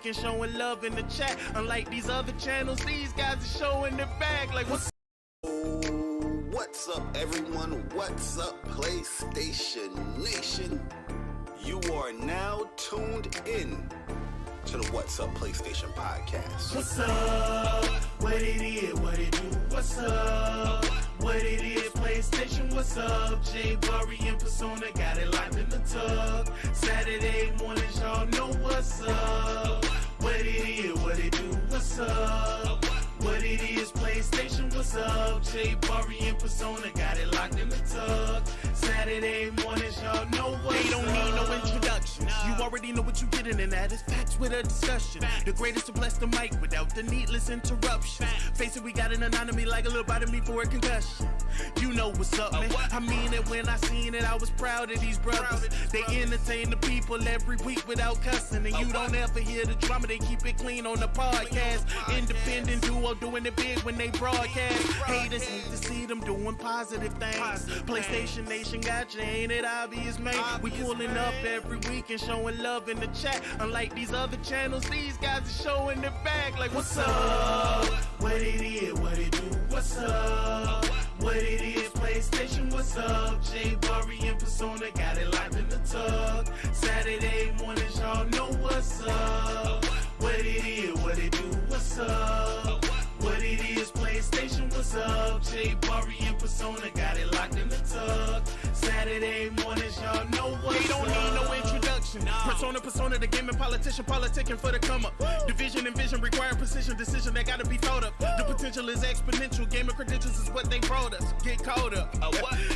week and showing love in the chat. Unlike these other channels, these guys are showing their bag. Like, what's What's up, everyone? What's up, PlayStation Nation? You are now tuned in to the What's Up PlayStation podcast. What's up? What it is, what it do? What's up? What it is, PlayStation, what's up? Bari and Persona got it locked in the tub. Saturday mornings, y'all know what's up. What it is, what it do? What's up? What it is, PlayStation, what's up? Bari and Persona got it locked in the tub. Saturday mornings, y'all know what's up. They don't need no introduction. You already know what you're getting, and that is facts with a discussion. The greatest to bless the mic without the needless interruption. Face it, we got an anatomy like a little bite of me for a concussion. You know what's up, man. I mean it when I seen it, I was proud of these brothers. They entertain the people every week without cussing. And you don't ever hear the drama, they keep it clean on the podcast. Independent duo doing it big when they broadcast. Haters hate to see them doing positive things. PlayStation Nation got you, ain't it obvious, man? We pulling up every week and showing love in the chat. Unlike these other channels, these guys are showing their bag. Like, what's up? What it is, what it do? What's up? What it is, PlayStation, what's up? Bari and Persona got it locked in the tub. Saturday mornings, y'all know what's up. What it is, what it do? What's up? What it is, PlayStation, what's up? Bari and Persona got it locked in the tub. Saturday mornings, y'all know what's up. They don't need no introduction. Persona, the gaming politician, politicking for the come up. Division and vision require precision, decision that gotta be thought of. The potential is exponential. Gamer credentials is what they brought us. Get caught up.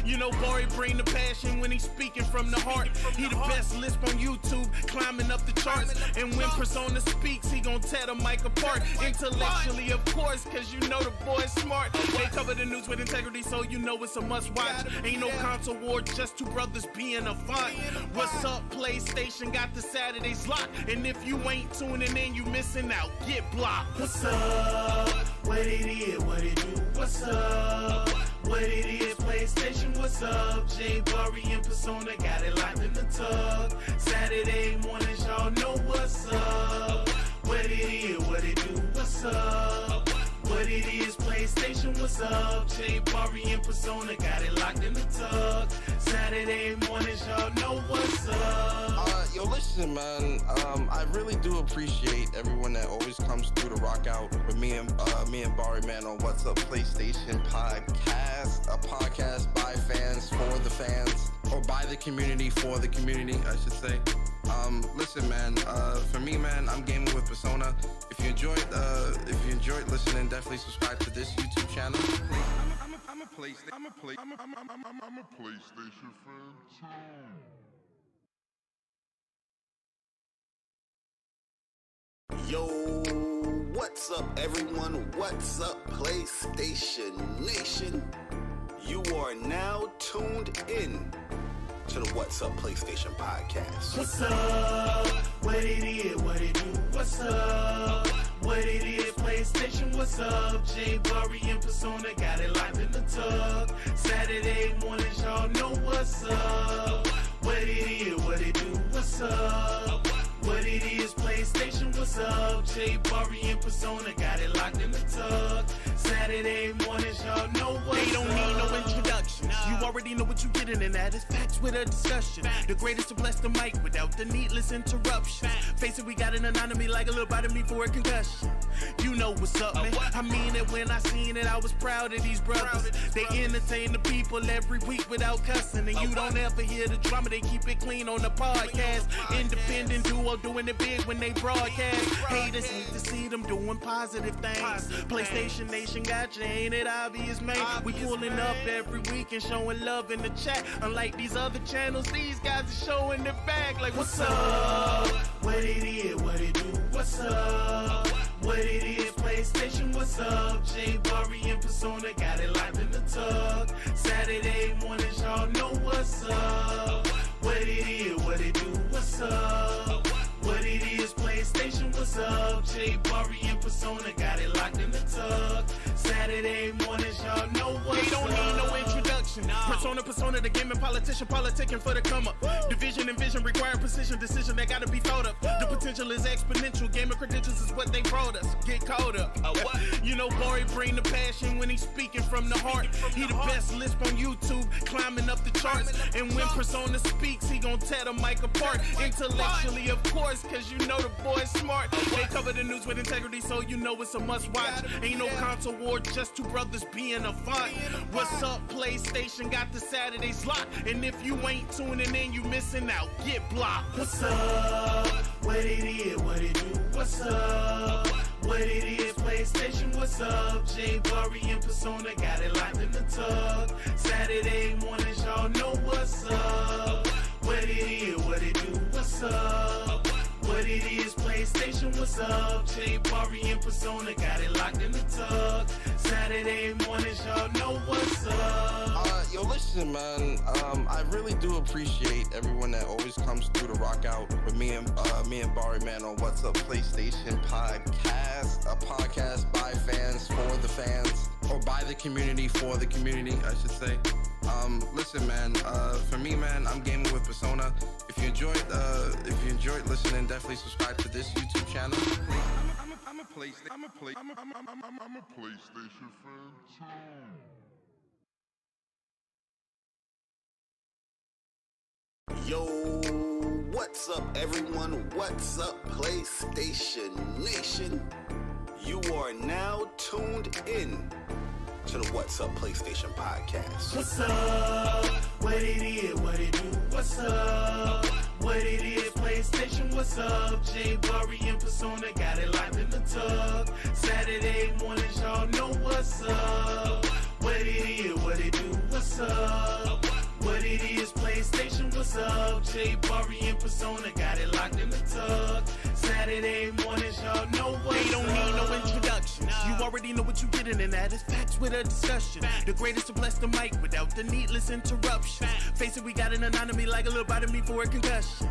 You know, Bari bring the passion when he's speaking from the heart. He the best lisp on YouTube, climbing up the charts. And when Persona speaks, he gon' tear the mic apart. Intellectually, of course, cause you know the boy's smart. They cover the news with integrity, so you know it's a must watch. Ain't no console war, just two brothers being a font. What's up, PlayStation? Got the Saturdays locked. And if you ain't tuning in, you missing out. Get blocked. What's up? What it is, what it do? What's up? What it is, PlayStation, what's up? Bari and Persona got it locked in the tub. Saturday mornings, y'all know what's up. What it is, what it do? What's up? What it is, PlayStation, what's up? Bari and Persona got it locked in the tub. Saturday mornings, y'all know what's up. Yo, listen, man. I really do appreciate everyone that always comes through to rock out with me and Bari, man, on What's Up PlayStation podcast. A podcast by fans for the fans, or by the community for the community, I should say. Listen, man. For me, man, I'm gaming with Persona. If you enjoyed listening, definitely subscribe to this YouTube channel. I'm a PlayStation fan too. Yo, what's up, everyone? What's up, PlayStation Nation? You are now tuned in to the What's Up PlayStation podcast. What's up? What it is, what it do? What's up? What it is, PlayStation, what's up? Bari and Persona got it locked in the tub. Saturday mornings, y'all know what's up. What it is, what it do? What's up? What it is, PlayStation, what's up? Bari and Persona got it locked in the tub. Saturday mornings, y'all know what's up. They don't need no introduction. You already know what you're getting, and that is facts with a discussion. The greatest to bless the mic without the needless interruption. Face it, we got an anatomy like a little bite of me for a concussion. You know what's up, man. I mean it when I seen it, I was proud of these brothers. They entertain the people every week without cussing. And you don't ever hear the drama, they keep it clean on the podcast. Independent duo doing it big when they broadcast. Haters hate to see them doing positive things. PlayStation Nation got you, ain't it obvious, man? We pulling up every week and showing love in the chat. Unlike these other channels, these guys are showing their bag. Like, what's up? What it is, what it do? What's up? What it is, PlayStation, what's up? Bari and Persona got it locked in the tub. Saturday mornings, y'all know what's up. What it is, what it do? What's up? What it is, PlayStation, what's up? Bari and Persona got it locked in the tub. Saturday mornings, y'all know what's up. They don't need no introduction. introduction. Persona, the gaming politician, politicking for the come up. Division and vision require precision, decision that gotta be thought of. The potential is exponential, gamer credentials is what they brought us. Get caught up. You know, Bari bring the passion when he's speaking from the heart. He the best lisp on YouTube, climbing up the charts. And when Persona speaks, he gon' tear the mic apart. Intellectually, of course, cause you know the boy's smart. They cover the news with integrity, so you know it's a must watch. Ain't no console war, just two brothers being a font. What's up, PlayStation got the Saturdays locked. And if you ain't tuning in, you missing out. Get blocked. What's up? What it is, what it do? What's up? What it is, PlayStation, what's up? Bari and Persona got it locked in the tub. Saturday mornings, y'all know what's up. What it is, what it do? What's up? What it is, PlayStation, what's up? Bari and Persona got it locked in the tub. Saturday mornings, y'all know what's up. Yo, listen, man. I really do appreciate everyone that always comes through to rock out with me and Bari, man, on What's Up PlayStation podcast, a podcast by fans for the fans, or by the community for the community, I should say. Listen, man. For me, man, I'm gaming with Persona. If you enjoyed listening, definitely subscribe to this YouTube channel. I'm a PlayStation fan too. Yo, what's up, everyone? What's up, PlayStation Nation? You are now tuned in to the What's Up PlayStation podcast. What's up? What it is, what it do? What's up? What it is, PlayStation, what's up? Bari and Persona got it locked in the tub. Saturday mornings, y'all know what's up. What it is, what it do? What's up? What it is, PlayStation, what's up? Bari and Persona got it locked in the tub. Saturday mornings, y'all know what's up. They don't need no introduction. You already know what you getting, and that is facts with a discussion. The greatest to bless the mic without the needless interruption. Face it, we got an anatomy like a little bite of me for a concussion.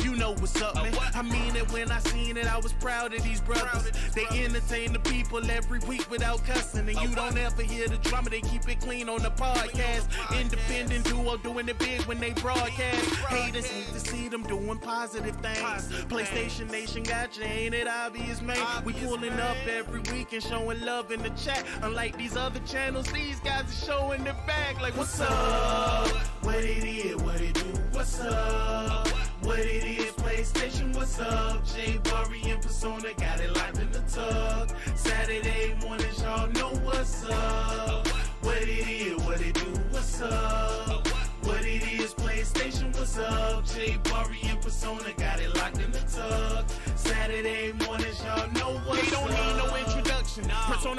You know what's up, man. I mean it when I seen it. I was proud of these brothers. They entertain the people every week without cussing. And you don't ever hear the drama. They keep it clean on the podcast. Independent duo doing it big when they broadcast. Haters need to see them doing positive things. PlayStation Nation got you, ain't it obvious, man? We pulling up every week and showing love in the chat. Unlike these other channels, these guys are showing their back. Like, what's up? What it is, what it do? What's up? What it is, PlayStation, what's up? Bari and Persona got it locked in the tub. Saturday mornings, y'all know what's up. What it is, what it do? What's up? What it is, PlayStation, what's up? Bari and Persona got it locked in the tub. Saturday mornings, y'all know what's up. They don't need no introduction.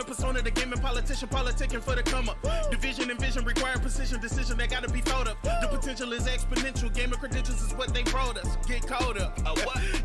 Persona, the gaming politician, politicking for the come up. Division and vision require precision, decision that gotta be thought of. The potential is exponential, gamer credentials is what they brought us. Get caught up.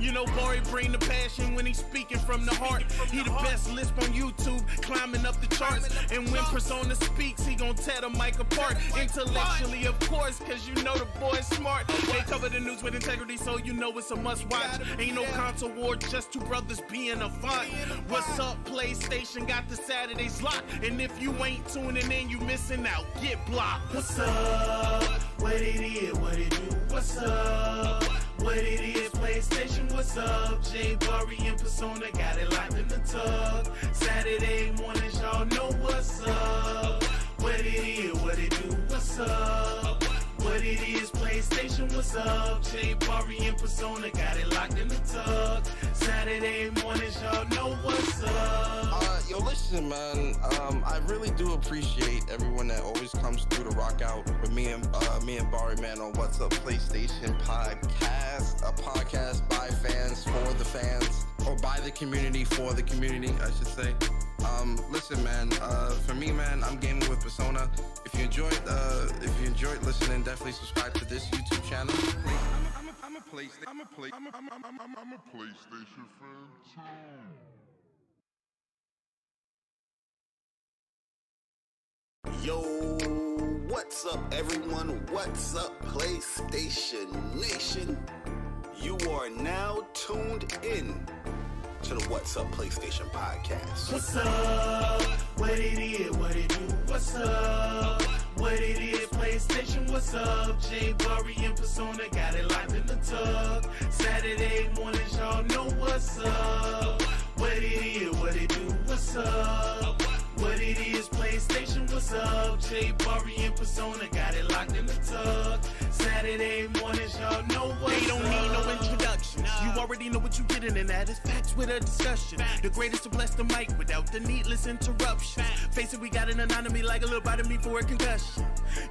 You know, Bari bring the passion when he's speaking from the heart. He the best lisp on YouTube, climbing up the charts. And when Persona speaks, he gon' tear the mic apart. Intellectually, of course, cause you know the boy's smart. They cover the news with integrity, so you know it's a must watch. Ain't no console war, just two brothers being a font. What's up, PlayStation got the Saturdays locked. And if you ain't tuning in, you missing out. Get blocked. What's up? What it is, what it do? What's up? What it is, PlayStation, what's up? Bari and Persona got it locked in the tub. Saturday mornings, y'all know what's up. What it is, what it do? What's up? What it is, PlayStation, what's up? Bari and Persona got it locked in the tub. Saturday mornings, y'all know what's up. Yo, listen, man. I really do appreciate everyone that always comes through to rock out with me and Bari, man, on What's Up PlayStation podcast, a podcast by fans for the fans, or by the community for the community, I should say. Listen, man. For me, man, I'm gaming with Persona. If you enjoyed listening, definitely subscribe to this YouTube channel. I'm a PlayStation fan too. Yo, what's up, everyone? What's up, PlayStation Nation? You are now tuned in to the What's Up PlayStation podcast. What's up? What it is, what it do? What's up? What it is, PlayStation, what's up? Jay, Bari, and Persona got it live in the tug. Saturday mornings, y'all know what's up. What it is, what it do, what's up? What it is, PlayStation, what's up? Jay, Bari, and Persona got it locked in the tug. Saturday mornings, y'all know what's up. They don't need no introduction. You already know what you're getting, and that is facts with a discussion. The greatest to bless the mic without the needless interruption. Face it, we got an anatomy like a little bite of me for a concussion.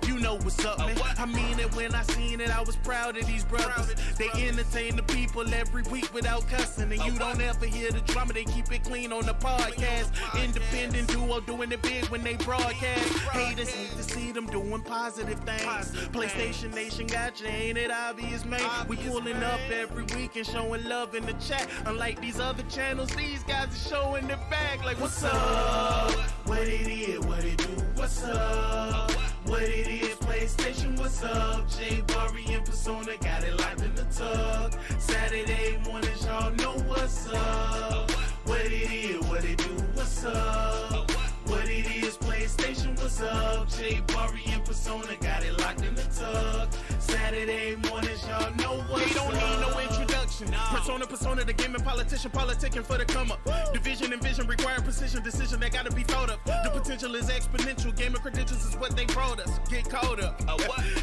You know what's up, man. I mean it when I seen it. I was proud of these brothers. They entertain the people every week without cussing. And you don't ever hear the drama. They keep it clean on the podcast. Independent duo doing it big when they broadcast. Haters hate to see them doing positive things. PlayStation Nation got you, ain't it obvious, man? We pulling up every week and showing love in the chat. Unlike these other channels, these guys are showing their back like, what's up? What it is, what it do, what's up? What it is, PlayStation, what's up? Jay, Bari, and Persona got it live in the tug. Saturday mornings, y'all know what's up. What it is, what it do, what's up? What it is, PlayStation, what's up? Jay, Bari, and Persona got it locked in the tug. Saturday mornings, y'all know what's up. They don't need no introduction. Persona, the gaming politician, politicking for the come up. Division and vision require precision, decision that gotta be thought of. The potential is exponential. Gaming credentials is what they brought us. Get caught up.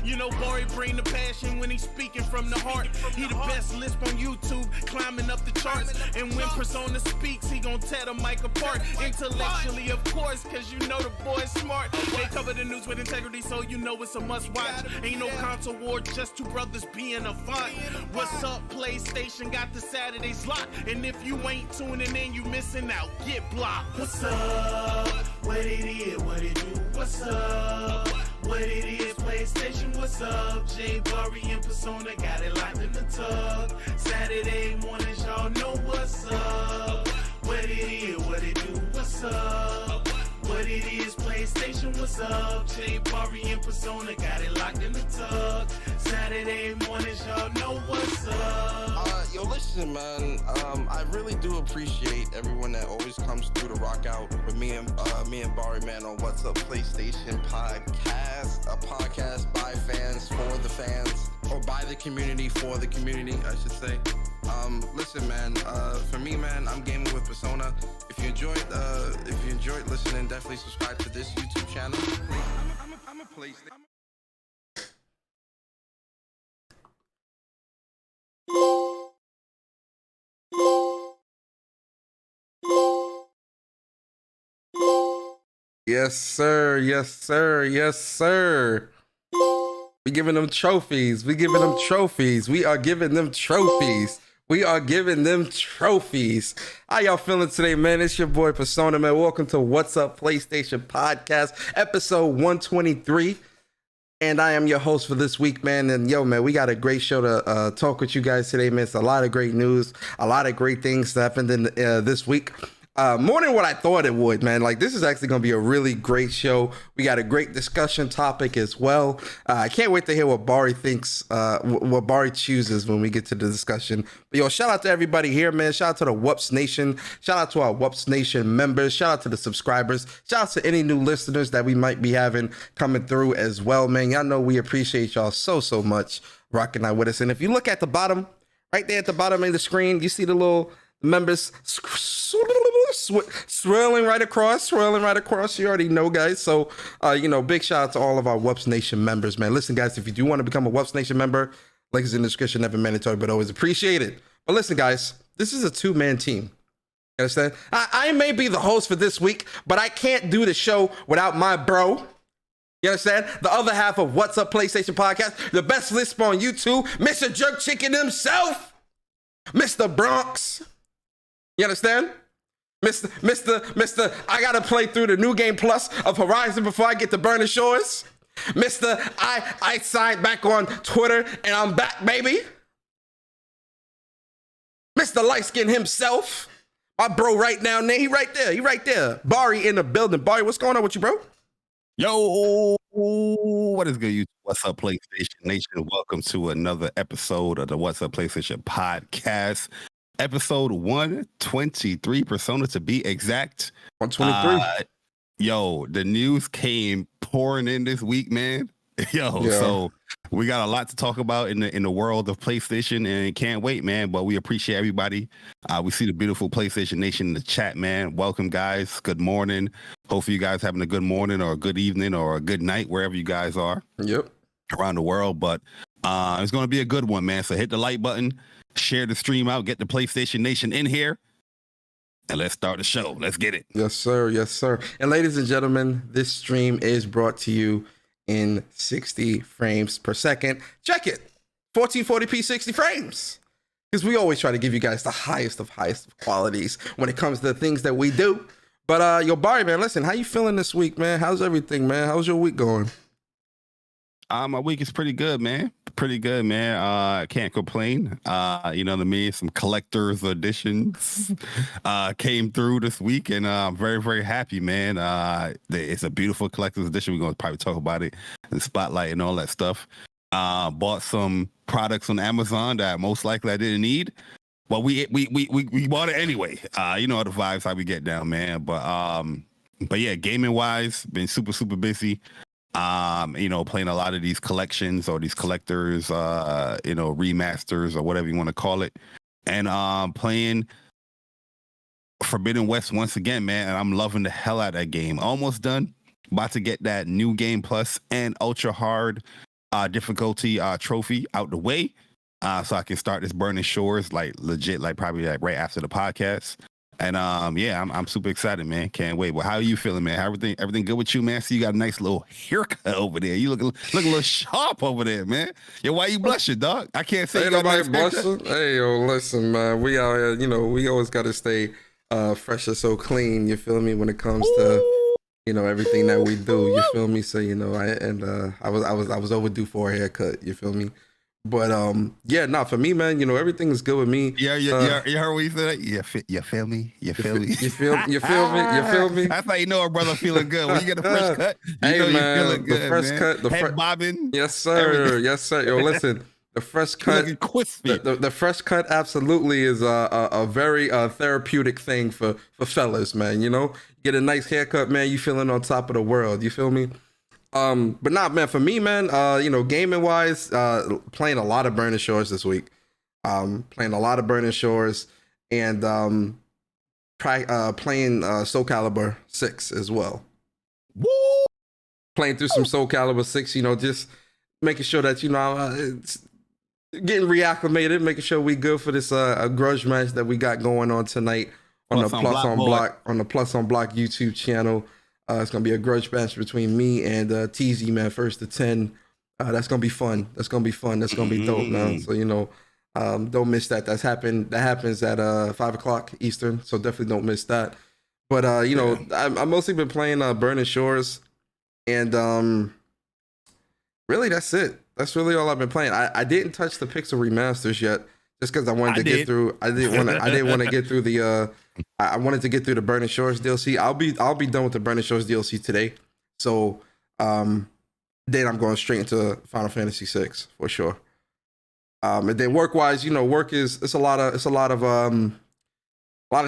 You know, Bari bring the passion when he's speaking from the heart. He the best lisp on YouTube, climbing up the charts. And when Persona speaks, he gon' tear the mic apart. Intellectually, of course, cause you know the boy's smart. They cover the news with integrity, so you know it's a must watch. Ain't no console war, just two brothers being a font. What's up, PlayStation got the Saturdays locked. And if you ain't tuning in, you missing out. Get blocked. What's up? What it is, what it do, what's up? What it is, PlayStation, what's up? Jay, Bari, and Persona got it live in the tug. Saturday mornings, y'all know what's up. What it is, what it do, what's up? What it is, PlayStation, what's up? Jay, Bari, and Persona got it locked in the tug. Saturday mornings, y'all know what's up. Yo, listen, man. I really do appreciate everyone that always comes through to rock out with me and Bari, man, on What's Up PlayStation Podcast, a podcast by fans for the fans, or by the community for the community, I should say. Listen, man. For me, man, I'm gaming with Persona. If you enjoyed listening, definitely subscribe to this YouTube channel. I'm a PlayStation. Yes, sir. Yes, sir. Yes, sir. We giving them trophies. We giving them trophies. We are giving them trophies. We are giving them trophies. How y'all feeling today, man? It's your boy Persona, man. Welcome to What's Up PlayStation Podcast, episode 123. And I am your host for this week, man. And yo, man, we got a great show to talk with you guys today, man. It's a lot of great news, a lot of great things that happened in this week. More than what I thought it would, man. Like, this is actually going to be a really great show. We got a great discussion topic as well. I can't wait to hear what Bari thinks, what Bari chooses when we get to the discussion. But yo, shout out to everybody here, man. Shout out to the WUPS Nation. Shout out to our WUPS Nation members. Shout out to the subscribers. Shout out to any new listeners that we might be having coming through as well, man. Y'all know we appreciate y'all so much rocking out with us. And if you look at the bottom, right there at the bottom of the screen, you see the little members swirling right across. You already know, guys. So, big shout out to all of our WUPS Nation members, man. Listen, guys, if you do want to become a WUPS Nation member, link is in the description. Never mandatory, but always appreciated. But listen, guys, this is a two-man team. You understand? I may be the host for this week, but I can't do the show without my bro. You understand? The other half of What's Up PlayStation Podcast, the best lisp on YouTube, Mr. Jerk Chicken himself, Mr. Bronx. You understand? Mr. I gotta play through the new game plus of Horizon before I get to Burning Shores. Mr. I signed back on Twitter and I'm back, baby. Mr. Lightskin himself. My bro right now, he right there. Bari in the building. Bari, what's going on with you, bro? Yo, what is good, YouTube? What's up, PlayStation Nation? Welcome to another episode of the What's Up PlayStation Podcast. Episode 123, Persona to be exact. 123. Yo, the news came pouring in this week, man. So we got a lot to talk about in the world of PlayStation, and can't wait, man. But we appreciate everybody. We see the beautiful PlayStation Nation in the chat, man. Welcome, guys. Good morning. Hopefully you guys having a good morning or a good evening or a good night wherever you guys are. Yep. Around the world. But it's going to be a good one, man. So hit the like button, share the stream out, get the PlayStation Nation in here, and let's start the show. Let's get it. Yes, sir. Yes, sir. And ladies and gentlemen, this stream is brought to you in 60 frames per second. Check it. 1440p 60 frames. Because we always try to give you guys the highest of qualities when it comes to the things that we do. But Bari, man, listen, how you feeling this week, man? How's everything, man? How's your week going? My week is pretty good, man. Pretty good, man. I can't complain. You know what I mean? Some collector's editions came through this week, and I'm very, very happy, man. It's a beautiful collector's edition. We're going to probably talk about it and spotlight and all that stuff. Bought some products on Amazon that most likely I didn't need. Well, we bought it anyway. You know the vibes how we get down, man. But yeah, gaming wise, been super, super busy. You know, playing a lot of these collections or these collectors, you know, remasters or whatever you want to call it. And playing Forbidden West once again, man. And I'm loving the hell out of that game. Almost done. About to get that new game plus and ultra hard difficulty trophy out the way. So I can start this Burning Shores like legit, like probably like right after the podcast. And yeah, I'm super excited, man. Can't wait. Well, how are you feeling, man? Everything good with you, man? See, you got a nice little haircut over there. You look a little sharp over there, man. Yo, why you blushing, dog? I can't say. Ain't nobody blushing. Hey, yo, listen, man. We out here, you know, we always got to stay fresh and so clean. You feel me? When it comes to, you know, everything that we do. You feel me? So you know, I was overdue for a haircut. You feel me? But yeah, for me, man, you know, everything is good with me. Yeah, you heard what you said? You feel me? You feel me? You feel me? You feel me? That's how you know a brother feeling good. When you get a fresh cut, you know man, you feeling good, the fresh man. cut, the head bobbing. Yes, sir. Everything. Yes, sir. Yo, listen, the fresh cut, the fresh cut absolutely is a very therapeutic thing for fellas, man. You know, get a nice haircut, man. You feeling on top of the world. You feel me? But man, for me, man, you know, gaming wise, playing a lot of Burning Shores this week. Playing a lot of Burning Shores and playing Soul Calibur 6 as well. Woo! Playing through some Soul Calibur 6, you know, just making sure that, you know, it's getting reacclimated, making sure we good for this a grudge match that we got going on tonight on the Plus on Block YouTube channel. It's gonna be a grudge match between me and TZ, man. First to 10. That's gonna be fun. That's gonna be dope, man. So you know, don't miss that. That happens at 5 o'clock Eastern. So definitely don't miss that. But you know, I've mostly been playing Burning Shores, and really that's it. That's really all I've been playing. I didn't touch the Pixel remasters yet, just because I wanted to get through. I didn't want to get through the. I wanted to get through the Burning Shores DLC. I'll be done with the Burning Shores DLC today. So then I'm going straight into Final Fantasy VI for sure. And then work wise, you know, it's a lot of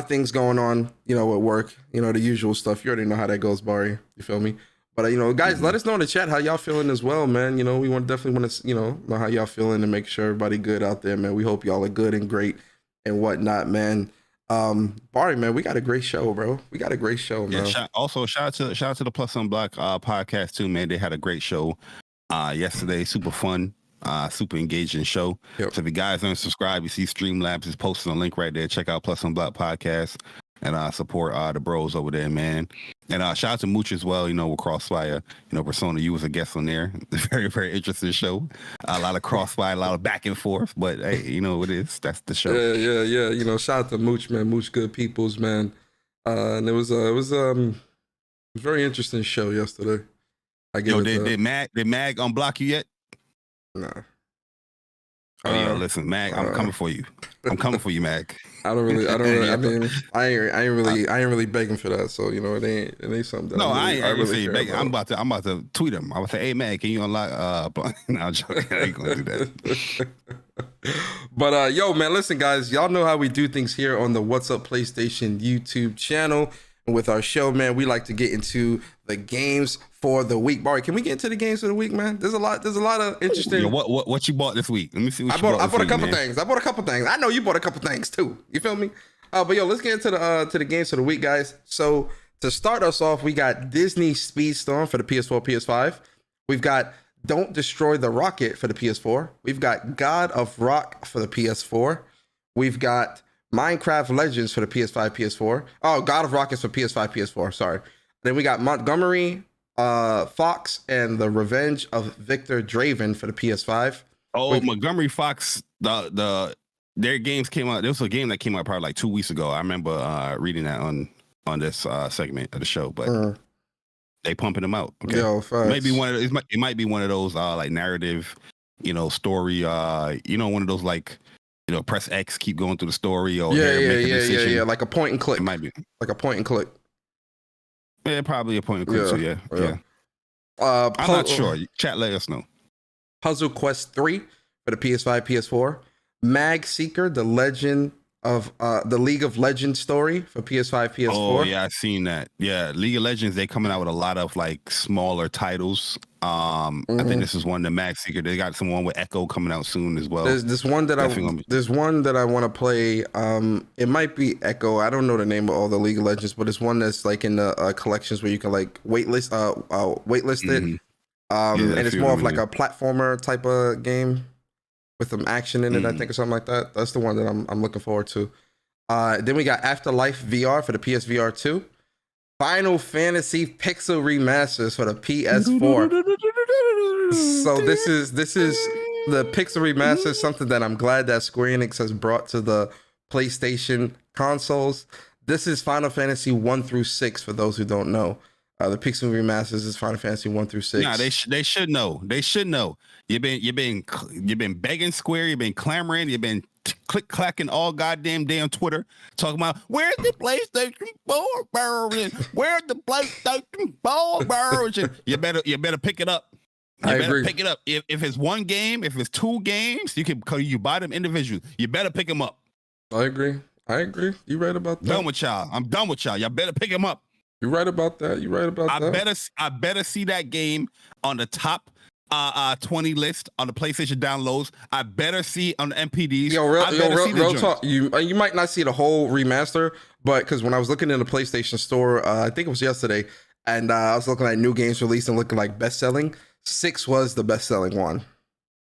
things going on, you know, at work, you know, the usual stuff. You already know how that goes, Bari. You feel me? But you know, guys, let us know in the chat how y'all feeling as well, man. You know, we definitely want to, you know how y'all feeling and make sure everybody good out there, man. We hope y'all are good and great and whatnot, man. Bari, man, we got a great show, bro. We got a great show, man. Yeah, shout out to the Plus on Block podcast too, man. They had a great show yesterday, super fun, super engaging show. Yep. So if you guys aren't subscribed, you see Streamlabs is posting a link right there. Check out Plus on Block podcast and support the bros over there, man. And shout out to Mooch as well, you know, with Crossfire. You know, Persona, you was a guest on there. Very, very interesting show. A lot of crossfire, a lot of back and forth. But hey, you know what it is. That's the show. Yeah. You know, shout out to Mooch, man. Mooch, good peoples, man. And it was a very interesting show yesterday. Did Mag unblock you yet? Nah. Oh, yo, listen, Mag, I'm coming for you. I'm coming for you, Mag. I ain't really begging for that. So, you know, it ain't something that I ain't really begging. I'm about to tweet him. I'm gonna say, hey, Mag, can you unlock no, I'm joking. I ain't gonna do that. But yo, man, listen, guys, y'all know how we do things here on the What's Up PlayStation YouTube channel. And with our show, man, we like to get into the games for the week. Bari, can we get into the games for the week, man? There's a lot of interesting. Yo, what you bought this week? Let me see what I bought a couple things. I know you bought a couple things too. You feel me? But yo, let's get into the games for the week, guys. So to start us off, we got Disney Speedstorm for the PS4, PS5. We've got Don't Destroy the Rocket for the PS4. We've got God of Rock for the PS4. We've got Minecraft Legends for the PS5, PS4. Oh, God of Rock is for PS5, PS4. Sorry. Then we got Montgomery Fox and the Revenge of Victor Draven for the PS5. Oh, Montgomery Fox, their games came out. There was a game that came out probably like 2 weeks ago. I remember reading that on this segment of the show, but they pumping them out. Okay. Yo, maybe it might be one of those like narrative, story. One of those like, press X, keep going through the story, or yeah, like a point and click. It might be like a point and click. Yeah, probably a point and click. Yeah, so yeah. I'm not sure. Chat, let us know. Puzzle Quest 3 for the PS5, PS4. Mag Seeker, the Legend of the League of Legends story for PS5, PS4. Oh yeah, I've seen that. Yeah, League of Legends, they coming out with a lot of like smaller titles. I think this is one, the Mag Seeker. They got someone with Echo coming out soon as well. There's one that I want to play. It might be Echo. I don't know the name of all the League of Legends, but it's one that's like in the collections where you can like waitlist it. And it's more of like a platformer type of game with some action in it, I think, or something like that. That's the one that I'm looking forward to. Then we got Afterlife VR for the PSVR 2. Final Fantasy Pixel Remasters for the PS4. So this is the Pixel Remaster, something that I'm glad that Square Enix has brought to the PlayStation consoles. This is Final Fantasy 1 through 6 for those who don't know. The Pixel Remasters is Final Fantasy 1 through 6. Nah, they should know. They should know. You've been begging Square. You've been clamoring. You've been click-clacking all goddamn day on Twitter, talking about where's the PlayStation 4 version? Where's the PlayStation 4 version? You better pick it up. You better pick it up. If it's one game, if it's two games, you buy them individually. You better pick them up. I agree. You right about that. I'm done with y'all. Y'all better pick them up. You're right about that. I better see that game on the top 20 list on the PlayStation downloads. I better see on the MPDs. Real talk. You might not see the whole remaster, but because when I was looking in the PlayStation store, I think it was yesterday, and I was looking at new games released and looking like best selling. 6 was the best selling one.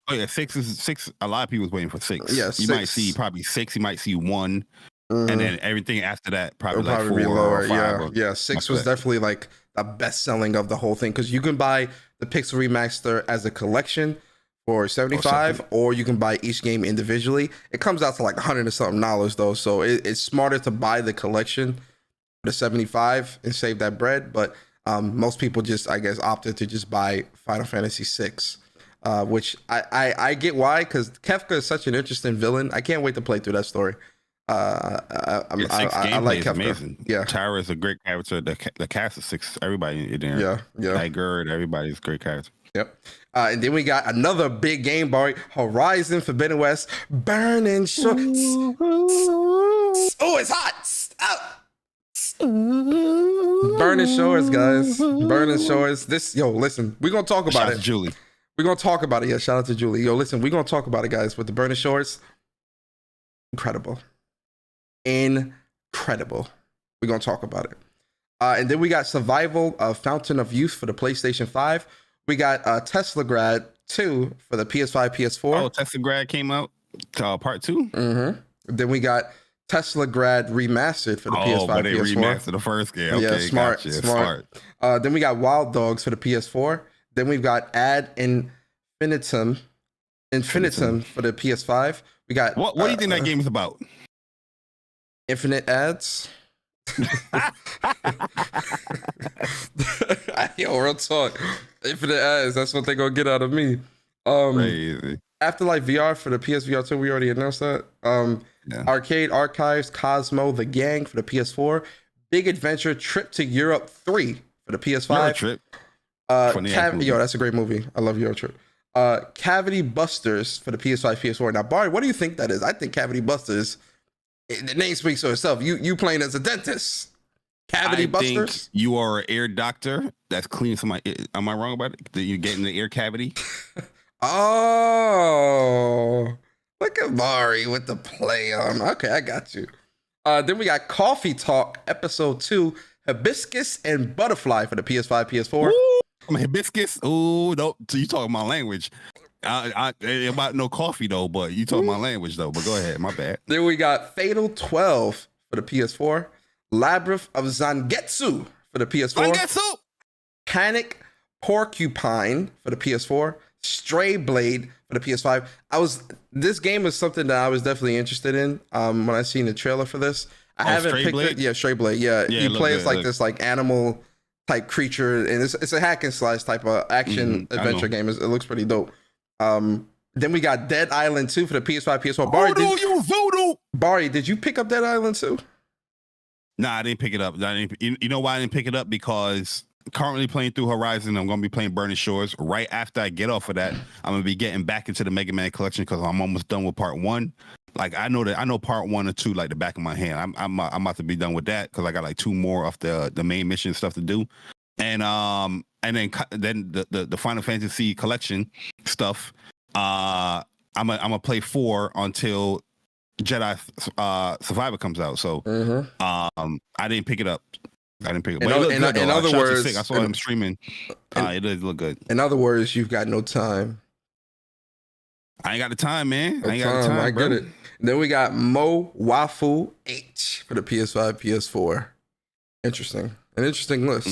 Oh yeah, 6. A lot of people was waiting for 6. Yeah, you might see probably 6. You might see 1. And then everything after that probably like 4 be lower. Or 5. Yeah. 6 was definitely like the best selling of the whole thing, because you can buy the Pixel Remaster as a collection for $75, or you can buy each game individually. It comes out to like $100 and something though, so it's smarter to buy the collection for the $75 and save that bread. But most people just, I guess, opted to just buy Final Fantasy 6. Which I get why, because Kefka is such an interesting villain. I can't wait to play through that story. I like Kefka. Amazing. Yeah, Tyra is a great character. The cast of 6, everybody in there. Yeah. Tiger, everybody's great character. Yep. And then we got another big game, Bari. Horizon Forbidden West, Burning Shores. Oh, it's hot. Burning Shores, guys. Burning Shores. Listen, we're gonna talk about Shout it. out to Julie. We're gonna talk about it. Yeah, shout out to Julie. Listen, we're gonna talk about it, guys. With the Burning Shores, incredible. We're gonna talk about it. And then we got Survival Fountain of Youth for the PlayStation 5. We got Teslagrad 2 for the PS5, PS4. Oh, Teslagrad came out part 2. Then we got Teslagrad Remastered for the PS5, but they PS4. remastered the first game. Okay, smart. Then we got Wild Dogs for the PS4. Then we've got Ad Infinitum for the PS5. We got what do you think that game is about? Infinite ads. Yo, real talk. Infinite ads. That's what they're gonna get out of me. Crazy. Afterlife VR for the PSVR 2. We already announced that. Arcade Archives Cosmo the Gang for the PS4. Big Adventure Trip to Europe 3 for the PS5. Trip. That's a great movie. I love Euro Trip. Cavity Busters for the PS5, PS4. Now, Bari, what do you think that is? I think Cavity Busters, the name speaks for itself. You playing as a dentist. Cavity I busters? think you are an ear doctor that's cleaning somebody. Am I wrong about it? That you get in the ear cavity? Oh, look at Bari with the play on. Okay, I got you. Then we got Coffee Talk, episode 2, Hibiscus and Butterfly for the PS5, PS4. Ooh, hibiscus. Oh, no. So you talking my language. I about no coffee though, but you talking my language though. But go ahead, my bad. Then we got Fatal 12 for the PS4, Labyrinth of Zangetsu for the PS4, Zangetsu! Panic Porcupine for the PS4, Stray Blade for the PS5. This game is something that I was definitely interested in when I seen the trailer for this. I haven't Stray picked Blade? it. Yeah, Stray Blade. Yeah, he plays like this like animal type creature, and it's a hack and slash type of action adventure game. It looks pretty dope. Then we got Dead Island 2 for the PS5, PS4. Bari, did you pick up Dead Island 2? Nah, I didn't pick it up. You know why I didn't pick it up? Because currently playing through Horizon, I'm going to be playing Burning Shores. Right after I get off of that, I'm going to be getting back into the Mega Man collection because I'm almost done with part 1. Like I know part 1 or 2 like the back of my hand. I'm about to be done with that because I got like 2 more of the main mission stuff to do, and then the Final Fantasy collection stuff. I'm gonna play 4 until Jedi Survivor comes out. So I didn't pick it up. But in other words, I saw him streaming. It does look good. In other words, you've got no time. I ain't got the time, man. I ain't got the time. I get it. Then we got Mo Wafu H for the PS5, PS4. Interesting. An interesting list.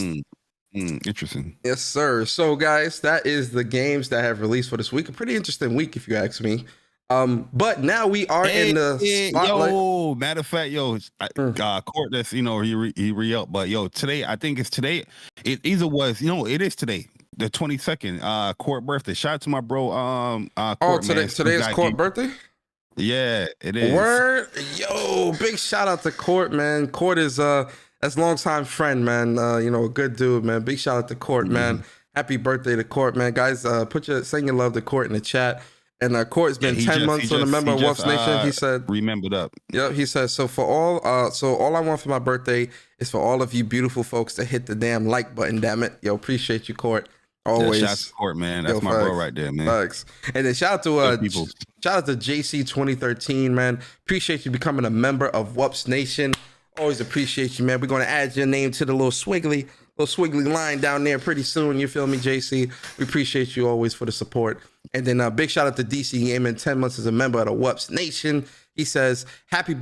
Interesting. Yes, sir. So, guys, that is the games that have released for this week. A pretty interesting week, if you ask me. But now we are in the spotlight. Yo, matter of fact, Court, that's he re-up, but today, I think it's today. It either was, it is today, the 22nd. Court birthday. Shout out to my bro. Court, today is Court birthday. Yeah, it is. Word, big shout out to Court, man. Court is that's longtime friend, man. A good dude, man. Big shout out to Court, man. Happy birthday to Court, man. Guys, send your love to Court in the chat. And Court's been 10 months on a member of WUPS Nation. He said, remembered up. Yep, he says, so all I want for my birthday is for all of you beautiful folks to hit the damn like button, damn it. Appreciate you, Court. Always. Shout out to Court, man. That's my bro right there, man. Thanks. And then shout out to JC 2013, man. Appreciate you becoming a member of WUPS Nation. Always appreciate you, man. We're gonna add your name to the little swiggly line down there pretty soon. You feel me, JC? We appreciate you always for the support. And then big shout out to DC Gaming, 10 months as a member of the WUPS Nation. He says, happy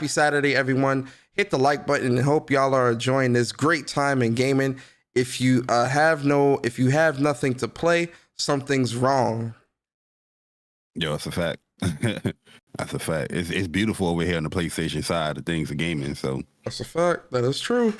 Saturday, everyone. Hit the like button and hope y'all are enjoying this great time in gaming. If you have nothing to play, something's wrong. Yo, it's a fact. That's a fact. It's beautiful over here on the PlayStation side of things of gaming. So that's a fact. That is true.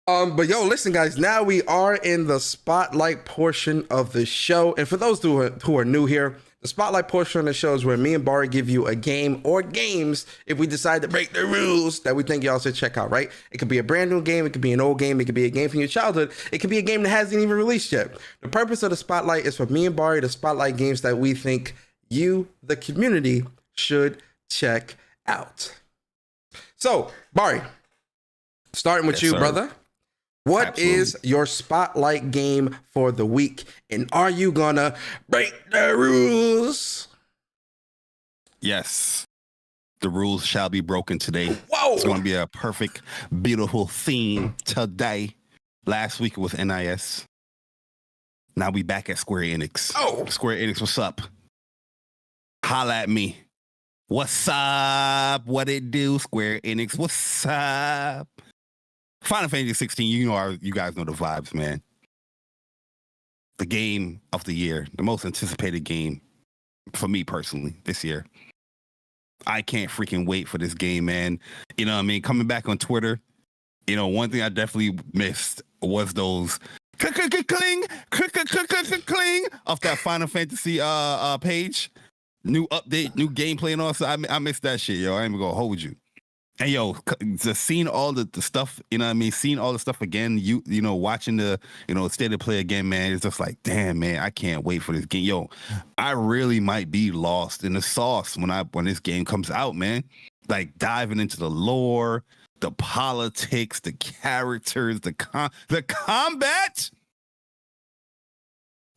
But listen, guys. Now we are in the spotlight portion of the show, and for those who are new here, the spotlight portion of the show is where me and Bari give you a game or games if we decide to break the rules that we think y'all should check out, right? It could be a brand new game. It could be an old game. It could be a game from your childhood. It could be a game that hasn't even released yet. The purpose of the spotlight is for me and Bari to spotlight games that we think you, the community, should check out. So, Bari, starting with you, brother. What is your spotlight game for the week? And are you gonna break the rules? Yes. The rules shall be broken today. Whoa! It's gonna be a perfect, beautiful theme today. Last week it was NIS. Now we back at Square Enix. Oh! Square Enix, what's up? Holla at me. What's up? What it do? Square Enix, what's up? Final Fantasy 16, you guys know the vibes, man. The game of the year, the most anticipated game for me personally this year. I can't freaking wait for this game, man. You know what I mean? Coming back on Twitter, one thing I definitely missed was those cling off that Final Fantasy page. New update, new gameplay and all. So I missed that shit, yo. I ain't even gonna hold you. And just seeing all the stuff, seeing all the stuff again, watching the, state of play again, man, it's just like, damn, man, I can't wait for this game. Yo, I really might be lost in the sauce when this game comes out, man. Like diving into the lore, the politics, the characters, the combat.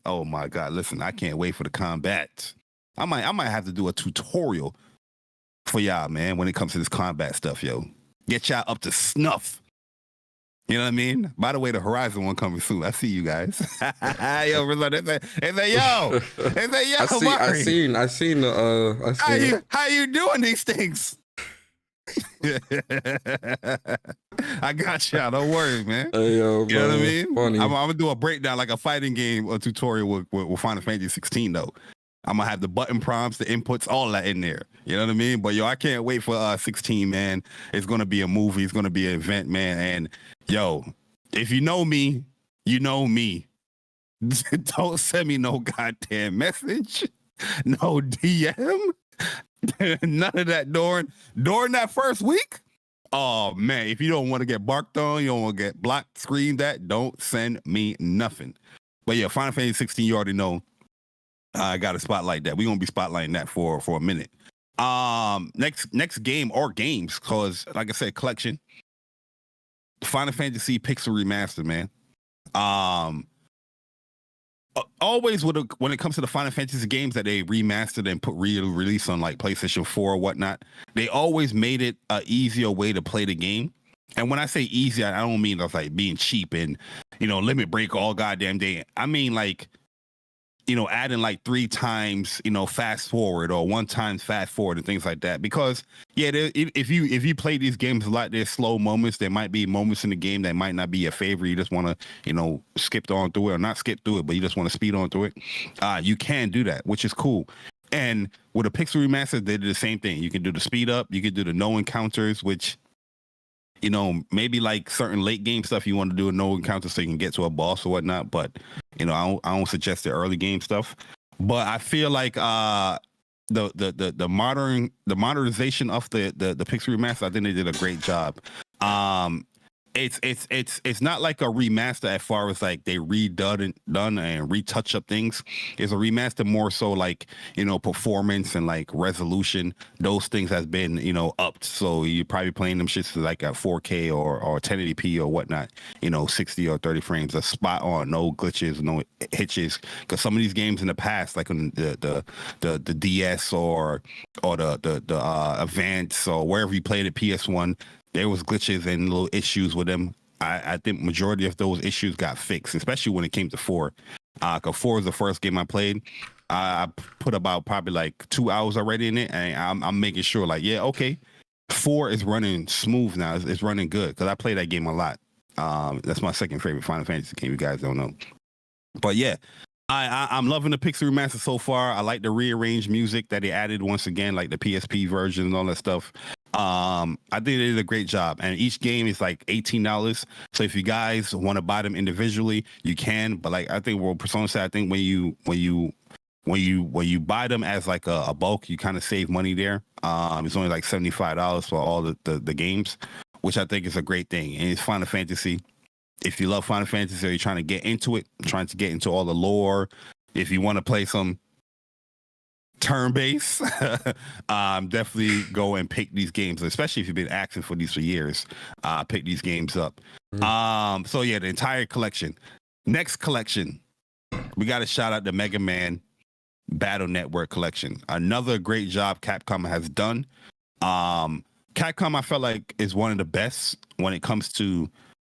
Oh my God! Listen, I can't wait for the combat. I might have to do a tutorial for y'all, man, when it comes to this combat stuff, yo. Get y'all up to snuff. You know what I mean? By the way, the Horizon one coming soon. I see you guys. Yo, yo. I seen How you doing these things? I got y'all. Don't worry, man. Hey, yo, you know what I mean? Funny. I'm gonna do a breakdown like a fighting game, a tutorial with Final Fantasy 16 though. I'm gonna have the button prompts, the inputs, all that in there. You know what I mean? But yo, I can't wait for 16, man. It's gonna be a movie. It's gonna be an event, man. And yo, if you know me, you know me. Don't send me no goddamn message, no DM, none of that during that first week. Oh man, if you don't want to get barked on, you don't want to get blocked, screamed at, don't send me nothing. But yeah, Final Fantasy 16, you already know. I got to spotlight that. We're gonna be spotlighting that for a minute. Next game or games, cause like I said, collection. Final Fantasy Pixel Remastered, man. Always when it comes to the Final Fantasy games that they remastered and put release on like PlayStation 4 or whatnot, they always made it an easier way to play the game. And when I say easy, I don't mean that's like being cheap and limit break all goddamn day. I mean like adding like 3 times, fast forward or 1 time fast forward and things like that. Because if you play these games a lot, there's slow moments. There might be moments in the game that might not be your favorite. You just want to, skip on through it, or not skip through it, but you just want to speed on through it. You can do that, which is cool. And with a Pixel Remaster, they did the same thing. You can do the speed up. You can do the no encounters, which maybe like certain late game stuff you want to do a no encounter so you can get to a boss or whatnot. But I don't suggest the early game stuff. But I feel like the modernization of the Pixel Remaster, I think they did a great job. It's not like a remaster as far as like they done and retouch up things. It's a remaster more so like performance and like resolution. Those things has been upped. So you're probably playing them shits like at 4K or 1080p or whatnot. 60 or 30 frames, a spot on, no glitches, no hitches. Because some of these games in the past, like on the DS or the Advance or wherever you played at PS1. There was glitches and little issues with them. I think majority of those issues got fixed, especially when it came to 4. Cause 4 is the first game I played. I put about probably like 2 hours already in it, and I'm making sure like, yeah, okay, 4 is running smooth now. It's running good because I play that game a lot. That's my second favorite Final Fantasy game. You guys don't know, but yeah. I'm loving the Pixel Remaster so far. I like the rearranged music that they added once again, like the PSP version and all that stuff. I think they did a great job, and each game is like $18. So if you guys want to buy them individually, you can. But like I think what Persona said, I think when you buy them as like a bulk, you kind of save money there. It's only like $75 for all the games, which I think is a great thing. And it's Final Fantasy. If you love Final Fantasy or you're trying to get into it, trying to get into all the lore, if you want to play some turn-based, definitely go and pick these games, especially if you've been asking for these for years. Pick these games up. So yeah, the entire collection. Next collection, we got to shout out the Mega Man Battle Network collection. Another great job Capcom has done. Capcom, I felt like, is one of the best when it comes to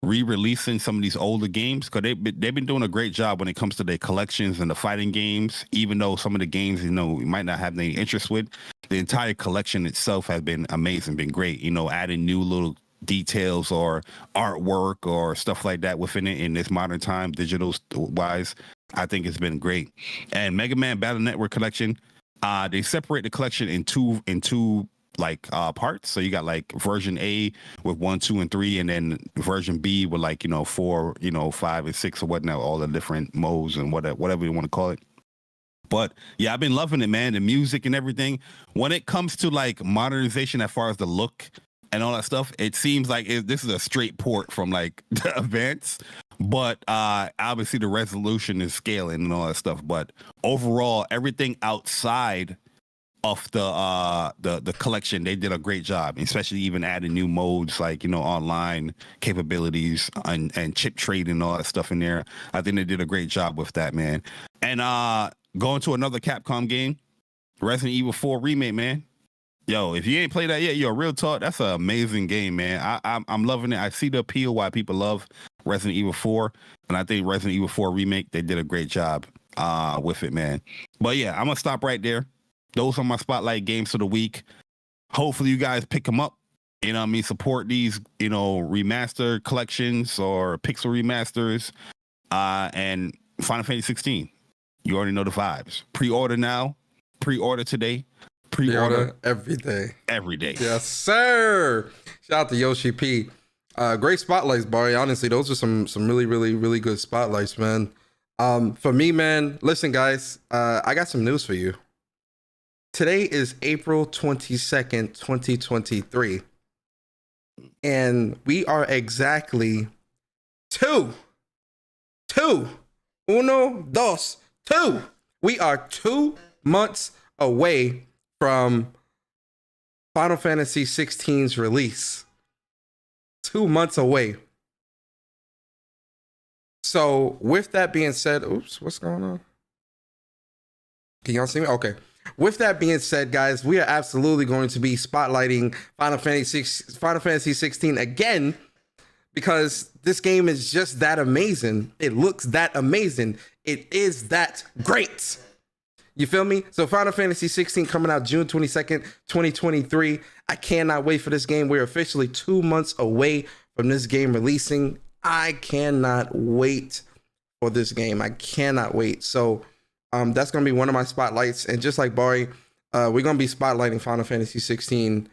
re-releasing some of these older games, because they've been doing a great job when it comes to their collections and the fighting games. Even though some of the games we might not have any interest with, the entire collection itself has been amazing, been great. Adding new little details or artwork or stuff like that within it in this modern time, digital wise. I think it's been great. And Mega Man Battle Network collection, they separate the collection in two like parts. So you got like version A with 1, 2, and 3, and then version B with like 4, 5, and 6 or whatnot, all the different modes and whatever you want to call it. But yeah, I've been loving it, man. The music and everything. When it comes to like modernization as far as the look and all that stuff, it seems like this is a straight port from like the Advance. But obviously the resolution is scaling and all that stuff. But overall, everything outside of the collection. They did a great job, especially even adding new modes like, you know, online capabilities and chip trade and all that stuff in there. I think they did a great job with that, man. And going to another Capcom game, Resident Evil 4 remake, man. Yo, if you ain't played that yet, yo, real talk, that's an amazing game, man. I'm loving it. I see the appeal why people love Resident Evil 4, and I think Resident Evil 4 remake, they did a great job with it, man. But yeah, I'm gonna stop right there. Those are my spotlight games of the week. Hopefully you guys pick them up. You know what I mean? Support these, you know, remaster collections or pixel remasters. And Final Fantasy 16. You already know the vibes. Pre-order now. Pre-order today. Pre-order every day. Every day. Yes, sir. Shout out to Yoshi P. Great spotlights, Bari. Honestly, those are some really, really, really good spotlights, man. For me, man, listen, guys, I got some news for you. Today is April 22nd, 2023. And we are exactly two. We are 2 months away from Final Fantasy 16's release. 2 months away. So with that being said, oops, what's going on? Can y'all see me? Okay. With that being said, guys, we are absolutely going to be spotlighting Final Fantasy 16 again, because this game is just that amazing. It looks that amazing. It is that great. You feel me? So Final Fantasy 16 coming out June 22nd, 2023. I cannot wait for this game. We're officially 2 months away from this game releasing. I cannot wait for this game. I cannot wait. So that's going to be one of my spotlights. And just like Bari, we're going to be spotlighting Final Fantasy 16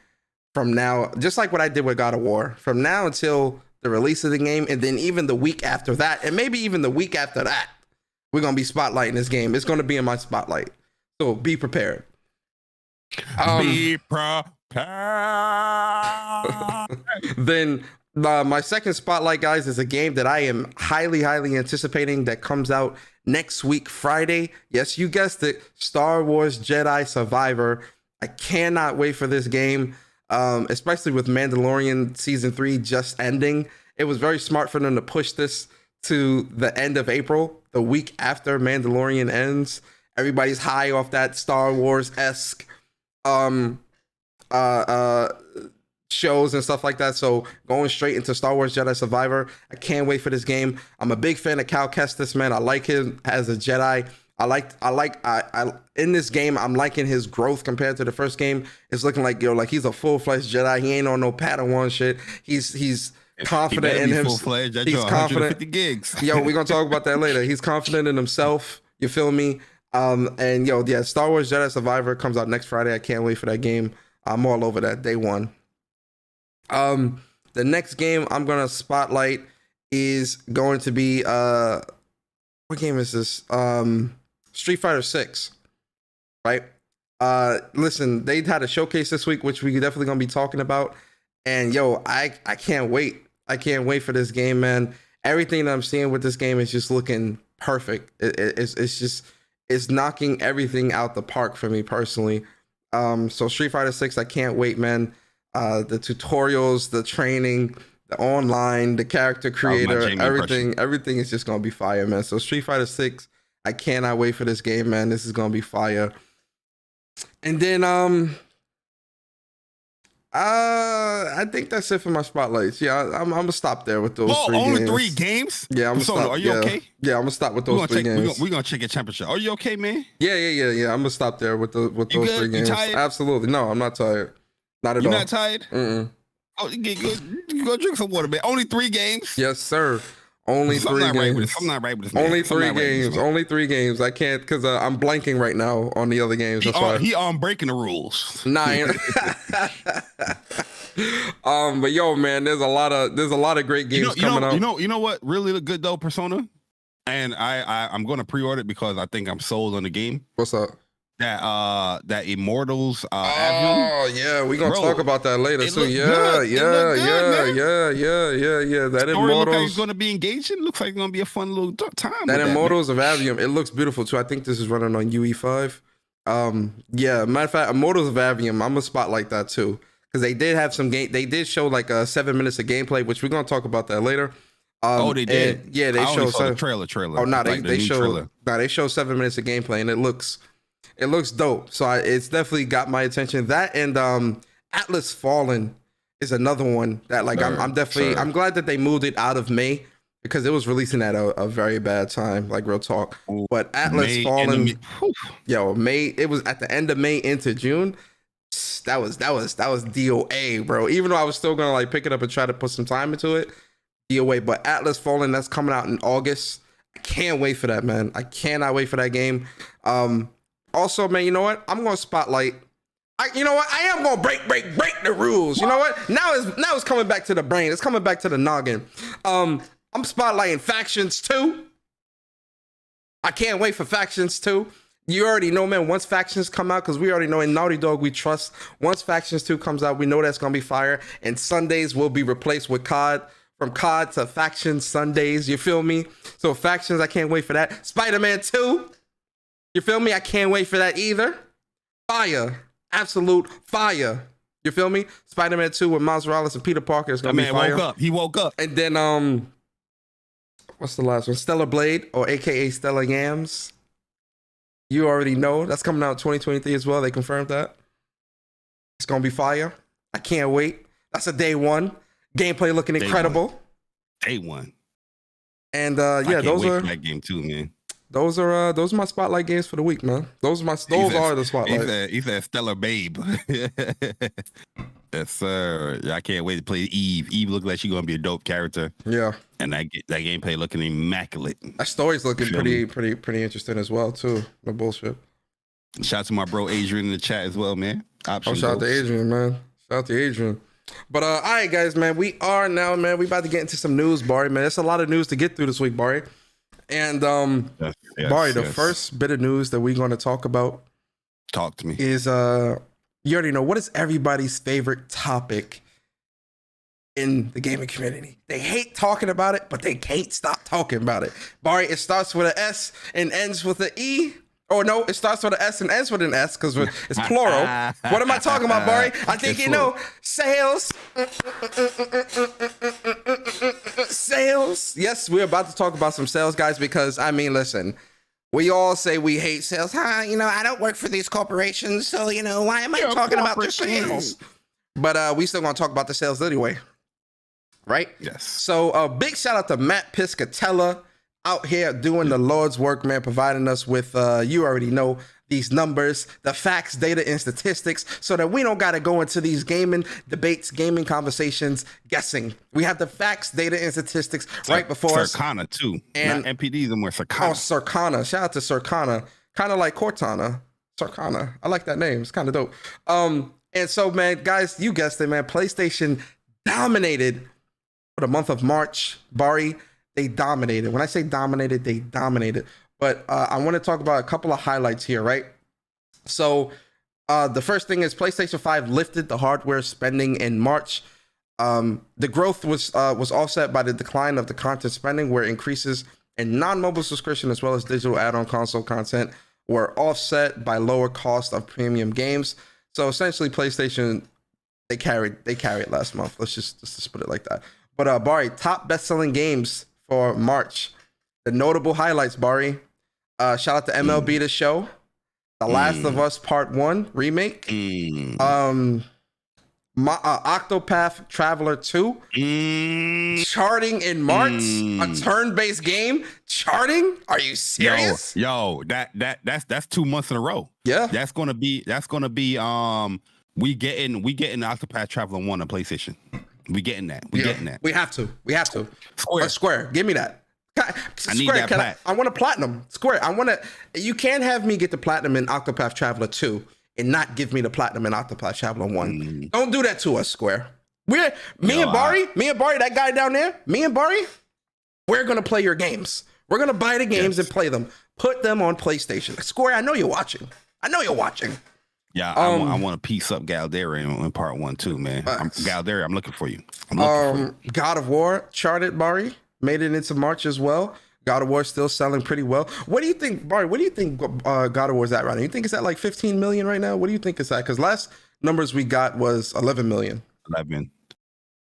from now, just like what I did with God of War, from now until the release of the game. And then even the week after that, and maybe even the week after that, we're going to be spotlighting this game. It's going to be in my spotlight. So be prepared. Be prepared. Then my second spotlight, guys, is a game that I am highly anticipating that comes out next week, Friday. Yes, you guessed it. Star Wars Jedi Survivor. I cannot wait for this game, especially with Mandalorian Season 3 just ending. It was very smart for them to push this to the end of April, the week after Mandalorian ends. Everybody's high off that Star Wars-esque shows and stuff like that. So going straight into Star Wars Jedi Survivor, I can't wait for this game. I'm a big fan of Cal Kestis, man. I like him as a Jedi. I in this game, I'm liking his growth compared to the first game. It's looking like, like he's a full-fledged Jedi. He ain't on no Padawan shit. He's confident in him. He's confident. Gigs. Yo, we're gonna talk about that later. He's confident in himself. You feel me? And yeah, Star Wars Jedi Survivor comes out next Friday. I can't wait for that game. I'm all over that day one. The next game I'm gonna spotlight is going to be what game is this? Street Fighter 6. Right? Listen, they had a showcase this week, which we definitely gonna be talking about. And I can't wait. I can't wait for this game, man. Everything that I'm seeing with this game is just looking perfect. It's knocking everything out the park for me personally. So Street Fighter 6, I can't wait, man. The tutorials, the training, the online, the character creator, everything is just gonna be fire, man. So Street Fighter 6, I cannot wait for this game, man. This is gonna be fire. And then I think that's it for my spotlights. Yeah, I'm gonna stop there with those three games. Only 3 games? Yeah, I'm gonna stop. Are you okay? Yeah, I'm gonna stop with those 3 games. We're gonna check your temperature. Are you okay, man? Yeah. I'm gonna stop there with those 3 games. You tired? Absolutely. No, I'm not tired. Not at all. You're not tired? Mm-mm. Oh, you go drink some water, man. Only 3 games? Yes, sir. Only 3 games. I'm not right with this, man. Only 3 games. Only 3 games. I can't, because I'm blanking right now on the other games. That's why. He breaking the rules. 9. But yo, man, there's a lot of great games coming out. You know what really look good though, Persona? And I'm gonna pre-order it because I think I'm sold on the game. What's up? That Immortals Oh yeah, we're gonna talk about that later too. Yeah. That Immortals looks like it's gonna be engaging. Looks like it's gonna be a fun little time. That Immortals of Avium, it looks beautiful too. I think this is running on UE5. Yeah, matter of fact, Immortals of Avium, I'm gonna spotlight that too. Because they did have some game, they did show like 7 minutes of gameplay, which we're gonna talk about that later. They did. Yeah, they I only showed saw the trailer. Oh no, Like they new showed trailer. they showed 7 minutes of gameplay, and it looks dope. So it's definitely got my attention. That and Atlas Fallen is another one that like I'm definitely I'm glad that they moved it out of May because it was releasing at a very bad time, like real talk. But Atlas Fallen, May, it was at the end of May into June. That was DOA, bro. Even though I was still gonna like pick it up and try to put some time into it, DOA. But Atlas Fallen, that's coming out in August. I can't wait for that, man. I cannot wait for that game. Also, man, you know what? I'm gonna spotlight. You know what? I am gonna break the rules. You know what? Now it's coming back to the brain. It's coming back to the noggin. I'm spotlighting Factions 2. I can't wait for Factions 2. You already know, man, once Factions come out, because we already know in Naughty Dog we trust. Once Factions 2 comes out, we know that's going to be fire. And Sundays will be replaced with COD. From COD to Factions Sundays, you feel me? So Factions, I can't wait for that. Spider-Man 2, you feel me? I can't wait for that either. Fire. Absolute fire. You feel me? Spider-Man 2 with Miles Morales and Peter Parker is going to be fire. He woke up. And then, what's the last one? Stellar Blade, or AKA Stellar Yams. You already know that's coming out 2023 as well. They confirmed that. It's gonna be fire. I can't wait. That's a day one. Gameplay looking incredible. Day one. And those are that game too, man. Those are my spotlight games for the week, man. Those are the spotlights. He's a stellar babe. Yes, sir. I can't wait to play Eve. Eve looks like she's gonna be a dope character. Yeah. And that gameplay looking immaculate. That story's looking pretty interesting as well, too. No bullshit. Shout out to my bro Adrian in the chat as well, man. Shout out to Adrian, man. Shout out to Adrian. But all right, guys, man, we about to get into some news, Bari, man. There's a lot of news to get through this week, Bari. And Bari, the first bit of news that we're going to talk about. Talk to me. Is you already know, what is everybody's favorite topic in the gaming community? They hate talking about it, but they can't stop talking about it. Bari, it starts with an S and ends with an E. Oh no, it starts with an S and ends with an S because it's plural. What am I talking about, Bari? I think you know. Sales. Sales. Yes, we're about to talk about some sales, guys, because I mean, listen, we all say we hate sales. I don't work for these corporations, so why am I talking about the sales? But we still gonna talk about the sales anyway. Right? Yes. So big shout out to Matt Piscatella out here doing the Lord's work, man, providing us with, you already know, these numbers, the facts, data, and statistics, so that we don't got to go into these gaming debates, gaming conversations, guessing. We have the facts, data, and statistics right before us. Circana, too. And not MPDs, and more Circana. Oh, Circana. Shout out to Circana. Kind of like Cortana. Circana. I like that name. It's kind of dope. And so, man, guys, you guessed it, man. PlayStation dominated for the month of March. Bari, they dominated. When I say dominated, they dominated. But I want to talk about a couple of highlights here, right? So the first thing is PlayStation 5 lifted the hardware spending in March. The growth was offset by the decline of the content spending, where increases in non-mobile subscription as well as digital add-on console content were offset by lower cost of premium games. So essentially, PlayStation, they carried last month. Let's just put it like that. But Bari, top best-selling games for March. The notable highlights, Bari. Shout out to MLB The Show, The Last of Us Part 1 remake. Octopath Traveler 2 charting in March. A turn-based game charting? Are you serious? Yo, that's 2 months in a row. Yeah. That's gonna be we getting Octopath Traveler 1 on PlayStation. We getting that. Getting that. We have to. Square. Square. Give me that. I need that plat. I want a platinum. Square. You can't have me get the platinum in Octopath Traveler 2 and not give me the platinum in Octopath Traveler 1. Don't do that to us, Square. Me and Bari, that guy down there, me and Bari, we're gonna play your games. We're gonna buy the games and play them. Put them on PlayStation. Square, I know you're watching. Yeah, I want to piece up Galdarian in part 1 too, man. Galdarian, I'm looking for you. God of War charted, Bari. Made it into March as well. God of War still selling pretty well. What do you think, Bari? What do you think God of War is at right now? You think it's at like 15 million right now? What do you think it's at? Because last numbers we got was 11 million. 11.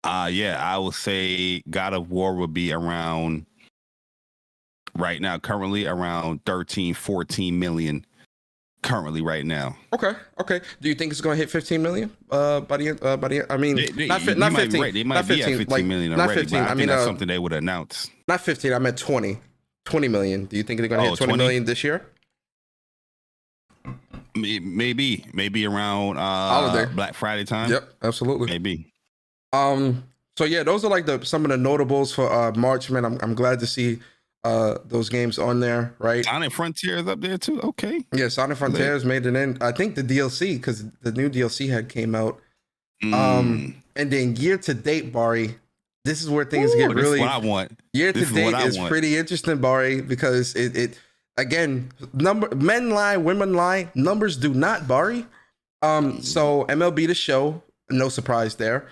Yeah, I would say God of War would be around right now, currently around 13, 14 million. Currently, right now. Okay. Do you think it's going to hit 15 million? By the I mean, not 15. Right. They might not be 15, at 15 like, million not already. 15. But I mean, that's something they would announce. Not 15. I meant 20. 20 million. Do you think they're going to hit 20 million this year? Maybe around Holiday. Black Friday time. Yep, absolutely. Maybe. So yeah, those are like some of the notables for March, man. I'm glad to see those games on there, right? Sonic Frontier is up there too. Okay. Yeah, Sonic Frontiers made it in. I think the DLC, because the new DLC had came out. And then year to date, Bari, this is where things get really. This is what I want. Year to date is pretty interesting, Bari, because it again, men lie, women lie, numbers do not, Bari. So MLB The Show, no surprise there.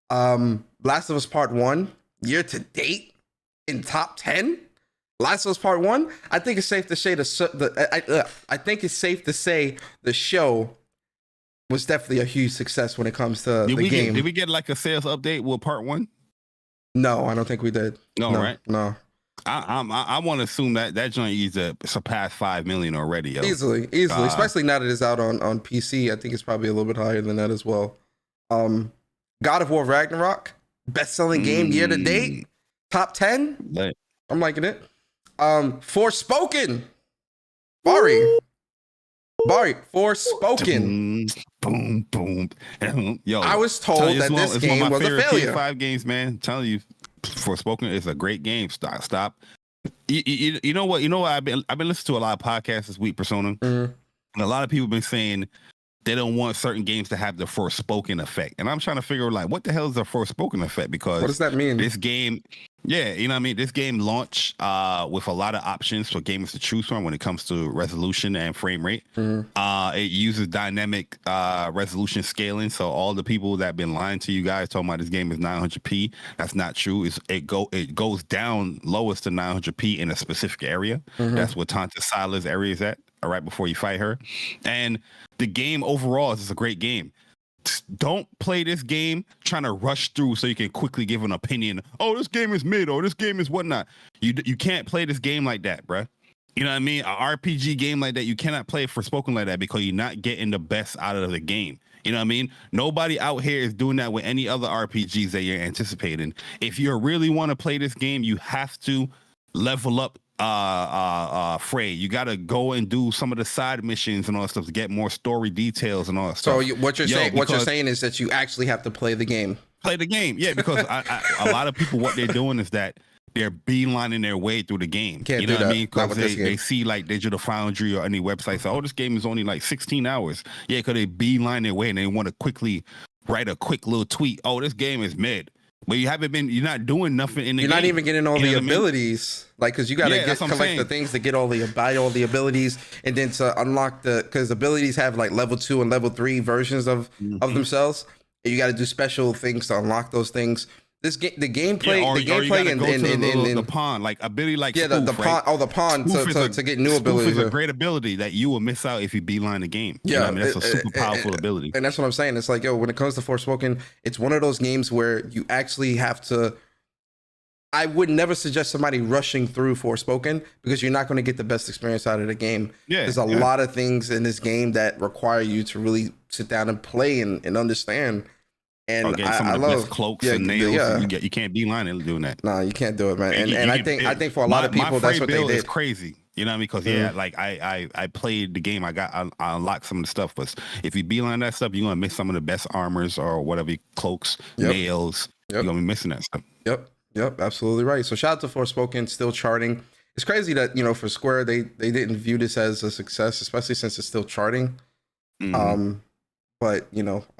Last of Us Part 1, year to date in top 10. Last of Us Part 1, I think it's safe to say I think it's safe to say the show was definitely a huge success when it comes to the game. Did we get like a sales update with Part 1? No, I don't think we did. No, right? No. I want to assume that joint either surpassed 5 million already. Yo. Easily, especially now that it's out on PC. I think it's probably a little bit higher than that as well. God of War Ragnarok, best-selling game year to date, top 10. I'm liking it. Forspoken, Bari, Forspoken. Boom, boom. Yo, I was told that this game was a failure. PS5 games, man. I'm telling you, Forspoken is a great game. Stop. You know what? I've been listening to a lot of podcasts this week, Persona, and a lot of people have been saying they don't want certain games to have the Forspoken effect, and I'm trying to figure like what the hell is the Forspoken effect? Because what does that mean? This game. Yeah, you know what I mean? This game launched with a lot of options for gamers to choose from when it comes to resolution and frame rate. It uses dynamic resolution scaling. So all the people that have been lying to you guys talking about this game is 900p, that's not true. It goes down lowest to 900p in a specific area. That's where Tanta Sala's area is at, right before you fight her. And the game overall is a great game. Don't play this game trying to rush through so you can quickly give an opinion. Oh, this game is mid, or this game is whatnot. You can't play this game like that, bruh. You know what I mean? An RPG game like that, you cannot play Forspoken like that because you're not getting the best out of the game. You know what I mean? Nobody out here is doing that with any other RPGs that you're anticipating. If you really want to play this game, you have to level up Frey. You got to go and do some of the side missions and all that stuff to get more story details and all that stuff. So what you're saying is that you actually have to play the game. Play the game, yeah, because a lot of people, what they're doing is that they're beelining their way through the game. Can't you know do what that. I mean? Because they see like Digital Foundry or any website say, oh, this game is only like 16 hours. Yeah, because they beeline their way and they want to quickly write a quick little tweet. Oh, this game is mid. But you're not doing nothing in the game. You're not even getting all the abilities. Like, because you got to collect the things to get buy all the abilities, and then to unlock because abilities have like level 2 and level 3 versions of themselves. And you got to do special things to unlock those things. The gameplay and the pawn, like ability, like the pawn. Oh, the pawn to get new abilities. Is a great ability that you will miss out if you beeline the game. Yeah, you know what I mean? That's a super powerful ability. And that's what I'm saying. It's like, yo, when it comes to Forspoken, it's one of those games where you actually have to. I would never suggest somebody rushing through Forspoken because you're not going to get the best experience out of the game. Yeah, there's a lot of things in this game that require you to really sit down and play and understand. And I love cloaks and nails. Yeah. You can't be lying doing that. No, you can't do it, man. And I think for a lot of people, that's what they did. Is crazy. You know what I mean? Because like I played the game. I unlocked some of the stuff, but if you beeline that stuff, you're gonna miss some of the best armors or whatever, cloaks, nails. You're gonna be missing that stuff. Yep, absolutely right. So shout out to Forspoken, still charting. It's crazy that for Square they didn't view this as a success, especially since it's still charting. But it'll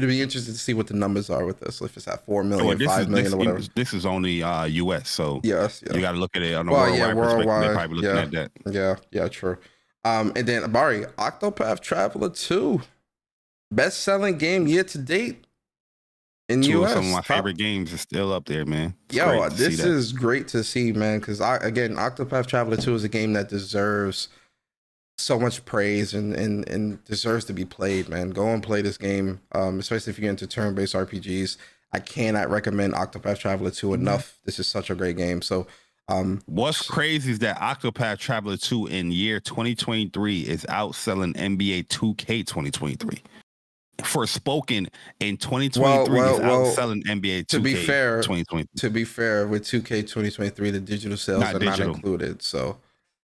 be interesting to see what the numbers are with this. If it's at 4 million, 5 million, or whatever. This is only US, so yes, you got to look at it on a worldwide perspective. They're probably looking at that. Yeah, true. And then Bari, Octopath Traveler 2, best-selling game year to date. in Two of US. some of my favorite games is still up there, man. It's great to This see that. is great to see, man, because again, Octopath Traveler 2 is a game that deserves so much praise and deserves to be played, man. Go and play this game, especially if you're into turn-based RPGs. I cannot recommend Octopath Traveler 2 enough. This is such a great game. So what's crazy is that Octopath Traveler 2 in year 2023 is outselling NBA 2K 2023. Forspoken in 2023 is outselling NBA 2K to be fair, 2023. To be fair, with 2K 2023, the digital sales are not included. So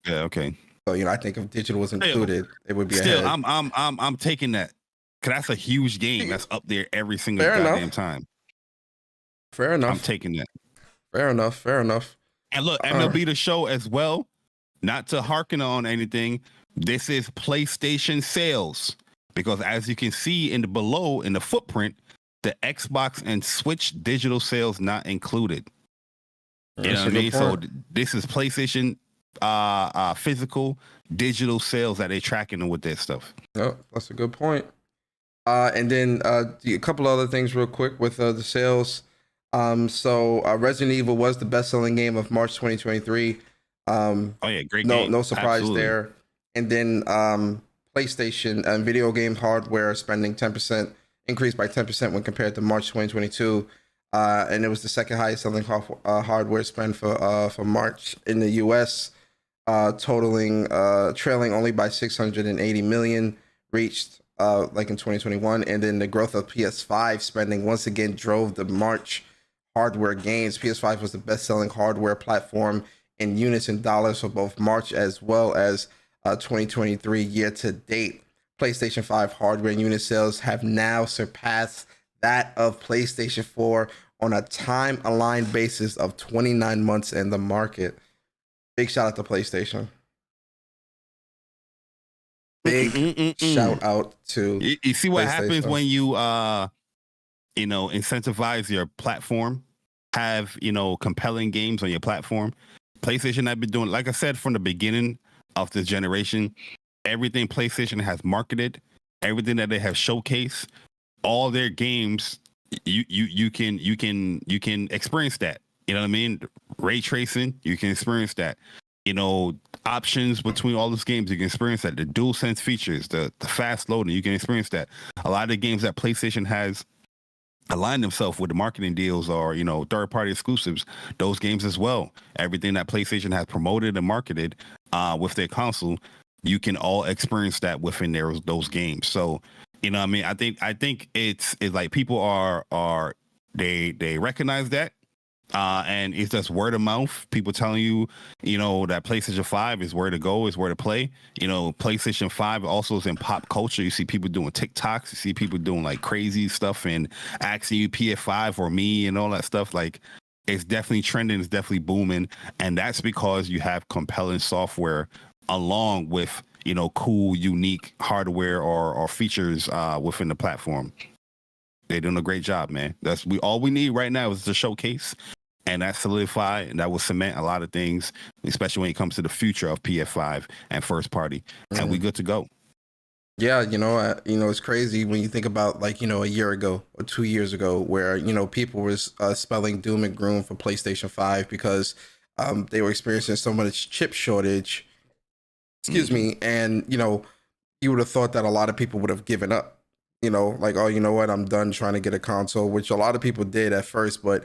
yeah, okay. So I think if digital was included, it would be still ahead. I'm taking that, because that's a huge game that's up there every single goddamn time. Fair enough. I'm taking that. Fair enough. And look, MLB The Show as well, not to hearken on anything, this is PlayStation sales, because as you can see in the footprint, the Xbox and Switch digital sales not included. You know what I mean? So this is PlayStation physical digital sales that they're tracking with this stuff. Oh, that's a good point. And then a couple other things real quick with the sales. So Resident Evil was the best-selling game of March 2023. Oh yeah, great game. No surprise Absolutely. there. And then PlayStation and video game hardware spending 10% increased by 10% when compared to March 2022. And it was the second highest selling hardware spend for March in the US, trailing only by 680 million reached like in 2021. And then the growth of PS5 spending once again drove the March hardware gains. PS5 was the best-selling hardware platform in units and dollars for both March as well as 2023 year to date. PlayStation 5 hardware unit sales have now surpassed that of PlayStation 4 on a time-aligned basis of 29 months in the market. Big shout out to PlayStation. Big shout out to you see what happens when you incentivize your platform, have compelling games on your platform. PlayStation have been doing, like I said, from the beginning of this generation, everything PlayStation has marketed, everything that they have showcased, all their games, you can experience that. You know what I mean? Ray tracing, you can experience that. Options between all those games, you can experience that. The DualSense features, the fast loading, you can experience that. A lot of the games that PlayStation has aligned themselves with the marketing deals or, third-party exclusives, those games as well. Everything that PlayStation has promoted and marketed with their console, you can all experience that within those games. So, I think it's like people are they recognize that. And it's just word of mouth. People telling you, that PlayStation 5 is where to go, is where to play. PlayStation 5 also is in pop culture. You see people doing TikToks. You see people doing like crazy stuff and asking you PS5 or me and all that stuff. Like, it's definitely trending. It's definitely booming. And that's because you have compelling software along with, cool, unique hardware or features within the platform. They're doing a great job, man. All we need right now is the showcase, and that solidify and that will cement a lot of things, especially when it comes to the future of PS5 and first party. And we good to go. Yeah, it's crazy when you think about like, a year ago or 2 years ago where, people were spelling doom and gloom for PlayStation 5 because they were experiencing so much chip shortage. Excuse me. And, you would have thought that a lot of people would have given up. Like, oh, you know what? I'm done trying to get a console, which a lot of people did at first. But,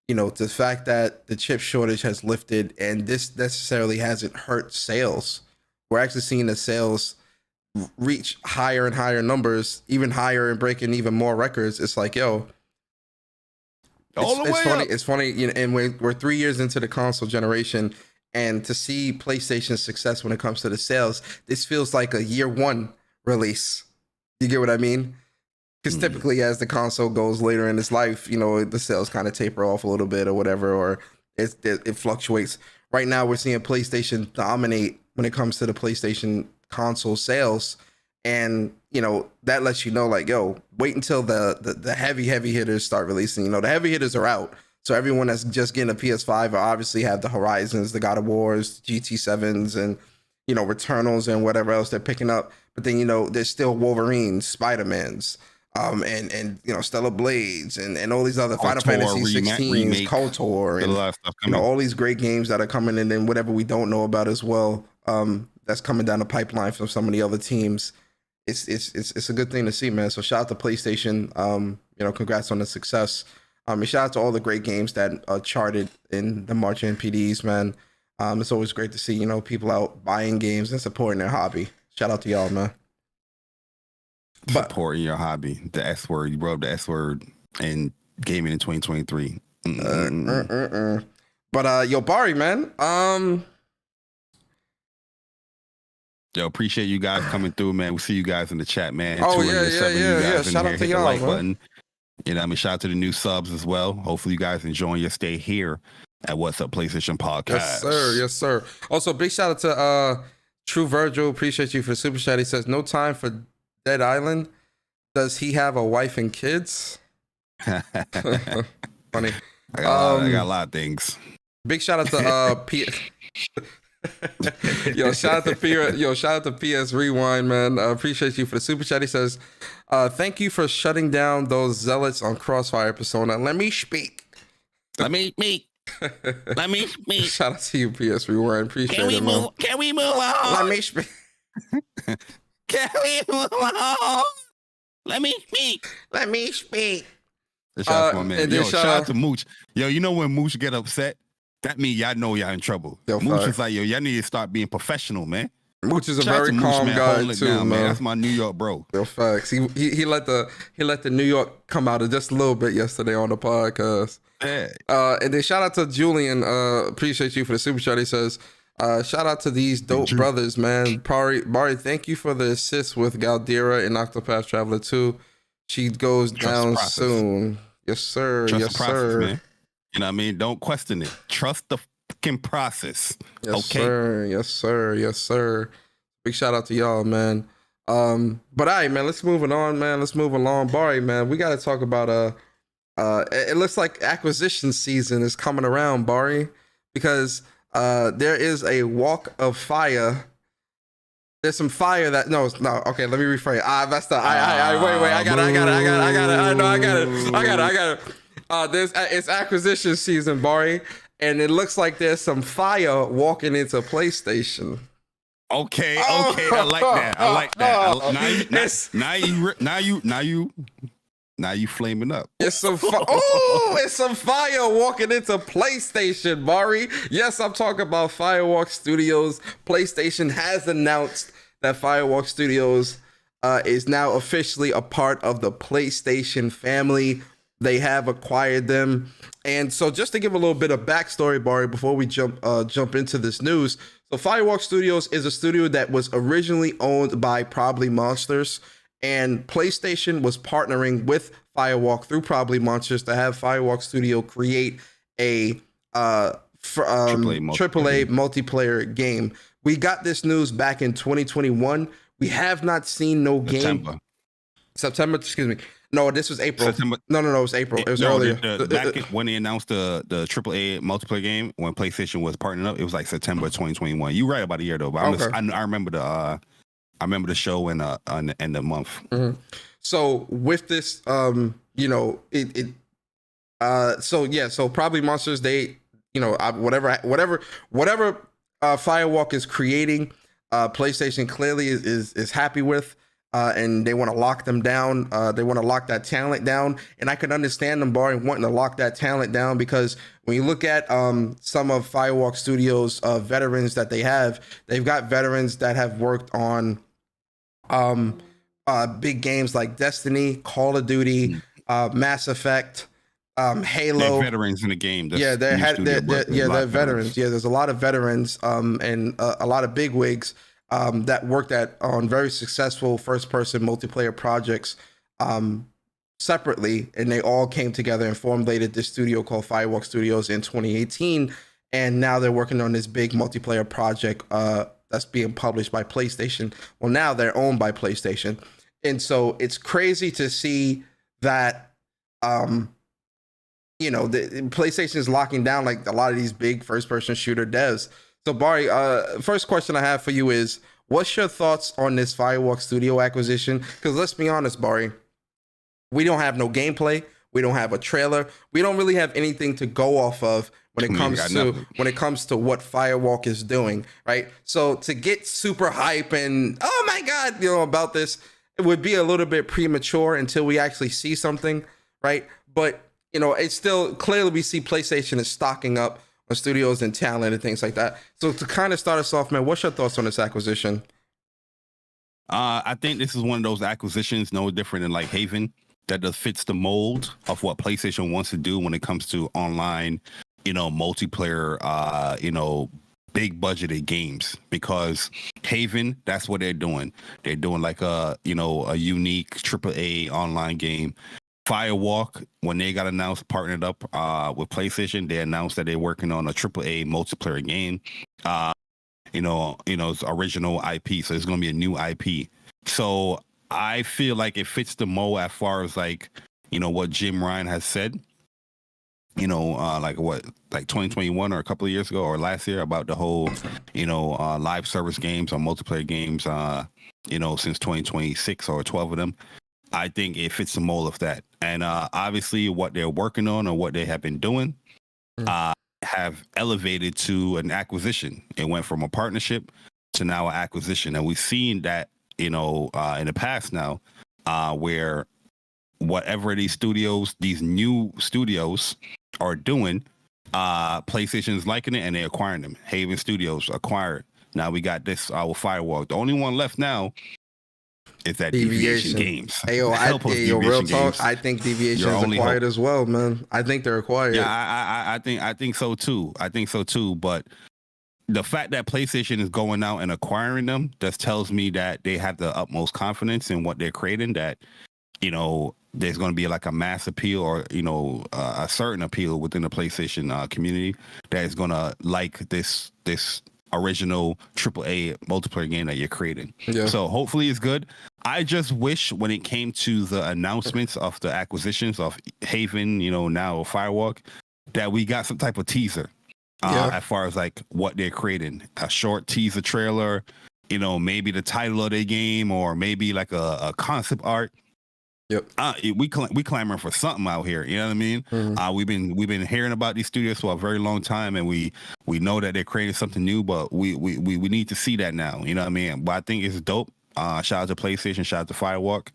the fact that the chip shortage has lifted and this necessarily hasn't hurt sales. We're actually seeing the sales reach higher and higher numbers, even higher and breaking even more records. It's like, yo, it's funny. And we're 3 years into the console generation. And to see PlayStation's success when it comes to the sales, this feels like a year one release. You get what I mean? Because typically as the console goes later in its life, the sales kind of taper off a little bit or whatever, or it fluctuates. Right now we're seeing PlayStation dominate when it comes to the PlayStation console sales. And, that lets you know, like, yo, wait until the heavy hitters start releasing. The heavy hitters are out. So everyone that's just getting a PS5 will obviously have the Horizons, the God of Wars, GT7s, and, Returnals and whatever else they're picking up. But then, there's still Wolverines, Spider-Mans, and you know, Stellar Blades and all these other Final KOTOR Fantasy 16s, remake. KOTOR, A and lot of stuff you know, coming. all these great games that are coming, and then whatever we don't know about as well, that's coming down the pipeline from some of the other teams. It's a good thing to see, man. So shout out to PlayStation. You know, congrats on the success. And shout out to all the great games that are charted in the March NPDs, man. It's always great to see, you know, people out buying games and supporting their hobby. Shout out to y'all, man. Supporting your hobby, the S word. You rub the S word and gaming in 2023. But yo, Bari, man. Yo, appreciate you guys coming through, man. We see you guys in the chat, man. Oh, 207 yeah. you guys in Shout here. out to Hit the y'all, like man. button. You know, I mean, shout out to the new subs as well. Hopefully, you guys enjoying your stay here at What's Up PlayStation Podcast. Yes, sir. Also, big shout out to True Virgil. Appreciate you for the super chat. He says, no time for Dead Island. Does he have a wife and kids? Funny. I got a lot of things. Big shout out to shout out to PS Rewind, man. Appreciate you for the super chat. He says, thank you for shutting down those zealots on Crossfire Persona. Let me speak. Let me speak. Shout out to you, PS Rewind. Appreciate it, man. Can we move on? Let me speak. Can we move on? Let me speak. Shout out to my man. Yo, shout out to Mooch. Yo, you know when Mooch get upset? That means y'all know y'all in trouble. Yo, Mooch fact. is like, yo, y'all need to start being professional, man. Mooch is a Shout out very to Mooch, calm man. guy Hold it too, down, man. That's my New York bro. Yo, facts. He let the New York come out just a little bit yesterday on the podcast. Yeah. And then shout out to Julian. Appreciate you for the super chat. He says, shout out to these dope brothers, man. Bari, thank you for the assist with Galdera and Octopath Traveler 2. She goes down soon. Yes, sir. Trust the process, man. You know what I mean? Don't question it. Trust the fucking process. Yes, okay. Sir. Yes, sir. Big shout out to y'all, man. But all right, man, let's move on, man. Let's move along. Bari, man, we got to talk about it looks like acquisition season is coming around, Bari, because there is a walk of fire. There's some fire that no. Okay, let me rephrase. That's the wait. I got it. It's acquisition season, Bari, and it looks like there's some fire walking into PlayStation. Okay, I like that. Now you flaming up. It's some fire walking into PlayStation, Bari. Yes, I'm talking about FireWalk Studios. PlayStation has announced that FireWalk Studios is now officially a part of the PlayStation family. They have acquired them. And so just to give a little bit of backstory, Bari, before we jump into this news. So FireWalk Studios is a studio that was originally owned by Probably Monsters. And PlayStation was partnering with FireWalk through Probably Monsters to have FireWalk Studio create a AAA multiplayer game. We got this news back in 2021. We have not seen no game. September, excuse me. No, this was April. No, it was April. It was earlier. Back when they announced the AAA multiplayer game, when PlayStation was partnering up, it was like September 2021. You're right about a year though, but I remember the show in the end of the month. Mm-hmm. So with this, so Probably Monsters, they, whatever FireWalk is creating, PlayStation clearly is happy with, and they want to lock them down. They want to lock that talent down, and I could understand them, Bari, wanting to lock that talent down, because when you look at some of FireWalk Studios' veterans that they've got veterans that have worked on big games like Destiny, Call of Duty, Mass Effect, Halo. They're veterans in the game. They're veterans. Yeah, there's a lot of veterans and a lot of bigwigs that worked on very successful first-person multiplayer projects separately, and they all came together and formulated this studio called FireWalk Studios in 2018, and now they're working on this big multiplayer project that's being published by PlayStation. Well, now they're owned by PlayStation. And so it's crazy to see that, the PlayStation is locking down like a lot of these big first-person shooter devs. So Bari, first question I have for you is, what's your thoughts on this FireWalk Studio acquisition? Because let's be honest, Bari, we don't have no gameplay. We don't have a trailer. We don't really have anything to go off of when it comes to what FireWalk is doing, right? So to get super hype and oh my god, about this, it would be a little bit premature until we actually see something, right? But it's still clearly we see PlayStation is stocking up on studios and talent and things like that. So to kind of start us off, man, what's your thoughts on this acquisition? I think this is one of those acquisitions, no different than like Haven, that just fits the mold of what PlayStation wants to do when it comes to online, multiplayer, big budgeted games. Because Haven, that's what they're doing. They're doing like a unique AAA online game. FireWalk, when they got announced, partnered up with PlayStation, they announced that they're working on a AAA multiplayer game. It's original IP, so it's going to be a new IP. So I feel like it fits the mold as far as like, what Jim Ryan has said, like 2021 or a couple of years ago or last year about the whole, live service games or multiplayer games, since 2026 or 12 of them. I think it fits the mold of that. And obviously what they're working on or what they have been doing have elevated to an acquisition. It went from a partnership to now an acquisition. And we've seen that, in the past now, where whatever these new studios are doing, PlayStation is liking it and they're acquiring them. Haven Studios acquired. Now we got this with FireWalk. The only one left now is that Deviation Games. Real talk. I think Deviation is acquired as well, man. I think they're acquired. Yeah, I think so too. But the fact that PlayStation is going out and acquiring them just tells me that they have the utmost confidence in what they're creating, that, there's going to be like a mass appeal or, a certain appeal within the PlayStation community that is going to like this original AAA multiplayer game that you're creating. Yeah. So hopefully it's good. I just wish when it came to the announcements of the acquisitions of Haven, now FireWalk, that we got some type of teaser. As far as like what they're creating, a short teaser trailer, maybe the title of their game, or maybe like a concept art. Yep. We clamoring for something out here. You know what I mean? Mm-hmm. We've been hearing about these studios for a very long time, and we know that they're creating something new, but we need to see that now. You know what I mean? But I think it's dope. Shout out to PlayStation, shout out to FireWalk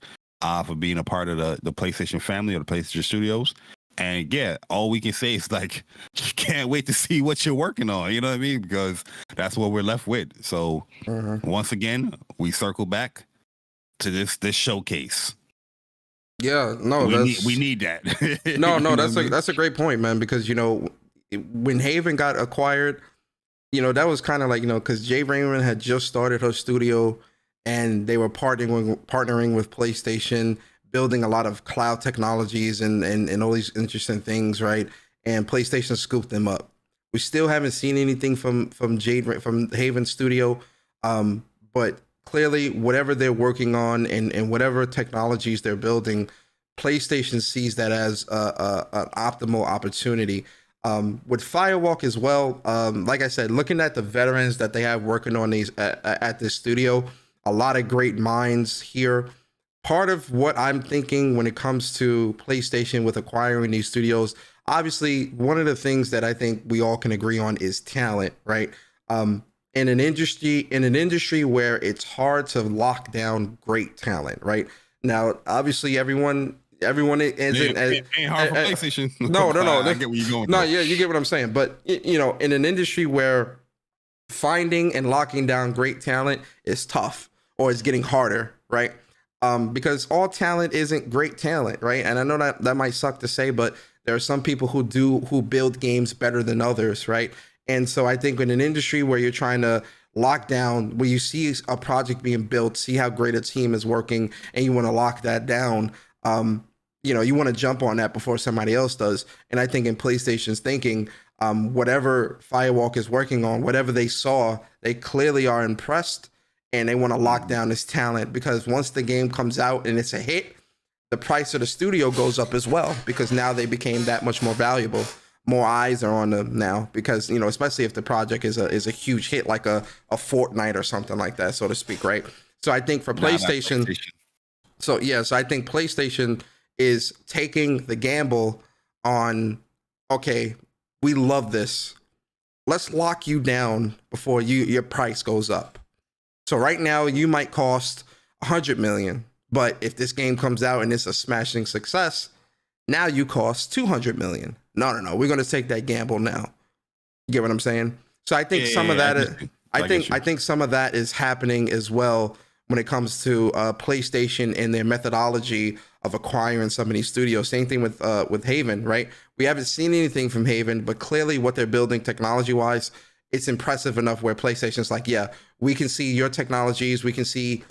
for being a part of the PlayStation family or the PlayStation Studios. And yeah, all we can say is like, can't wait to see what you're working on. You know what I mean? Because that's what we're left with. So once again, we circle back to this showcase. Yeah, no, we need that. no, that's a great point, man. Because when Haven got acquired, that was kind of like because Jay Raymond had just started her studio, and they were partnering with PlayStation, building a lot of cloud technologies and all these interesting things, right? And PlayStation scooped them up. We still haven't seen anything from Haven Studio, but clearly whatever they're working on and whatever technologies they're building, PlayStation sees that as an optimal opportunity. With FireWalk as well, like I said, looking at the veterans that they have working on these at this studio, a lot of great minds here. Part of what I'm thinking when it comes to PlayStation with acquiring these studios, obviously one of the things that I think we all can agree on is talent, right? In an industry where it's hard to lock down great talent, right? Now, obviously everyone isn't ain't hard for PlayStation. No. I get where you're going. No, yeah, you get what I'm saying. But in an industry where finding and locking down great talent is tough, or it's getting harder, right? Because all talent isn't great talent, right? And I know that might suck to say, but there are some people who build games better than others, right? And so I think in an industry where you're trying to lock down, where you see a project being built, see how great a team is working, and you want to lock that down, you want to jump on that before somebody else does. And I think in PlayStation's thinking, whatever FireWalk is working on, whatever they saw, they clearly are impressed. And they want to lock down this talent, because once the game comes out and it's a hit, the price of the studio goes up as well, because now they became that much more valuable. More eyes are on them now, because especially if the project is a huge hit, like a Fortnite or something like that, so to speak, right? So I think for PlayStation, so I think PlayStation is taking the gamble on, okay, we love this. Let's lock you down before your price goes up. So right now you might cost 100 million, but if this game comes out and it's a smashing success, now you cost 200 million. No, we're going to take that gamble now. You get what I'm saying? So I think some of that, I think some of that is happening as well when it comes to PlayStation and their methodology of acquiring some of these studios. Same thing with Haven, right? We haven't seen anything from Haven, but clearly what they're building technology-wise, it's impressive enough where PlayStation's like, yeah, we can see your technologies, we can see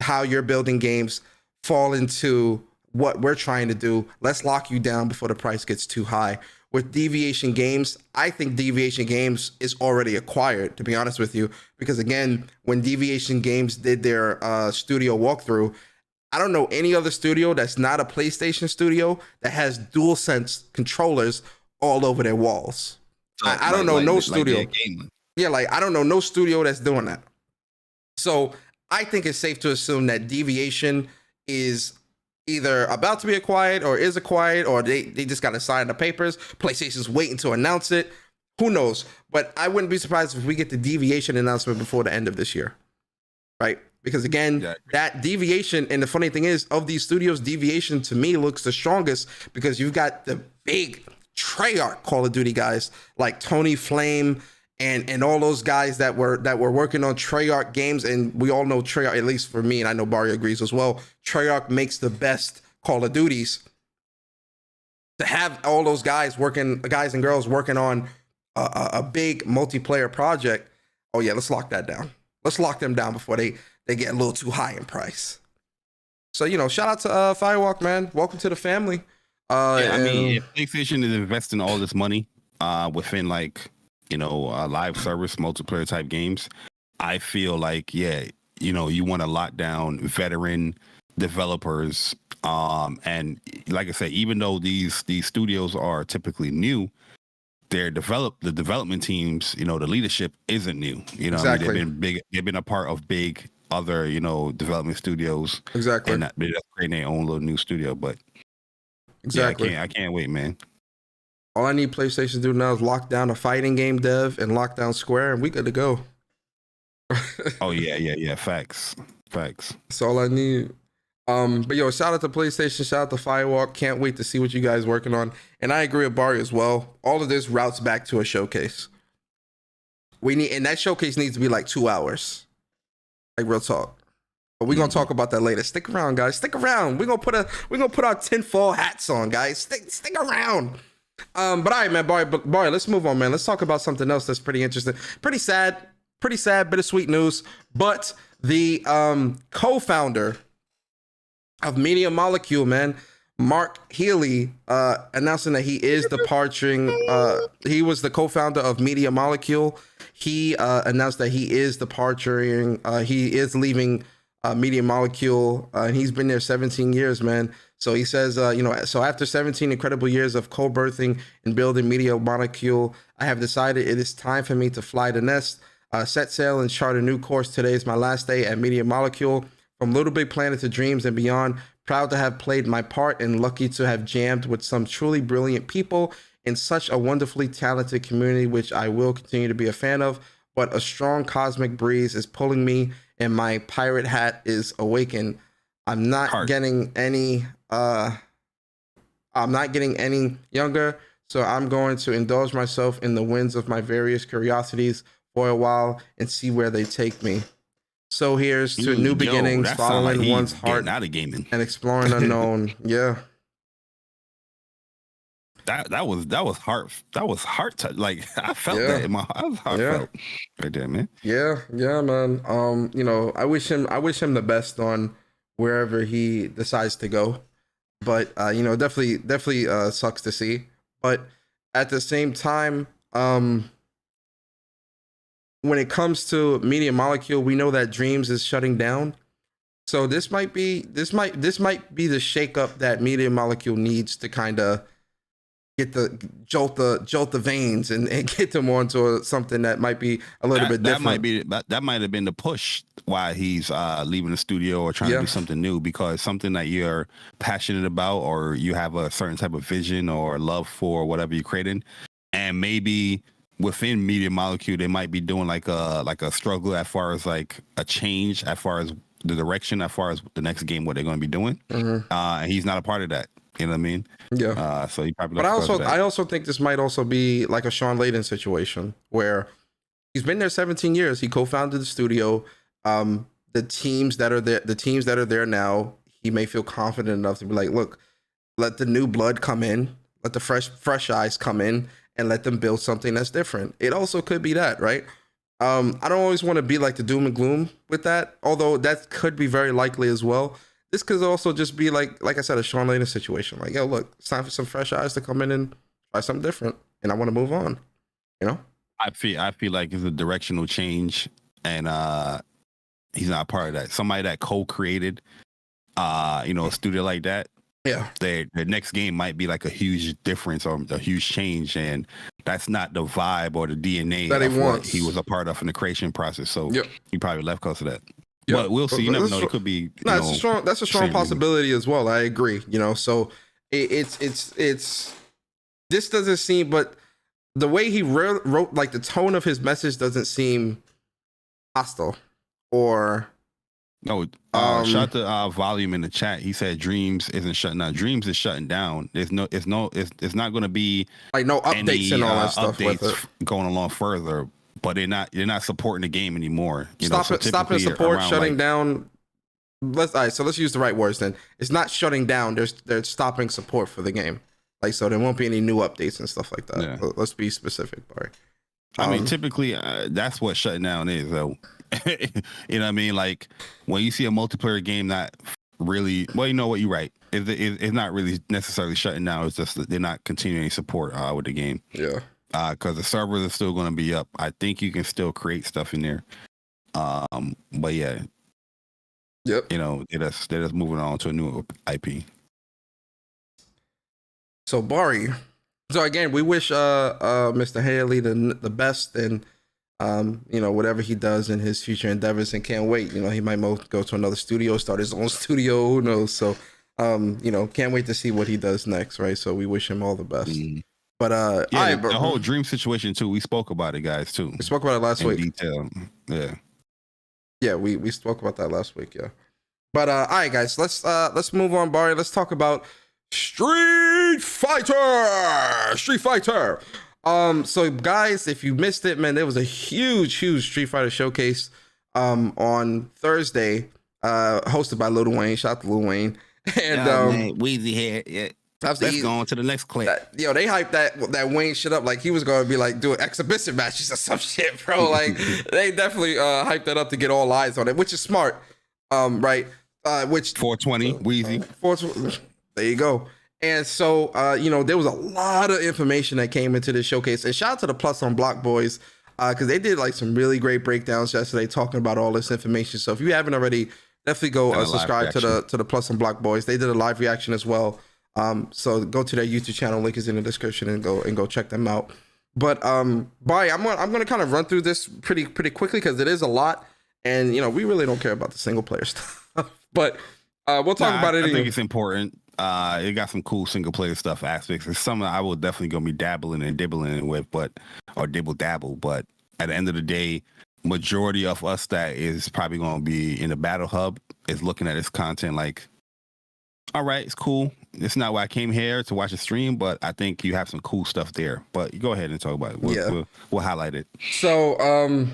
how you're building games fall into what we're trying to do. Let's lock you down before the price gets too high. With Deviation Games, I think Deviation Games is already acquired, to be honest with you, because again, when Deviation Games did their studio walkthrough, I don't know any other studio that's not a PlayStation studio that has DualSense controllers all over their walls. I don't know no studio. I don't know no studio that's doing that. So I think it's safe to assume that Deviation is either about to be acquired or is acquired, or they just got to sign the papers. PlayStation's waiting to announce it. Who knows? But I wouldn't be surprised if we get the Deviation announcement before the end of this year, right? Because again, that Deviation, and the funny thing is, of these studios, Deviation to me looks the strongest because you've got the big Treyarch Call of Duty guys like Tony Flame and all those guys that were working on Treyarch games. And we all know Treyarch, at least for me, and I know Bari agrees as well, Treyarch makes the best Call of Duties. To have all those guys and girls working on a big multiplayer project, oh yeah, let's lock that down. Let's lock them down before they get a little too high in price. So, shout out to FireWalk, man. Welcome to the family. I mean, if PlayStation is investing all this money within live service multiplayer type games, I feel like, you want to lock down veteran developers. And like I said, even though these studios are typically new, the development teams, the leadership isn't new. Exactly. They've been a part of big other, development studios. Exactly. And they're just creating their own little new studio. But exactly. I can't wait, man. All I need PlayStation to do now is lock down a fighting game dev and lock down Square, and we good to go. Oh yeah. Facts. That's all I need. But shout out to PlayStation, shout out to FireWalk. Can't wait to see what you guys working on. And I agree with Bari as well. All of this routes back to a showcase. And that showcase needs to be like 2 hours. Like real talk. But we're gonna talk about that later. Stick around, guys. Stick around. We're gonna put our tinfoil hats on, guys. Stick around. But all right, man, Bari, let's move on, man. Let's talk about something else that's pretty interesting. Pretty sad, bittersweet news. But the co-founder of Media Molecule, man, Mark Healey, announcing that he is departing. He was the co-founder of Media Molecule. He announced that he is departing. He is leaving Media Molecule, and he's been there 17 years, man. So he says, so after 17 incredible years of co-birthing and building Media Molecule, I have decided it is time for me to fly the nest, set sail and chart a new course. Today is my last day at Media Molecule. From Little Big Planet to Dreams and beyond, proud to have played my part and lucky to have jammed with some truly brilliant people in such a wonderfully talented community, which I will continue to be a fan of. But a strong cosmic breeze is pulling me and my pirate hat is awakened. I'm not getting any younger, so I'm going to indulge myself in the winds of my various curiosities for a while and see where they take me. So here's to new beginnings, following one's heart out of gaming and exploring unknown. Yeah. That was heart touch. Like I felt that in my heart. I was heartfelt right there, man. Yeah, man. I wish him the best on wherever he decides to go. But definitely sucks to see. But at the same time, when it comes to Media Molecule, we know that Dreams is shutting down. So this might be the shakeup that Media Molecule needs to kind of jolt the veins and get them onto something that might be a little bit different. That might have been the push why he's leaving the studio or trying to do something new, because something that you're passionate about or you have a certain type of vision or love for whatever you're creating, and maybe within Media Molecule they might be doing like a struggle as far as like a change as far as the direction as far as the next game what they're going to be doing, and he's not a part of that. You know what I mean? Yeah. So he probably. But I also think this might also be like a Sean Layden situation where he's been there 17 years. He co-founded the studio. The teams that are there now, he may feel confident enough to be like, look, let the new blood come in, let the fresh eyes come in, and let them build something that's different. It also could be that, right? I don't always want to be like the doom and gloom with that, although that could be very likely as well. This could also just be like I said, a Sean Layden situation. Like, yo, look, it's time for some fresh eyes to come in and try something different, and I want to move on. You know, I feel like it's a directional change, and he's not part of that. Somebody that co-created, a studio like that. Yeah, their next game might be like a huge difference or a huge change, and that's not the vibe or the DNA that he was a part of in the creation process. So he probably left because of that. Yeah, but we'll see. You never know. It could be. That's a strong possibility as well. I agree. So it's this doesn't seem, but the way he wrote, like the tone of his message doesn't seem hostile or. No, shout to Volume in the chat. He said Dreams isn't shutting down. Dreams is shutting down. It's not going to be like no updates and all that stuff with it going along further. But they're not supporting the game anymore. Stopping support, shutting down. So let's use the right words then. It's not shutting down. They're stopping support for the game. Like, so there won't be any new updates and stuff like that. Yeah. Let's be specific, Bari. I mean, typically that's what shutting down is, though. You know what I mean? Like when you see a multiplayer game not really, well, you know what, you're right. It's not really necessarily shutting down. It's just that they're not continuing support with the game. Yeah. Because the servers are still going to be up. I think you can still create stuff in there. But yeah. Yep. They're just moving on to a new IP. So Bari. So again, we wish Mr. Healey the best and whatever he does in his future endeavors, and can't wait. He might go to another studio, start his own studio, who knows? So can't wait to see what he does next, right? So we wish him all the best. But the whole dream situation too. We spoke about it, guys. Too. We spoke about it last week. In detail. Yeah. Yeah, we spoke about that last week. Yeah. But all right, guys, let's move on, Bari. Let's talk about Street Fighter. So guys, if you missed it, man, there was a huge Street Fighter showcase on Thursday, hosted by Lil Wayne. Shout out to Lil Wayne. And Weezy here. Yeah. Let's go on to the next clip. They hyped that Wayne shit up like he was going to be like doing exhibition matches or some shit, bro. Like they definitely hyped that up to get all eyes on it, which is smart, right? Which 420 Weezy. 420. There you go. And so there was a lot of information that came into this showcase. And shout out to the Plus on Block boys because they did like some really great breakdowns yesterday talking about all this information. So if you haven't already, definitely go subscribe to the Plus on Block boys. They did a live reaction as well. So go to their YouTube channel. Link is in the description and go check them out. But Bari, I'm gonna kind of run through this pretty quickly because it is a lot, and we really don't care about the single player stuff. But we'll talk about it. I think it's important. It got some cool single player stuff aspects. It's something I will definitely gonna be dabbling and dibbling with, or dibble dabble. But at the end of the day, majority of us that is probably gonna be in the battle hub is looking at this content like, all right, it's cool. It's not why I came here to watch a stream, but I think you have some cool stuff there. But you go ahead and talk about it. We'll highlight it. So,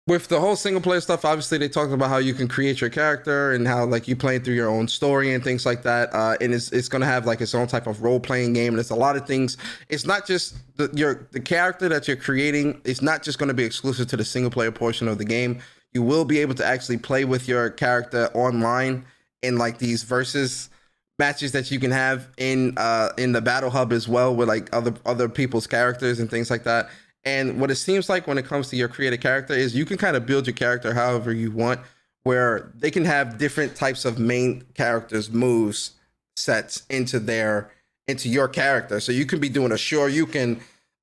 with the whole single player stuff, obviously they talked about how you can create your character and how like you playing through your own story and things like that. And it's going to have like its own type of role playing game. And it's a lot of things. It's not just the character that you're creating. It's not just going to be exclusive to the single player portion of the game. You will be able to actually play with your character online in like these versus matches that you can have in the battle hub as well with like other people's characters and things like that. And what it seems like when it comes to your created character is you can kind of build your character however you want, where they can have different types of main characters moves sets into their into your character. So you can be doing a Shoryuken,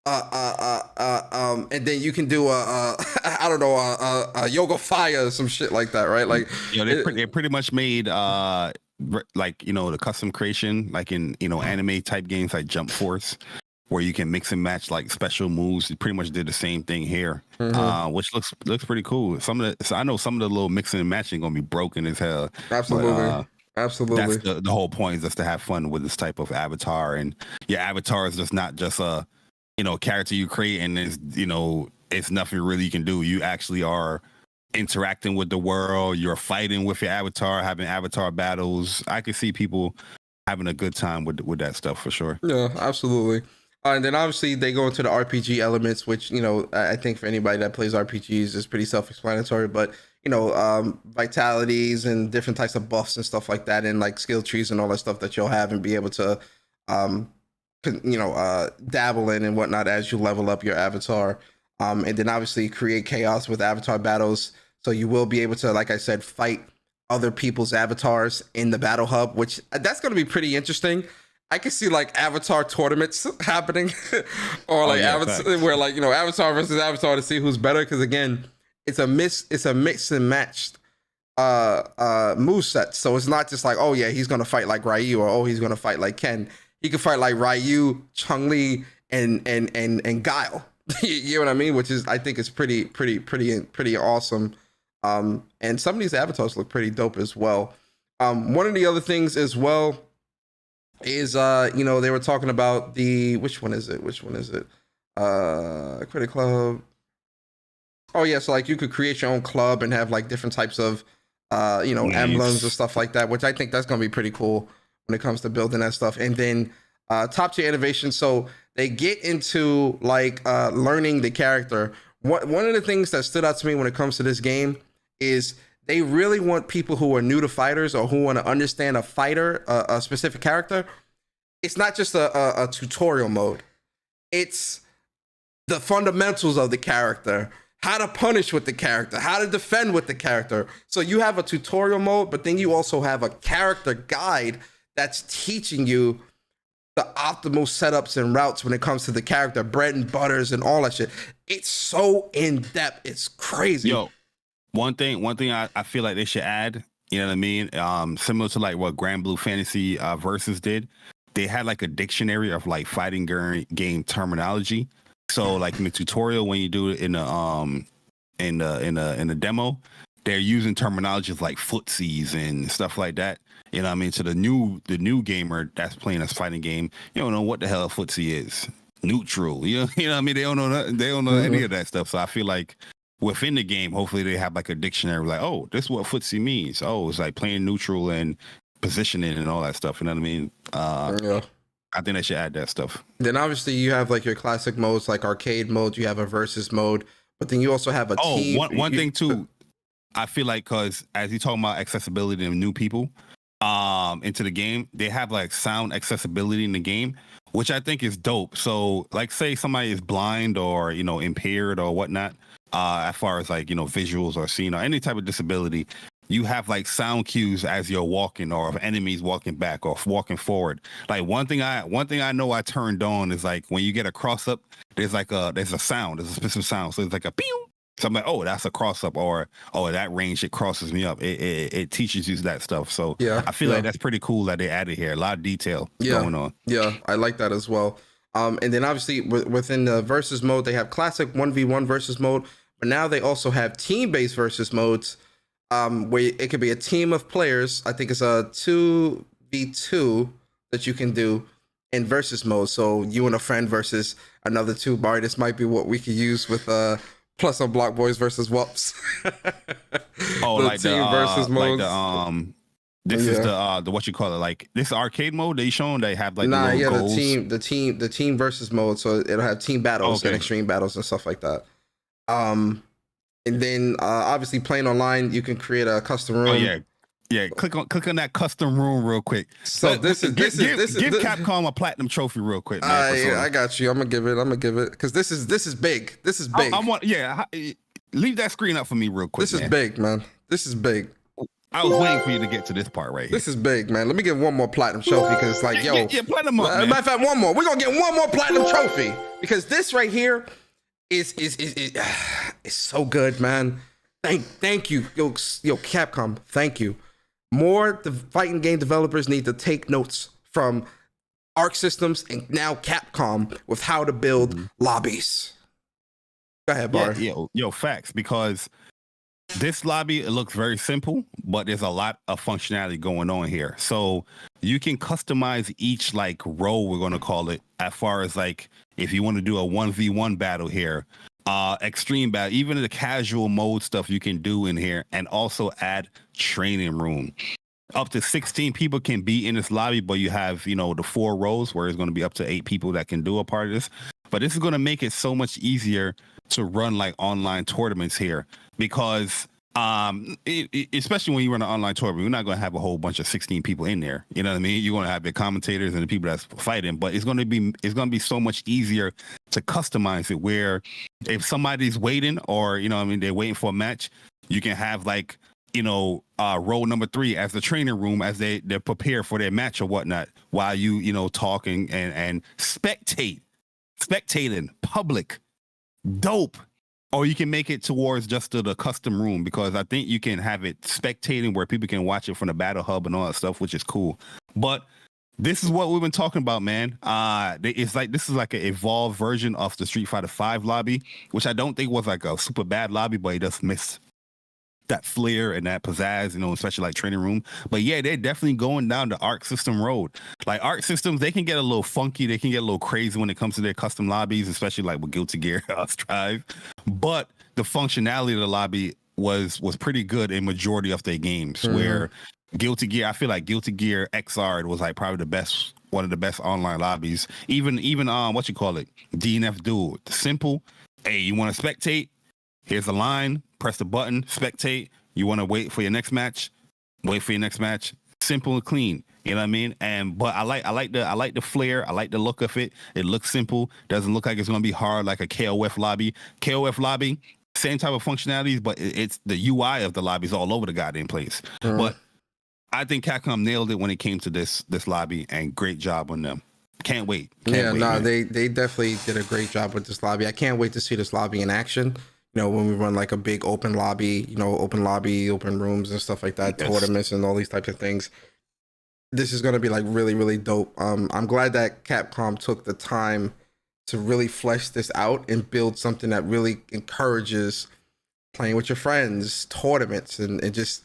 and then you can do I don't know, a Yoga Fire or some shit like that, right? Like, they pretty much made like, you know, the custom creation, like in, you know, anime type games like Jump Force, where you can mix and match like special moves. It pretty much did the same thing here, which looks pretty cool. I know some of the little mixing and matching gonna be broken as hell. Absolutely. Absolutely. That's the whole point, is just to have fun with this type of avatar. And your avatar is just not just a, you know, character you create and it's, you know, it's nothing really you can do. You actually are interacting with the world. You're fighting with your avatar, having avatar battles. I could see people having a good time with that stuff for sure. Yeah, absolutely. And then obviously they go into the RPG elements, which, you know, I think for anybody that plays RPGs is pretty self-explanatory, but, you know, vitalities and different types of buffs and stuff like that, and like skill trees and all that stuff that you'll have and be able to, you know, dabble in and whatnot as you level up your avatar. And then obviously create chaos with avatar battles. So you will be able to, like I said, fight other people's avatars in the battle hub, which that's going to be pretty interesting. I can see like avatar tournaments happening or like where like, you know, avatar versus avatar to see who's better. Cause again, it's a mix and matched moveset. So it's not just like, oh yeah, he's going to fight like Ryu, or oh, he's going to fight like Ken. He can fight like Ryu, Chun-Li, and Guile. You know what I mean? Which is, I think, is pretty awesome. And some of these avatars look pretty dope as well. One of the other things as well is, you know, they were talking about which one is it? Critic Club. Oh yeah, so like you could create your own club and have like different types of, you know, emblems and stuff like that, which I think that's gonna be pretty cool when it comes to building that stuff. And then top tier innovation. So they get into like learning the character. One of the things that stood out to me when it comes to this game is they really want people who are new to fighters or who want to understand a fighter, a specific character. It's not just a tutorial mode. It's the fundamentals of the character, how to punish with the character, how to defend with the character. So you have a tutorial mode, but then you also have a character guide that's teaching you the optimal setups and routes when it comes to the character, bread and butters and all that shit. It's so in depth. It's crazy. Yo, one thing I feel like they should add, you know what I mean? Similar to like what Grand Blue Fantasy Versus did. They had like a dictionary of like fighting game terminology. So like in the tutorial, when you do it in a demo, they're using terminologies like footsies and stuff like that. You know what I mean? So the new gamer that's playing this fighting game, you don't know what the hell a footsie is. Neutral, you know what I mean? They don't know nothing. They don't know any of that stuff. So I feel like within the game, hopefully they have like a dictionary like, oh, this is what footsie means. Oh, it's like playing neutral and positioning and all that stuff. You know what I mean? Yeah. I think they should add that stuff. Then obviously you have like your classic modes, like arcade mode. You have a versus mode, but then you also have a team. One thing too. I feel like because as you talking about accessibility and new people into the game, they have like sound accessibility in the game, which I think is dope. So like say somebody is blind or, you know, impaired or whatnot, as far as like, you know, visuals or seeing or any type of disability, you have like sound cues as you're walking or if enemies walking back or walking forward. Like one thing I know I turned on is like when you get a cross up, there's a sound, there's a specific sound. So it's like a pew. So I'm like, oh, that's a cross up, or oh, that range it crosses me up. It teaches you that stuff. So yeah, I feel like that's pretty cool that they added here. A lot of detail going on. Yeah, I like that as well. And then obviously within the versus mode, they have classic 1v1 versus mode, but now they also have team-based versus modes, where it could be a team of players. I think it's a 2v2 that you can do in versus mode. So you and a friend versus another two. Bari, this might be what we could use with Plus on Block Boys versus WUPS. Oh, the like team the versus modes. Like this is the what you call it, like this arcade mode they showing. They have like goals. the team versus mode. So it'll have team battles and extreme battles and stuff like that. And then obviously playing online, you can create a custom room. Oh yeah. Click on that custom room real quick. So give Capcom a platinum trophy real quick. Man, yeah, I got you. I'm gonna give it because this is big. This is big. Leave that screen up for me real quick. This is big, man. This is big. I was waiting for you to get to this part right here. This is big, man. Let me get one more platinum trophy because, like, yo, yeah, platinum up, man. Matter of fact, one more. We're gonna get one more platinum trophy because this right here is so good, man. Thank you, yo, Capcom. Thank you. More the fighting game developers need to take notes from Arc Systems and now Capcom with how to build lobbies. Go ahead, Bar. Yo, facts, because this lobby, it looks very simple, but there's a lot of functionality going on here. So you can customize each like row, we're going to call it, as far as like if you want to do a 1v1 battle here, extreme battle, even the casual mode stuff you can do in here, and also add training room. Up to 16 people can be in this lobby, but you have, you know, the 4 rows where it's going to be up to 8 people that can do a part of this. But this is going to make it so much easier to run like online tournaments here, because especially when you run an online tournament, you're not going to have a whole bunch of 16 people in there. You know what I mean? You're going to have the commentators and the people that's fighting, but it's going to be so much easier to customize it, where if somebody's waiting, or, you know what I mean, they're waiting for a match, you can have like, you know, row number 3 as the training room as they're prepared for their match or whatnot, while you know, talking and spectating public. Dope. Or you can make it towards just the custom room, because I think you can have it spectating where people can watch it from the battle hub and all that stuff, which is cool. But this is what we've been talking about, man. It's like, this is like an evolved version of the Street Fighter V lobby, which I don't think was like a super bad lobby, but it just missed that flair and that pizzazz, you know, especially like training room. But yeah, they're definitely going down the Arc System road. Like Arc Systems, they can get a little funky, they can get a little crazy when it comes to their custom lobbies, especially like with Guilty Gear Strive. But the functionality of the lobby was pretty good in majority of their games. Where Guilty Gear, I feel like Guilty Gear XR was like probably one of the best online lobbies. Even what you call it, DNF Duel, simple. Hey, you want to spectate? Here's the line. Press the button, spectate. You want to wait for your next match? Wait for your next match. Simple and clean. You know what I mean? But I like the flair. I like the look of it. It looks simple. Doesn't look like it's gonna be hard like a KOF lobby. KOF lobby, same type of functionalities, but it's the UI of the lobbies all over the goddamn place. But I think Capcom nailed it when it came to this lobby, and great job on them. Can't wait. They definitely did a great job with this lobby. I can't wait to see this lobby in action. You know, when we run like a big open lobby, you know, open rooms and stuff like that, tournaments and all these types of things. This is going to be like really, really dope. I'm glad that Capcom took the time to really flesh this out and build something that really encourages playing with your friends, tournaments, and this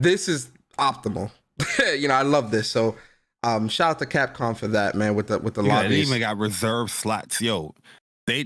is optimal. You know, I love this. So shout out to Capcom for that, man, with the lobbies. They even got reserved slots. Yo, They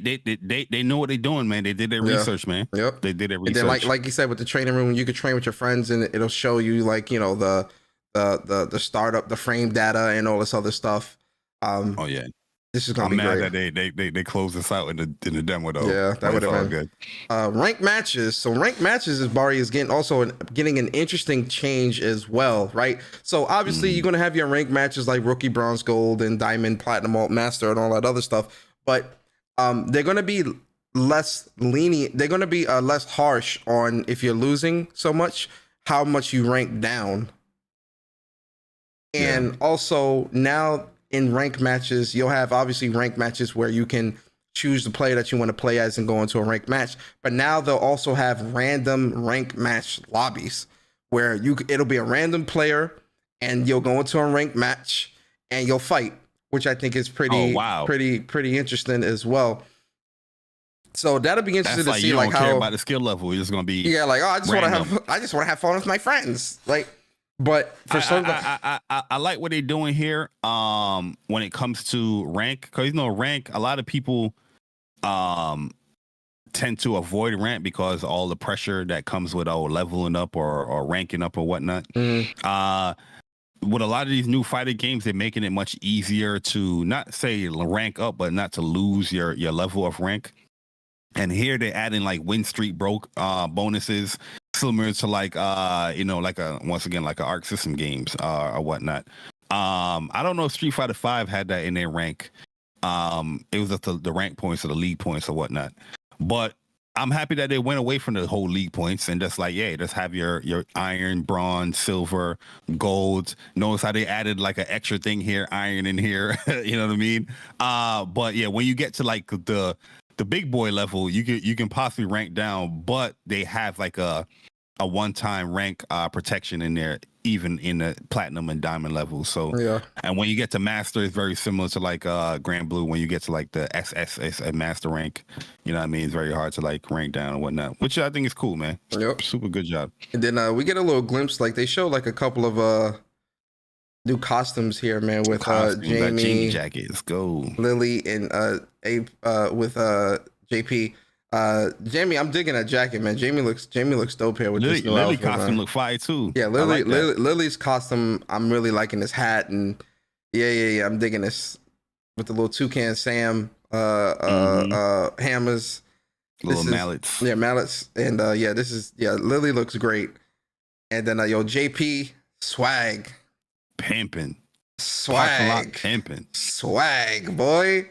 know what they're doing, man. They did their research, man. Yep. They did their research. And then like you said, with the training room, you could train with your friends, and it'll show you, like, you know, the startup, the frame data, and all this other stuff. Oh yeah, this is gonna be great. I'm mad that they closed this out in the demo though. Yeah, that would have been good. Ranked matches. So ranked matches is Bari is getting an interesting change as well, right? So obviously you're gonna have your ranked matches like rookie, bronze, gold, and diamond, platinum, alt, master, and all that other stuff, but they're going to be less lenient. They're going to be less harsh on, if you're losing so much, how much you rank down. And also now in ranked matches, you'll have obviously ranked matches where you can choose the player that you want to play as and go into a ranked match. But now they'll also have random ranked match lobbies where it'll be a random player and you'll go into a ranked match and you'll fight, which I think is pretty interesting as well. So that'll be interesting to see, you like, don't how care about the skill level. It's gonna be I just want to have fun with my friends. Like, but for I like what they're doing here. When it comes to rank, because, you know, rank, a lot of people tend to avoid rank because all the pressure that comes with leveling up or ranking up or whatnot. With a lot of these new fighting games, they're making it much easier to not say rank up, but not to lose your level of rank. And here they're adding like win streak bonuses, similar to like once again like a Arc System games or whatnot. I don't know if Street Fighter V had that in their rank. It was at the rank points or the league points or whatnot. But I'm happy that they went away from the whole league points and just like, yeah, just have your iron, bronze, silver, gold. Notice how they added like an extra thing here, iron in here. You know what I mean? But yeah, when you get to like the big boy level, you can possibly rank down, but they have like a one-time rank protection in there, even in the platinum and diamond levels. So yeah. And when you get to master, it's very similar to like Grand Blue. When you get to like the SSS at master rank, you know what I mean? It's very hard to like rank down and whatnot, which I think is cool, man. Yep. Super good job. And then we get a little glimpse, like they show like a couple of new costumes here, man, with Jamie jacket. Let's go. Lily, and with JP. Jamie, I'm digging that jacket, man. Jamie looks dope here with this new Lily outfit, costume man. look fire too. Yeah, Lily's costume, I'm really liking this hat, and yeah, I'm digging this with the little Toucan Sam hammers, little mallets. Yeah, mallets, and Lily looks great. And then JP swag, pimping, swag, boy,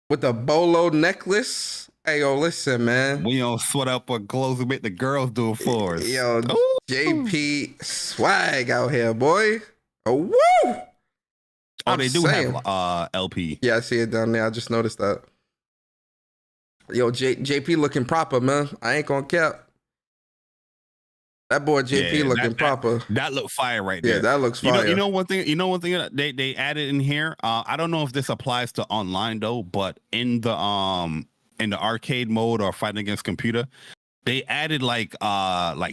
with the bolo necklace. Hey, yo, listen, man. We don't sweat up or clothes and make the girls do it for us. Yo, ooh. JP swag out here, boy. Oh, woo! They do have LP. Yeah, I see it down there. I just noticed that. Yo, JP looking proper, man. I ain't gonna cap. That boy JP looking proper. That look fire right there. Yeah, that looks fire. You know one thing they added in here. I don't know if this applies to online though, but in the arcade mode or fighting against computer, they added like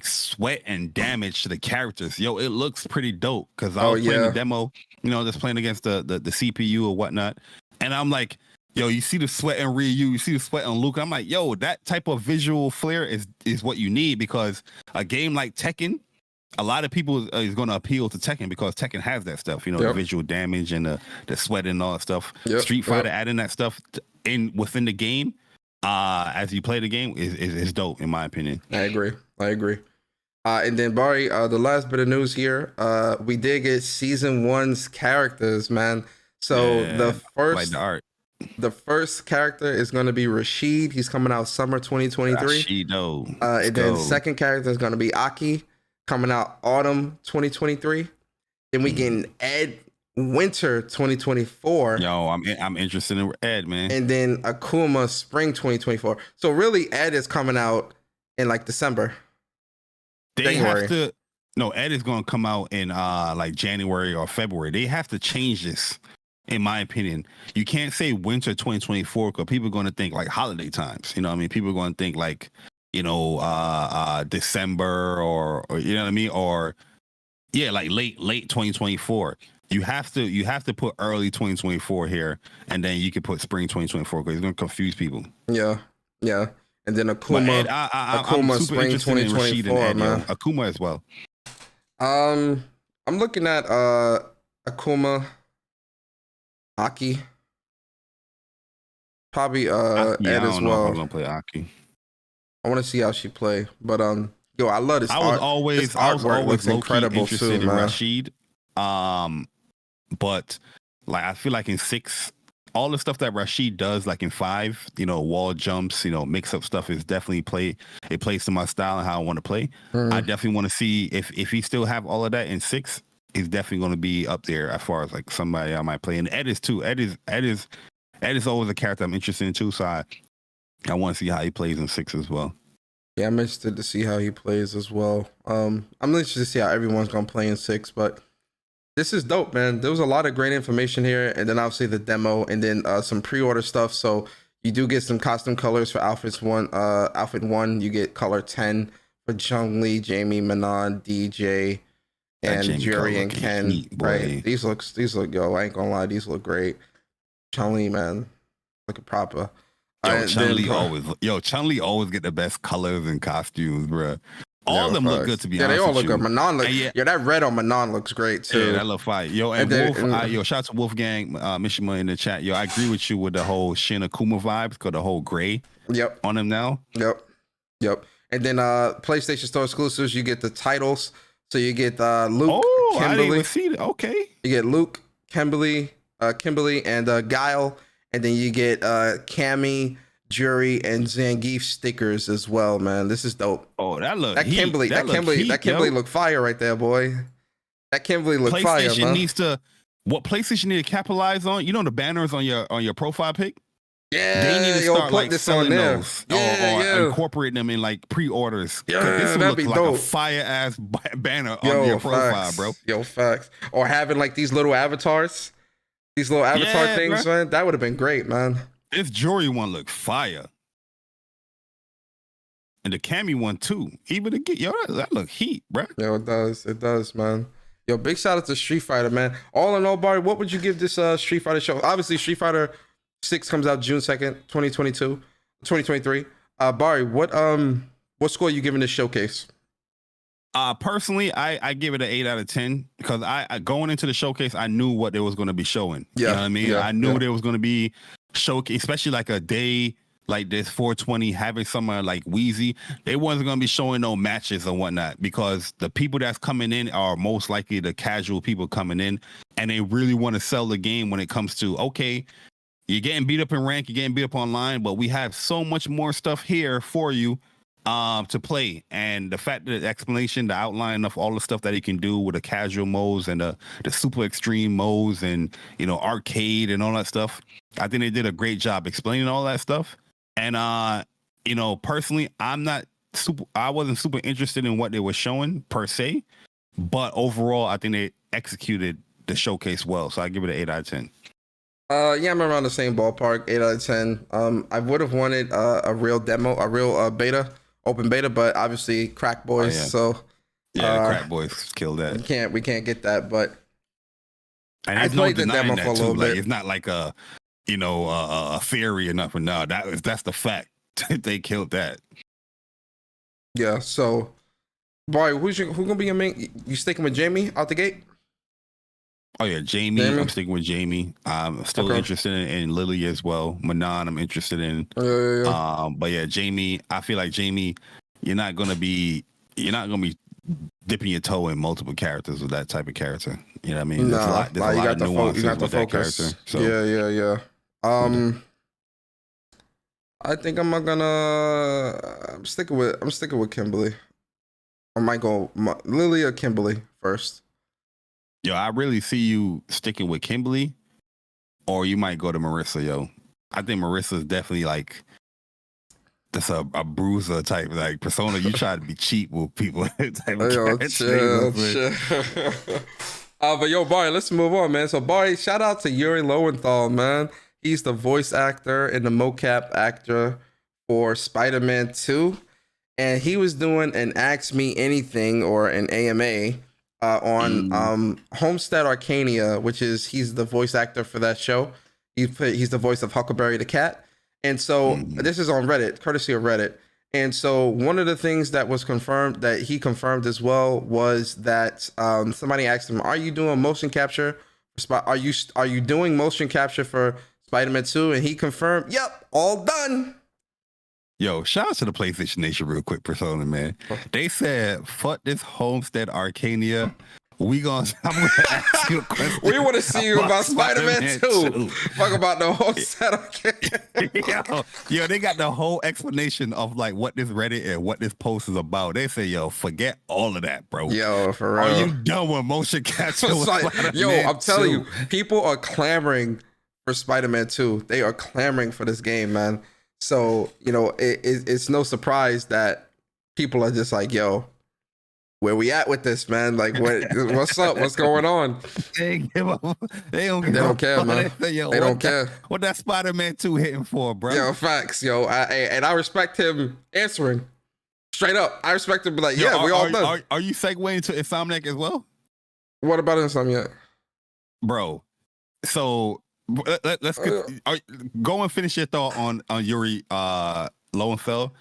sweat and damage to the characters. Yo, it looks pretty dope because I was playing the demo, just playing against the CPU or whatnot, and I'm like, yo, you see the sweat in Ryu, you see the sweat on Luke. I'm like, yo, that type of visual flair is what you need, because a game like Tekken, a lot of people is going to appeal to Tekken because Tekken has that stuff, the visual damage and the sweat and all that stuff. Street Fighter adding that stuff within the game as you play the game is dope, in my opinion. I agree. And then Bari, the last bit of news here, we did get season 1's characters, man. So the first, like the art. The first character is going to be Rashid. He's coming out summer 2023. And then second character is going to be Aki, coming out autumn 2023. Then we getting Ed winter 2024. Yo, I'm interested in Ed, man. And then Akuma spring 2024. So really, Ed is coming out in like December. Ed is going to come out in like January or February. They have to change this. In my opinion, you can't say winter 2024 because people are going to think like holiday times. You know what I mean? People are going to think like, December or you know what I mean? Or like late 2024. You have to put early 2024 here, and then you can put spring 2024 because it's going to confuse people. Yeah. And then Akuma, Akuma spring 2024, man. Akuma as well. I'm looking at Akuma. Aki, probably Ed as well. I'm gonna play Aki. I want to see how she play, but yo, I love this. I was always looks incredible interested too, in man. Rashid, but like I feel like in 6, all the stuff that Rashid does, like in 5, wall jumps, mix up stuff is definitely plays to my style and how I want to play. I definitely want to see if he still have all of that in 6. He's definitely going to be up there as far as like somebody I might play. And Ed is too. Ed is always a character I'm interested in too. So I want to see how he plays in 6 as well. Yeah, I'm interested to see how he plays as well. I'm interested to see how everyone's going to play in 6, but this is dope, man. There was a lot of great information here, and then obviously the demo, and then some pre-order stuff. So you do get some costume colors for outfit 1. You get color 10 for Chun-Li, Jamie, Manon, DJ. And Jerry and Ken, right? These look, yo, I ain't gonna lie, these look great. Chun-Li, man, looking proper. Chun-Li always get the best colors and costumes, bro. All of them look good, to be honest. Yeah, they all look good. Manon that red on Manon looks great too. Yeah, that look fire. Yo, and Wolf, shout out to Wolfgang Mishima in the chat. Yo, I agree with you with the whole Shin Akuma vibes, got the whole gray on him now. Yep. And then PlayStation Store exclusives, you get the titles. So you get Luke, Kimberly. I didn't even see it. Okay. You get Luke, Kimberly, and Guile, and then you get Cammy, Jury, and Zangief stickers as well, man. This is dope. Oh, that look That heat. Kimberly, that look Kimberly, heat, that Kimberly yo. look fire right there, boy. That Kimberly look fire, PlayStation man. needs to. What PlayStation need to capitalize on? You know the banners on your profile pic. Yeah, They need to yo, start put like this on selling there. those, Yeah, or yeah. incorporating them in like pre-orders. 'Cause Yeah, this will that'd look be like dope. a fire ass banner Yo, on your profile, facts. bro. Yo, facts. Or having like these little avatars, these little avatar Yeah, things, bro. man. That would have been great, man. This jewelry one look fire, and the cami one too. Even the that look heat, bro. Yo, it does, man. Yo, big shout out to Street Fighter, man. All in all, Bari, what would you give this Street Fighter show? Obviously, Street Fighter 6 comes out June 2nd, 2023. Bari, what score are you giving this showcase? Personally, I give it an 8 out of 10 because I going into the showcase, I knew what they was going to be showing. Yeah, You know what I mean? yeah, I knew yeah. there was going to be showcase, especially like a day like this 420 having someone like Wheezy. They wasn't going to be showing no matches and whatnot because the people that's coming in are most likely the casual people coming in, and they really want to sell the game when it comes to, okay, you're getting beat up in rank, you're getting beat up online, but we have so much more stuff here for you to play. And the fact that the explanation, the outline of all the stuff that he can do with the casual modes and the super extreme modes and, you know, arcade and all that stuff, I think they did a great job explaining all that stuff. And you know, personally, I wasn't super interested in what they were showing per se, but overall I think they executed the showcase well, so I give it an 8 out of 10. Yeah, I'm around the same ballpark, 8 out of 10. I would have wanted a real demo, a real beta, open beta, but obviously Crack Boys, yeah. so Yeah, the Crack Boys killed that. we can't get that. But And I there's no played the denying demo that for a too. little Like, bit. it's not like a, you know, a theory or nothing. No, that's the fact. They killed that. yeah, so Bari, who gonna be your main? You sticking with Jamie out the gate? Oh yeah, Jamie. Jamie? I'm sticking with Jamie. I'm still Okay. interested in Lily as well. Manon, I'm interested in. Yeah. But yeah, Jamie. I feel like Jamie, you're not gonna be dipping your toe in multiple characters with that type of character. You know what I mean? There's a lot you of got nuances to with that focus. character. So Yeah. I think I'm sticking with Kimberly. I might go Lily or Kimberly first. yo, I really see you sticking with Kimberly, or you might go to Marissa. Yo, I think Marissa's definitely like that's a bruiser type like persona. You try to be cheap with people. Type of Yo, character. chill. But yo, Bari, let's move on, man. So Bari, shout out to Yuri Lowenthal, man. He's the voice actor and the mocap actor for Spider-Man 2. And he was doing an Ask Me Anything or an AMA on Homestead Arcania, which is he's the voice actor for that show. He's the voice of Huckleberry the cat. And so this is on Reddit, courtesy of Reddit. And so one of the things that was confirmed that he confirmed as well was that somebody asked him, "Are you doing motion capture? Are you doing motion capture for Spider-Man 2?" And he confirmed, "Yep, all done." Yo, shout out to the PlayStation Nation real quick, persona, man. They said, fuck this Homestead Arcania. I'm gonna ask you a question. We want to see you about Spider-Man 2. Fuck about the Homestead Arcania. yo, they got the whole explanation of like what this Reddit and what this post is about. They say, yo, forget all of that, bro. Yo, for real. Are you done with motion capture? It's like, yo, Spider-Man I'm telling 2? you, people are clamoring for Spider-Man 2. They are clamoring for this game, man. So, you know, it's no surprise that people are just like, yo, where we at with this, man? Like, what's up? What's going on? They don't care, man. They don't care. What that Spider-Man 2 hitting for, bro? Yo, facts, yo. I respect him answering straight up. I respect him, be like, yeah, we all done. Are you segueing to Insomniac as well? What about Insomniac? Bro, so let's go and finish your thought on Yuri Lowenfeld,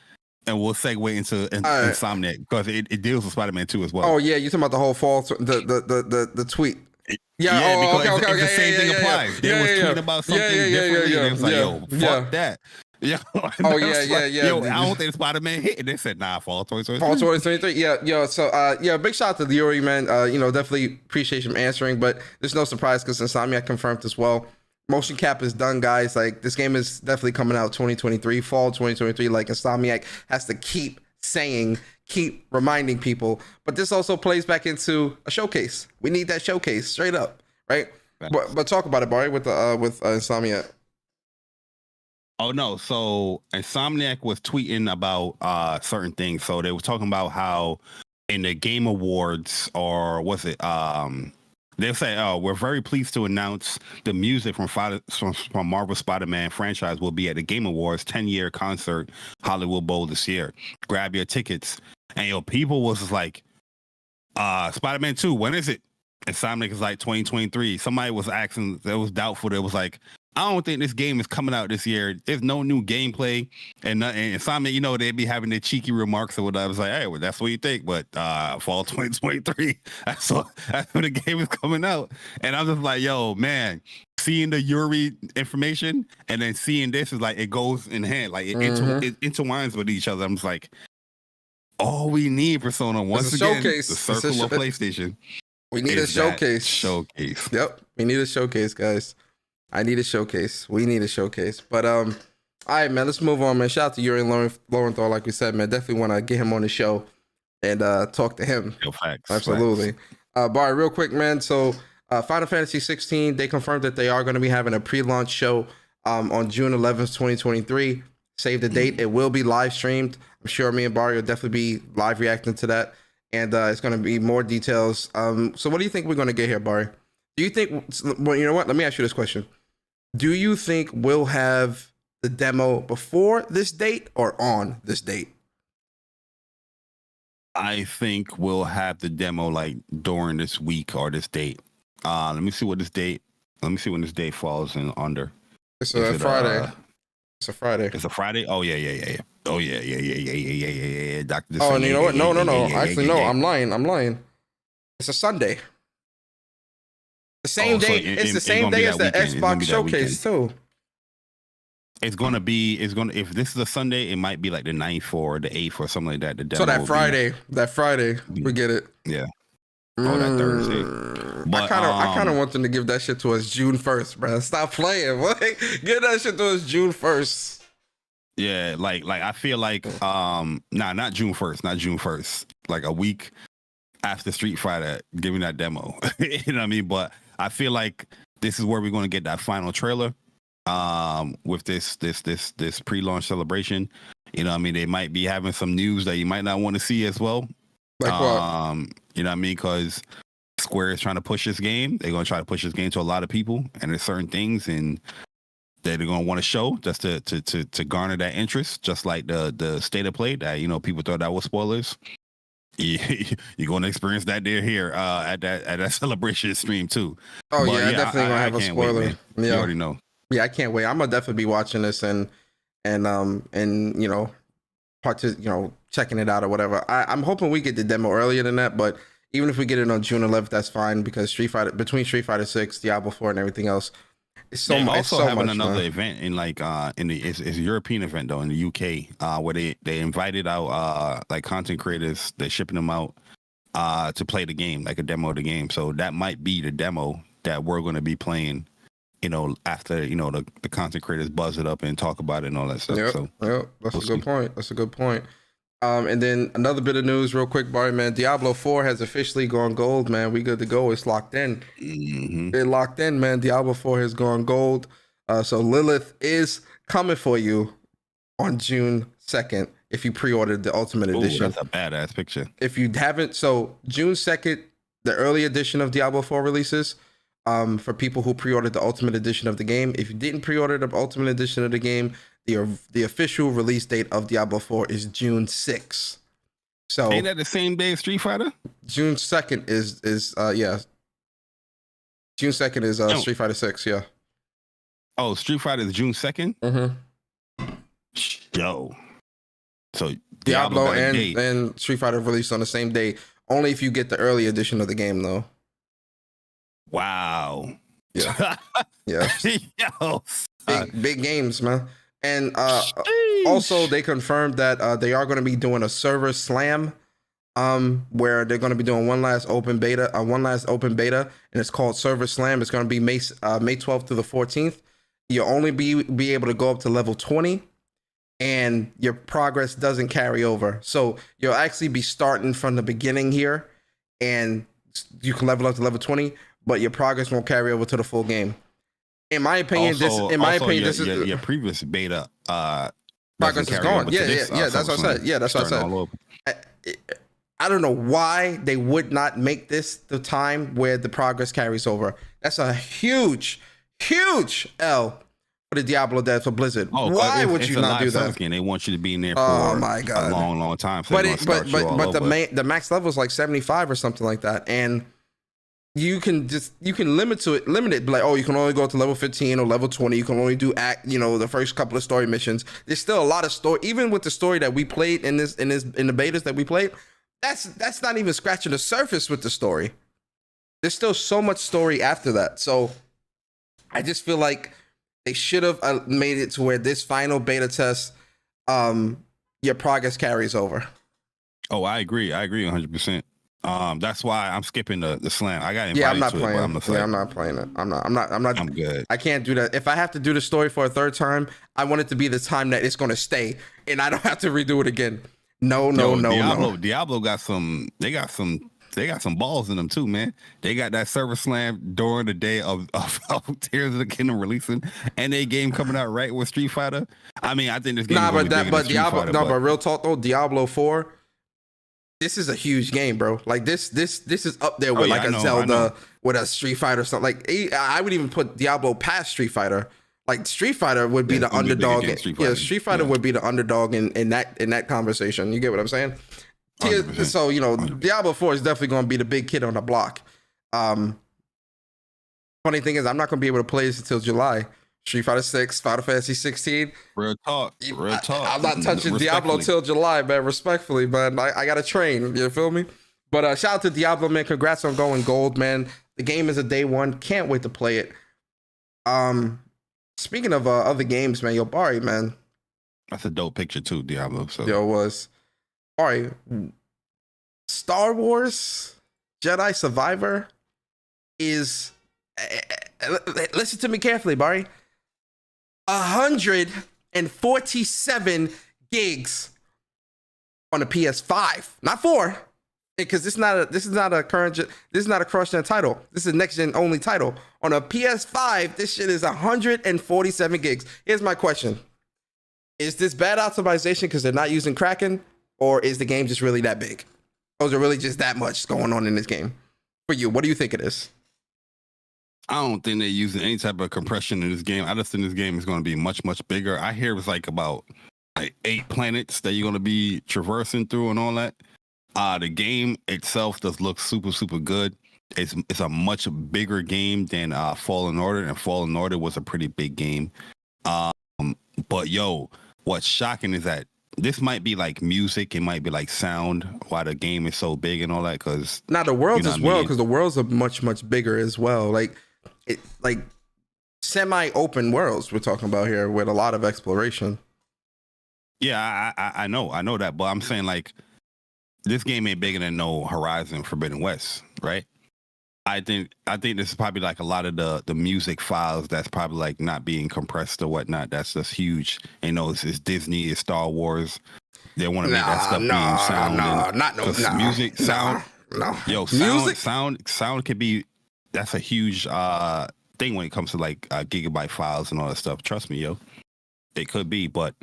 and we'll segue into Insomniac because it deals with Spider-Man 2 as well. Oh yeah, you talking about the whole fall, the tweet. Yeah, because okay, it's the same thing applies. They was tweeting about something differently. They was like, yo, fuck that. Yeah. Oh yeah. Yo, I don't think Spider-Man hit. And they said, nah, fall 2023. Fall 2023. Yeah, yo. So big shout out to Yuri, man. You know, definitely appreciate him answering, but there's no surprise because Insomniac confirmed as well motion cap is done, guys. Like, this game is definitely coming out 2023, fall 2023. Like, Insomniac has to keep reminding people. But this also plays back into a showcase. We need that showcase, straight up, right? But talk about it, Bari, with Insomniac. Oh no! So Insomniac was tweeting about certain things. So they were talking about how in the Game Awards, or was it? They'll say, "Oh, we're very pleased to announce the music from Marvel Spider-Man franchise will be at the Game Awards 10-year concert Hollywood Bowl this year. Grab your tickets." And people was just like, "Spider-Man 2, when is it?" Insomniac is like 2023. Somebody was asking, that was doubtful. It was like, I don't think this game is coming out this year. There's no new gameplay and nothing. And Insomniac, they'd be having their cheeky remarks or whatever. I was like, hey, well, that's what you think. But fall 2023, that's when the game is coming out. And I'm just like, yo, man, seeing the Yuri information and then seeing this is like, it goes in hand. Like it intertwines with each other. I'm just like, all we need, Persona, once again, showcase. The circle of PlayStation. We need a showcase. Showcase. Yep. We need a showcase, guys. I need a showcase. We need a showcase. But all right, man, let's move on, man. Shout out to Yuri and Lorenthal, like we said, man. Definitely want to get him on the show and talk to him. Yo, facts. Absolutely. Bari, real quick, man. So Final Fantasy 16, they confirmed that they are going to be having a pre-launch show on June 11th, 2023. Save the date. It will be live streamed. I'm sure me and Bari will definitely be live reacting to that. And it's going to be more details. So what do you think we're going to get here, Bari? Do you think, well, you know what? Let me ask you this question. Do you think we'll have the demo before this date or on this date? I think we'll have the demo like during this week or this date. Let me see when this date falls in under. It's a Friday. It's a Friday. It's a Friday? Oh, yeah. Oh, yeah. Doctor. Oh, and you know what? No. Actually, no, I'm lying. It's a Sunday. The same day. It's the same day as the Xbox showcase too. It's gonna if this is a Sunday, it might be like the 9th or the 8th or something like that. The so that Friday, we get it. Yeah. Oh, that Thursday. But I kind of want them to give that shit to us June 1st, bro. Stop playing. Give that shit to us June 1st. Yeah, like I feel like not June 1st, not June 1st. Like a week after Street Fighter, give me that demo. You know what I mean? But I feel like this is where we're going to get that final trailer with this pre-launch celebration. You know what I mean? They might be having some news that you might not want to see as well. Like what? You know what I mean? Because Square is trying to push this game. They're going to try to push this game to a lot of people, and there's certain things and that they're going to want to show just to garner that interest, just like the state of play that, people thought that was spoilers. You're going to experience that here at that celebration stream too. Oh, but, I definitely going to have a spoiler. Wait, yeah. You already know. Yeah, I can't wait. I'm going to definitely be watching this and checking it out or whatever. I'm hoping we get the demo earlier than that, but even if we get it on June 11th, that's fine, because between Street Fighter 6, Diablo 4, and everything else, it's so much. Also having another event in it's a European event though in the UK where they invited out like content creators. They're shipping them out to play the game, like a demo of the game. So that might be the demo that we're going to be playing. After the content creators buzz it up and talk about it and all that stuff. Yep. That's a good point. And then another bit of news real quick, Bari, man. Diablo 4 has officially gone gold, man. We good to go. It's locked in. Mm-hmm. It locked in, man. Diablo 4 has gone gold. So Lilith is coming for you on June 2nd if you pre-ordered the Ultimate Edition. That's a badass picture. If you haven't, so June 2nd, the early edition of Diablo 4 releases for people who pre-ordered the Ultimate Edition of the game. If you didn't pre-order the Ultimate Edition of the game, the official release date of Diablo 4 is June 6th. So ain't that the same day as Street Fighter? June 2nd is June 2nd is Street Fighter 6, yeah. Oh, Street Fighter is June 2nd? Mm-hmm. Yo. So Diablo and Street Fighter released on the same day. Only if you get the early edition of the game, though. Wow. Yeah. Yeah. Yo. Big games, man. And also, they confirmed that they are going to be doing a server slam where they're going to be doing one last open beta, and it's called Server Slam. It's going to be May 12th through the 14th. You'll only be able to go up to level 20, and your progress doesn't carry over. So you'll actually be starting from the beginning here, and you can level up to level 20, but your progress won't carry over to the full game. In my opinion, this is your previous beta. Progress is gone. Yeah. That's what I said. Yeah, that's what I said. I don't know why they would not make this the time where the progress carries over. That's a huge L for the Diablo devs for Blizzard. Why would you not do that? They want you to be in there for a long time. So the max level is like 75 or something like that, and you can limit it like, you can only go to level 15 or level 20. You can only do the first couple of story missions. There's still a lot of story, even with the story that we played in the betas that we played. That's not even scratching the surface with the story. There's still so much story after that. So I just feel like they should have made it to where this final beta test, your progress carries over. Oh, I agree 100%. That's why I'm skipping the slam. I got invited I'm not to playing. I'm not playing it. I'm not. I'm good. I can't do that. If I have to do the story for a third time, I want it to be the time that it's going to stay, and I don't have to redo it again. No. Diablo got some. They got some balls in them too, man. They got that server slam during the day of Tears of the Kingdom releasing, and a game coming out right with Street Fighter. I mean, I think this game. But real talk though, Diablo 4. This is a huge game, bro. Like this is up there with a Zelda, with a Street Fighter, something. Like I would even put Diablo past Street Fighter. Like Street Fighter would be the underdog. Street Fighter would be the underdog in that conversation. You get what I'm saying? 100%. So Diablo 4 is definitely going to be the big kid on the block. Funny thing is, I'm not going to be able to play this until July. Street Fighter 6, Final Fantasy 16. Real talk. I'm not touching Diablo till July, man. Respectfully, man. I got to train. You feel me? But shout out to Diablo, man. Congrats on going gold, man. The game is a day one. Can't wait to play it. Speaking of other games, man, Bari, man. That's a dope picture too, Diablo. So it was. Bari, Star Wars Jedi Survivor is. Listen to me carefully, Bari. 147 gigs on the PS5, not 4, because this is not a cross-gen title. This is a next-gen only title. On a PS5, this shit is 147 gigs. Here's my question: is this bad optimization because they're not using Kraken, or is the game just really that big? Or is there really just that much going on in this game? For you, what do you think it is? I don't think they're using any type of compression in this game. I just think this game is going to be much, much bigger. I hear it's like about 8 planets that you're going to be traversing through and all that. The game itself does look super, super good. It's a much bigger game than Fallen Order, and Fallen Order was a pretty big game. But what's shocking is that this might be like music, it might be like sound, why the game is so big and all that. Because now the worlds as well, because the worlds are much, much bigger as well. Like semi-open worlds we're talking about here with a lot of exploration. Yeah, I know that, but I'm saying like this game ain't bigger than no Horizon Forbidden West, right? I think this is probably like a lot of the music files that's probably like not being compressed or whatnot. That's just huge. It's Disney, it's Star Wars. They want to make that stuff being sound. Music, sound. Yo, sound could be. That's a huge thing when it comes to like gigabyte files and all that stuff. Trust me, it could be. But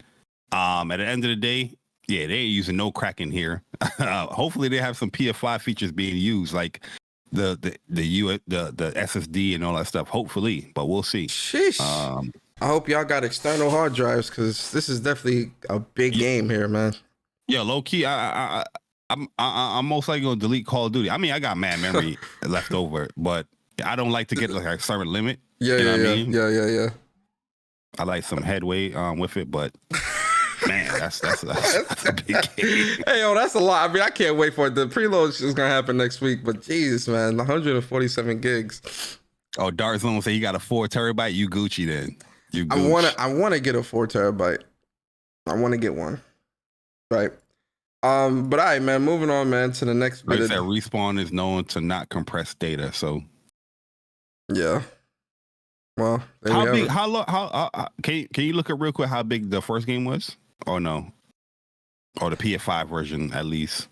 at the end of the day, they ain't using no Kraken here. Hopefully, they have some PS5 features being used, like the SSD and all that stuff. Hopefully, but we'll see. Sheesh. I hope y'all got external hard drives because this is definitely a big game here, man. Yeah, low key. I'm most likely gonna delete Call of Duty. I mean, I got mad memory left over, but I don't like to get like a certain limit. Yeah. I like some headway with it, but man, that's a big game. Hey, that's a lot. I mean, I can't wait for it. The preload is gonna happen next week, but Jesus, man, 147 gigs. Oh, Darzone say you got a 4 terabyte. You Gucci then. I wanna get a 4 terabyte. I want to get one. Right. But all right, man. Moving on, man, to the next Like I bit. said, Respawn is known to not compress data. So Yeah. Well, there how we big? have it. How long? Can you look at real quick how big the first game was? Or no? Or the PS5 version at least.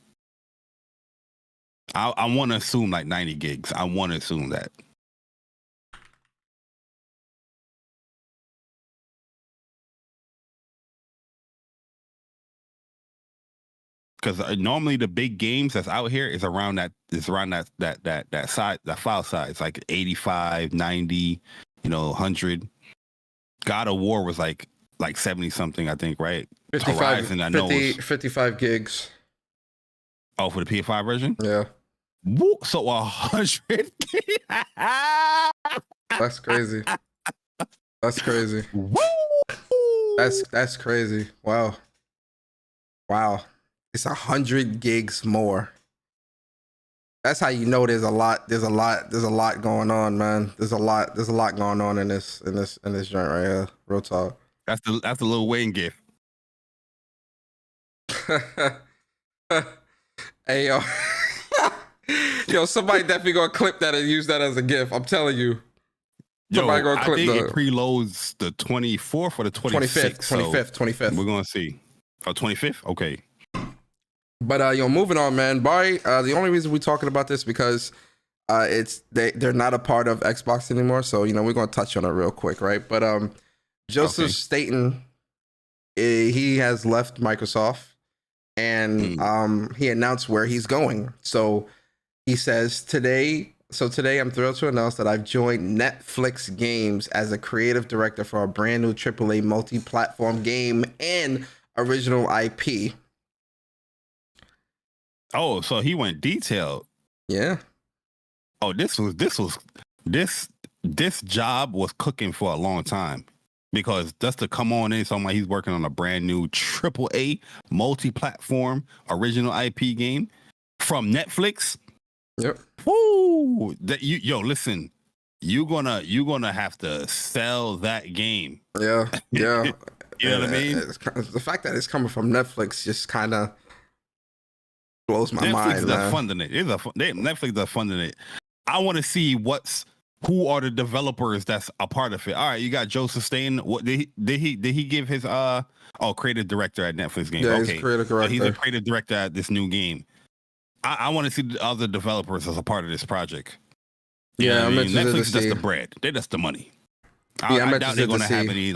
I want to assume like 90 gigs. I want to assume that. Because normally the big games that's out here is around that size, that file size, like 85, 90, 100. God of War was like 70 something, I think, right? 55, Horizon, I know 55 gigs. Oh, for the PS5 version? Yeah. Woo, so 100. That's crazy. That's crazy. Woo! That's crazy. Wow. It's 100 gigs more. That's how you know there's a lot going on, man. There's a lot going on in this joint right here. Real talk. That's the Lil Wayne gift. Hey yo. Yo, somebody definitely gonna clip that and use that as a GIF. I'm telling you. Somebody gonna clip I think it preloads the 24th or the 26th. 25th. We're gonna see. Oh, 25th? Okay. But moving on, man. Bari, the only reason we're talking about this because they're not a part of Xbox anymore. So we're gonna touch on it real quick, right? But Joseph Staten, he has left Microsoft, and he announced where he's going. So he says today I'm thrilled to announce that I've joined Netflix Games as a creative director for a brand new AAA multi-platform game and original IP. Oh, so he went detailed. Yeah. Oh, this job was cooking for a long time, because just to come on in, somebody he's working on a brand new AAA multi-platform original IP game from Netflix. Yep. Woo! Listen, you're gonna have to sell that game. Yeah. You know what I mean? The fact that it's coming from Netflix just kind of blows my Netflix mind, man. funding it. Netflix is funding it. I want to see who are the developers that's a part of it. All right, you got Joseph Staten. What did he give his creative director at Netflix game? Yeah, Okay, he's creative director. So he's a creative director at this new game. I want to see the other developers as a part of this project. Yeah, Netflix is just the bread. They're just the money. I doubt they're going to have any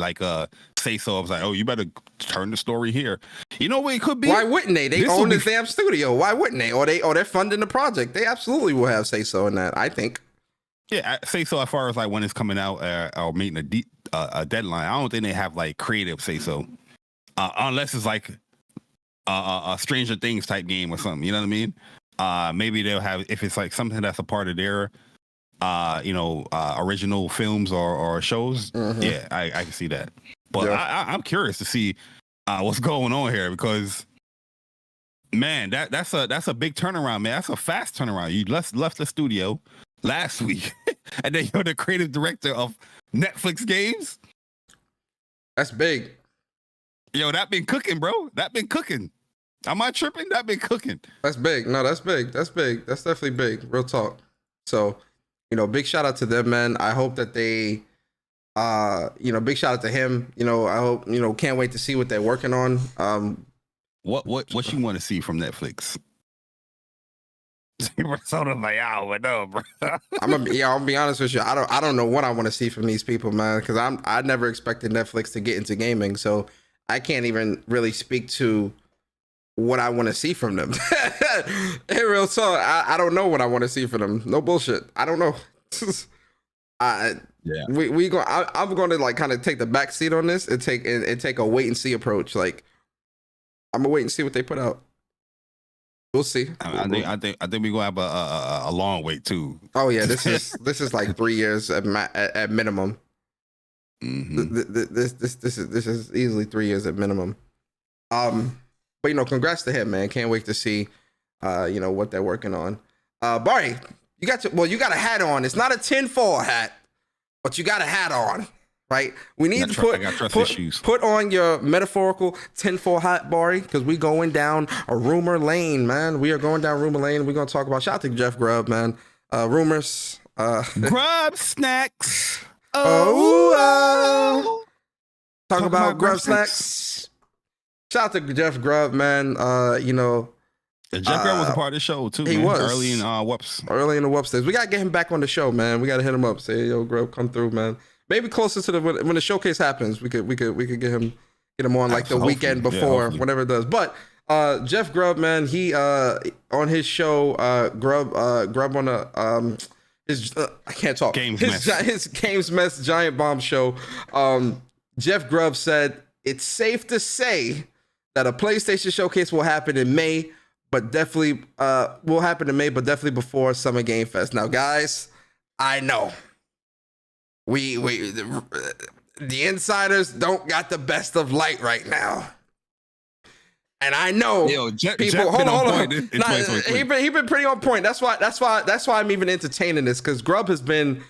say so. I was like, oh, you better turn the story here. You know what it could be? Why wouldn't they? They own this damn studio. Why wouldn't they? Or they're funding the project. They absolutely will have say so in that, I think. Yeah, say so as far as like when it's coming out or meeting a deadline. I don't think they have like creative say so, unless it's like a Stranger Things type game or something. You know what I mean? Maybe they'll have, if it's like something that's a part of their original films or shows. Mm-hmm. Yeah, I can see that. But yeah. I'm curious to see what's going on here, because man, that's a big turnaround, man. That's a fast turnaround. You left the studio last week and then you're the creative director of Netflix games. That's big. Yo, that been cooking, bro. That been cooking. Am I tripping? That been cooking. That's big. No, that's big. That's big. That's definitely big. Real talk. So, big shout out to them, man. I hope that they, big shout out to him. I hope, can't wait to see what they're working on. What you want to see from Netflix? Persona like, oh, no, bro. I'll be honest with you. I don't know what I want to see from these people, man, because I never expected Netflix to get into gaming, so I can't even really speak to what I want to see from them. Hey, real talk, I don't know what I want to see from them. No bullshit. I don't know. I'm going to like kind of take the back seat on this and take a wait and see approach. Like, I'm gonna wait and see what they put out. We'll see. I think we're gonna have a long wait too. Oh yeah, this is like 3 years at minimum. Mm-hmm. This is easily 3 years at minimum. But congrats to him, man. Can't wait to see what they're working on. Bari, you got a hat on. It's not a tinfoil hat, but you got a hat on, right? We need to put on your metaphorical tinfoil hat, Bari, because we going down a rumor lane, man. We are going down rumor lane. We're gonna talk about, shout out to Jeff Grubb, man. Rumors. Grub snacks. Oh. Talk about Grub snacks. Shout out to Jeff Grubb, man. Jeff Grubb was a part of the show too. He man. was early in WUPS. Early in the WUPS days. We gotta get him back on the show, man. We gotta hit him up. Say, yo, Grubb, come through, man. Maybe closer to when the showcase happens, we could get him on like the weekend before, whatever it does. But Jeff Grubb, man, he on his show, Grubb on a his I can't talk. His Games Mess Giant Bomb show. Jeff Grubb said it's safe to say that a PlayStation showcase will happen in May, but definitely before Summer Game Fest. Now, guys, I know the insiders don't got the best of light right now. And I know people. Hold on. He been pretty on point. That's why I'm even entertaining this, because Grubb has been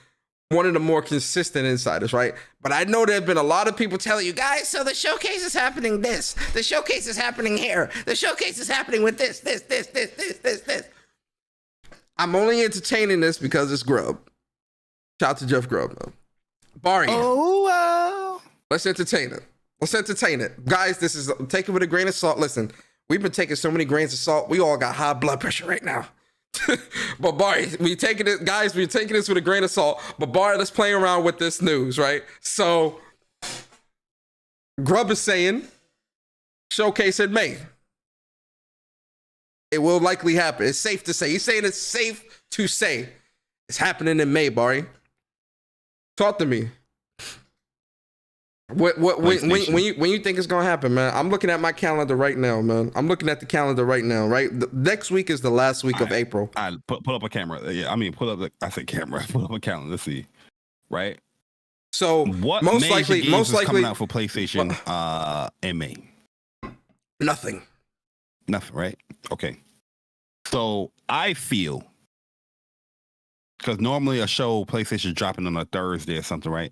one of the more consistent insiders, right? But I know there have been a lot of people telling you guys, so the showcase is happening this, the showcase is happening here, the showcase is happening with this. I'm only entertaining this because it's Grubb. Shout out to Jeff Grubb, though. Bari. Let's entertain it. Guys, this is, take it with a grain of salt. Listen, we've been taking so many grains of salt. We all got high blood pressure right now. But Bari, we're taking this with a grain of salt. But Bari, let's play around with this news, right? So, Grubb is saying, showcase in May. It will likely happen. It's safe to say. He's saying it's safe to say it's happening in May, Bari. Talk to me. When you think it's gonna happen, man? I'm looking at my calendar right now, man. I'm looking at the calendar right now, right? Next week is the last week of April. I pull up a camera. Yeah, I mean, pull up a calendar. Let's see, right? So what most likely coming out for PlayStation in May? Nothing, right? Okay. So I feel, because normally a show PlayStation dropping on a Thursday or something, right?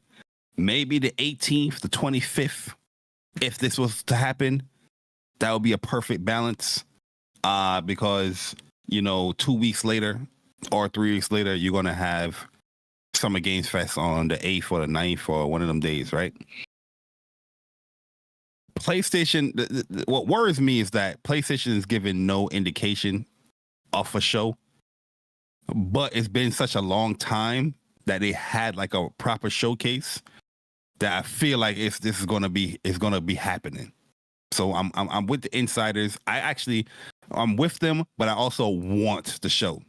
Maybe the 18th, the 25th, if this was to happen, that would be a perfect balance. Because, 2 weeks later or 3 weeks later, you're going to have Summer Games Fest on the 8th or the 9th or one of them days, right? PlayStation, what worries me is that PlayStation is giving no indication of a show, but it's been such a long time that they had like a proper showcase that I feel like it's gonna be happening. So I'm with the insiders. I'm with them, but I also want the show.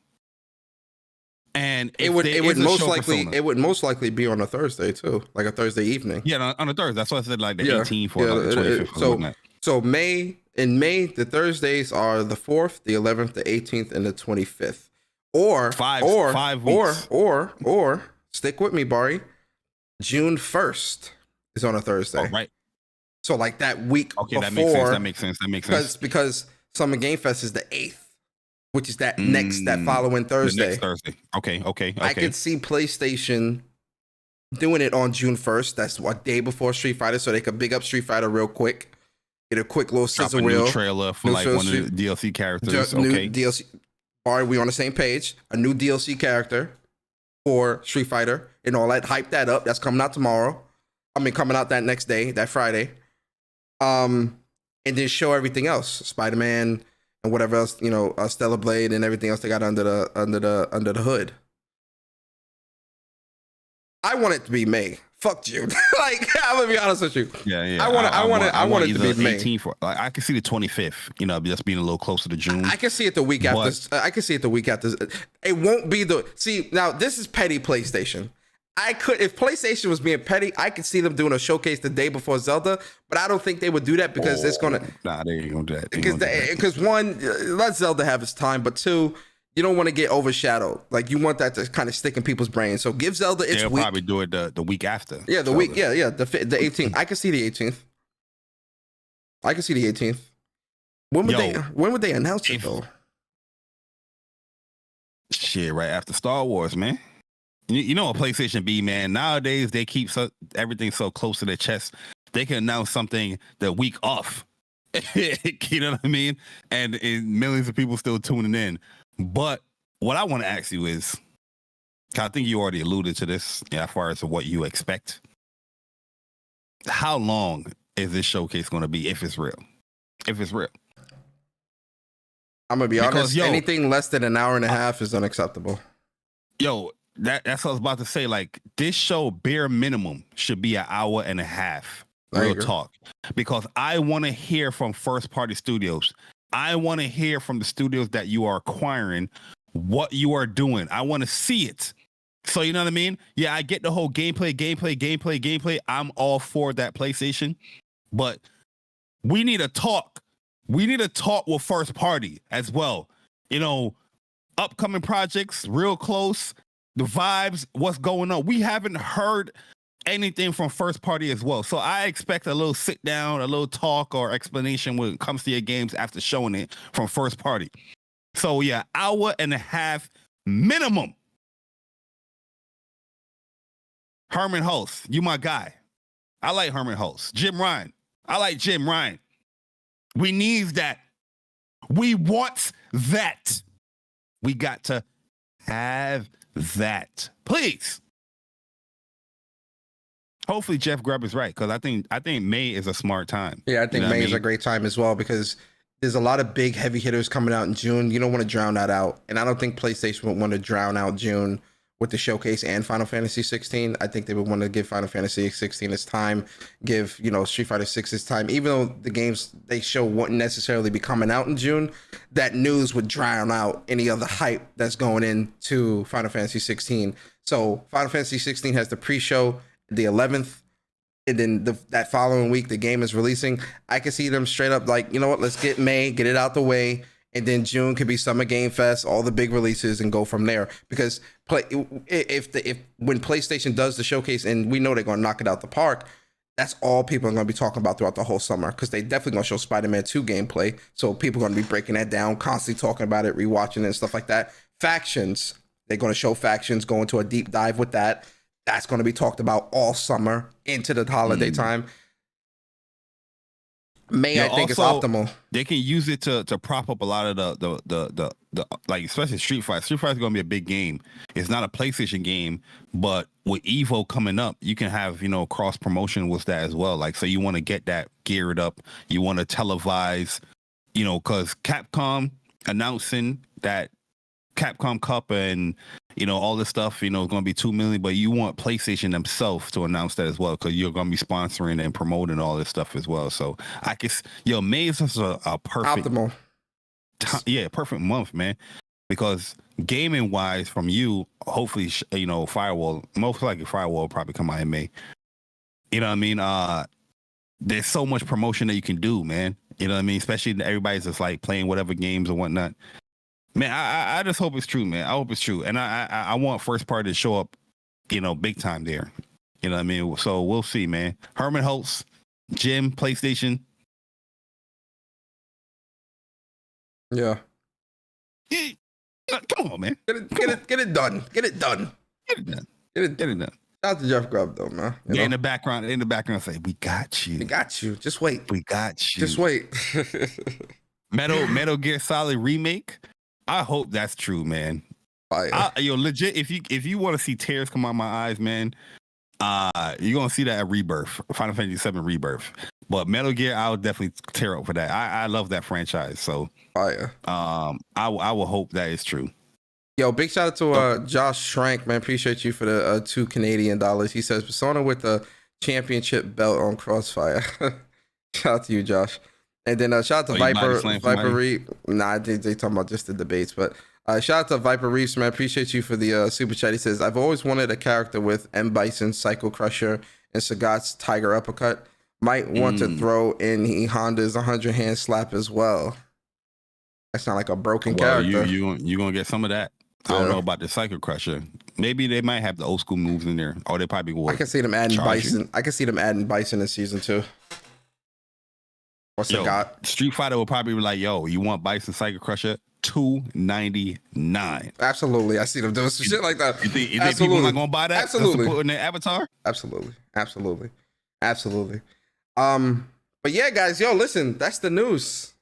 And it would most likely be on a Thursday too, like a Thursday evening. Yeah, on a Thursday. That's why I said like the 18th or the 25th. So in May, the Thursdays are the 4th, the 11th, the 18th, and the 25th. Or 5 weeks. Or stick with me, Bari. June 1st is on a Thursday. Oh, right. So like that week before. That makes sense. Because Summer Game Fest is the 8th, which is that following Thursday. The next Thursday. Okay. I could see PlayStation doing it on June 1st. That's a day before Street Fighter, so they could big up Street Fighter real quick. Get a quick little sizzle reel. Trailer for like one of the DLC characters. New DLC. Are we on the same page? A new DLC character for Street Fighter and all that. Hype that up. That's coming out tomorrow. Coming out that next day, that Friday. And then show everything else. Spider-Man and whatever else, Stellar Blade and everything else they got under the hood. I want it to be May. Fuck you. Like, I'm gonna be honest with you. Yeah. I want it to be May. 18th, like, I can see the 25th. Just being a little closer to June. I can see it the week after. I can see it the week after. It won't be now. This is petty PlayStation. If PlayStation was being petty, I could see them doing a showcase the day before Zelda, but I don't think they would do that because it's gonna. Nah, they ain't gonna do that. Because one, let Zelda have its time, but two, you don't want to get overshadowed. Like, you want that to kind of stick in people's brains. So give Zelda its week. They'll probably do it the week after. Yeah, the week. Yeah. The 18th. I can see the 18th. When would they announce it though? Shit, right after Star Wars, man. You know what PlayStation be, man. Nowadays they keep everything so close to their chest. They can announce something the week off. You know what I mean? And millions of people still tuning in. But what I want to ask you is, I think you already alluded to this as far as what you expect. How long is this showcase going to be if it's real? If it's real. I'm going to be honest, anything less than an hour and a half is unacceptable. Yo, that's what I was about to say. Like, this show, bare minimum, should be an hour and a half. Real talk. Because I want to hear from first party studios. I want to hear from the studios that you are acquiring what you are doing. I want to see it. So, you know what I mean? Yeah, I get the whole gameplay. I'm all for that PlayStation. But we need a talk. We need a talk with first party as well. You know, upcoming projects, real close, the vibes, what's going on. We haven't heard anything from first party as well. So I expect a little sit down, a little talk or explanation when it comes to your games after showing it from first party. So yeah, hour and a half minimum. Herman Hulse, you my guy. I like Herman Hulse. Jim Ryan. I like Jim Ryan. We need that. We want that. We got to have that. Please. Hopefully Jeff Grubb is right, because I think May is a smart time. Yeah, I think May is a great time as well, because there's a lot of big heavy hitters coming out in June. You don't want to drown that out. And I don't think PlayStation would want to drown out June with the showcase and Final Fantasy 16. I think they would want to give Final Fantasy 16 its time, give, Street Fighter 6 its time. Even though the games they show wouldn't necessarily be coming out in June, that news would drown out any other hype that's going into Final Fantasy 16. So Final Fantasy 16 has the pre-show the 11th, and then that following week the game is releasing. I can see them straight up like, you know what, let's get May, get it out the way, and then June could be Summer Game Fest, all the big releases, and go from there. Because if when PlayStation does the showcase, and we know they're going to knock it out the park, that's all people are going to be talking about throughout the whole summer, because they definitely going to show Spider-Man 2 gameplay. So people are going to be breaking that down, constantly talking about it, rewatching it and stuff like that. Factions, they're going to show Factions, go into a deep dive with that. That's going to be talked about all summer into the holiday time. May, I think, is optimal. They can use it to prop up a lot of the like, especially Street Fighter. Street Fighter is going to be a big game. It's not a PlayStation game, but with Evo coming up, you can have, cross promotion with that as well. Like, so you want to get that geared up. You want to televise, because Capcom announcing that Capcom Cup and all this stuff, is going to be 2 million, but you want PlayStation themselves to announce that as well, because you're going to be sponsoring and promoting all this stuff as well. So I guess May is just a perfect optimal perfect month, man, because gaming wise from you, hopefully FireWalk, most likely FireWalk will probably come out in May. You know what I mean? There's so much promotion that you can do, man. You know what I mean? Especially everybody's just like playing whatever games or whatnot. Man, I just hope it's true, man. I hope it's true. And I want first party to show up, big time there. You know what I mean? So we'll see, man. Herman Hulse, Jim, PlayStation. Yeah. Come on, man. Get it done. Get it done. Get it done. Shout out to Jeff Grubb, though, man. In the background, say, we got you. We got you. Just wait. We got you. Just wait. Metal Gear Solid remake. I hope that's true, man. Legit, if you want to see tears come out my eyes, man, you're gonna see that at Rebirth, Final Fantasy VII Rebirth. But Metal Gear, I'll definitely tear up for that. I love that franchise, so I will hope that is true. Yo, big shout out to Josh Shrank, man. Appreciate you for the $2 Canadian. He says Persona with the championship belt on Crossfire. Shout out to you, Josh. And then shout out to Viper Reef. Nah, they talking about just the debates. But shout out to Viper Reefs, man. Appreciate you for the super chat. He says, I've always wanted a character with M. Bison's Psycho Crusher and Sagat's Tiger Uppercut. Might want to throw in Honda's 100 hand slap as well. That sound like a broken character. You gonna get some of that. I don't know about the Psycho Crusher. Maybe they might have the old school moves in there. Or they probably will. I can see them adding Bison. I can see them adding Bison in season 2. Street Fighter will probably be like, yo, you want Bison Psycho Crusher? $299. Absolutely. I see them doing some shit like that. You think people are not gonna buy that? Absolutely. Just to put in their avatar? Absolutely. But yeah, guys, yo, listen, that's the news.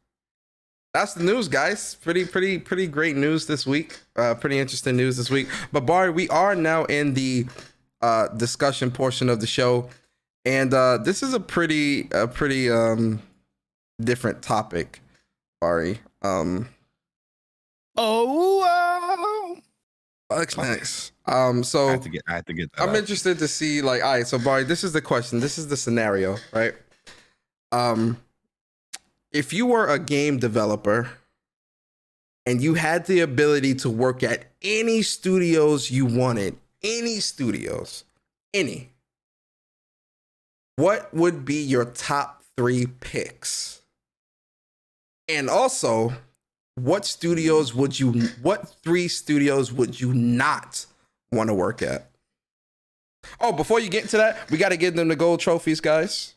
That's the news, guys. Pretty great news this week. Pretty interesting news this week. But Bari, we are now in the discussion portion of the show, and this is a pretty different topic, Bari. Next. So I have to get that. I'm interested to see, like, all right, so Bari, this is the question. This is the scenario, right? If you were a game developer and you had the ability to work at any studios you wanted, what would be your top 3 picks? And also, what 3 studios would you not want to work at? Oh, before you get into that, we got to give them the gold trophies, guys.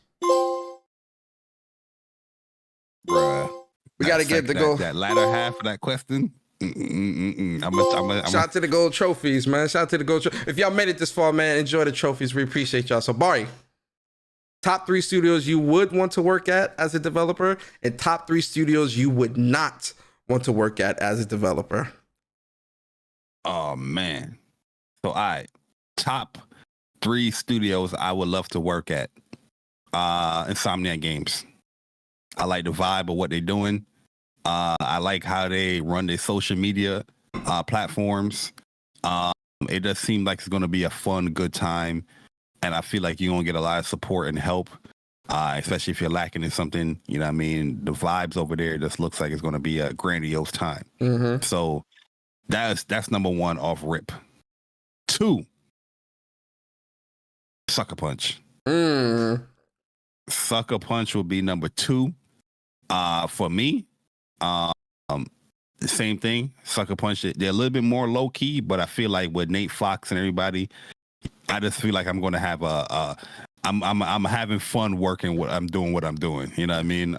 Bruh. We got to get the gold. That latter half of that question. Shout out to the gold trophies, man. Shout out to the gold trophies. If y'all made it this far, man, enjoy the trophies. We appreciate y'all. So, Bari, top 3 studios you would want to work at as a developer, and top 3 studios you would not want to work at as a developer. Oh, man. So, all right. Top 3 studios I would love to work at. Insomniac Games. I like the vibe of what they're doing. I like how they run their social media platforms. It does seem like it's going to be a fun, good time. And I feel like you're going to get a lot of support and help, especially if you're lacking in something. You know what I mean? The vibes over there just looks like it's going to be a grandiose time. Mm-hmm. So that's number 1 off rip. 2, Sucker Punch. Sucker Punch will be number 2. For me, the same thing. Sucker Punch, they're a little bit more low key, but I feel like with Nate Fox and everybody, I just feel like I'm going to have I'm having fun working what I'm doing. You know what I mean?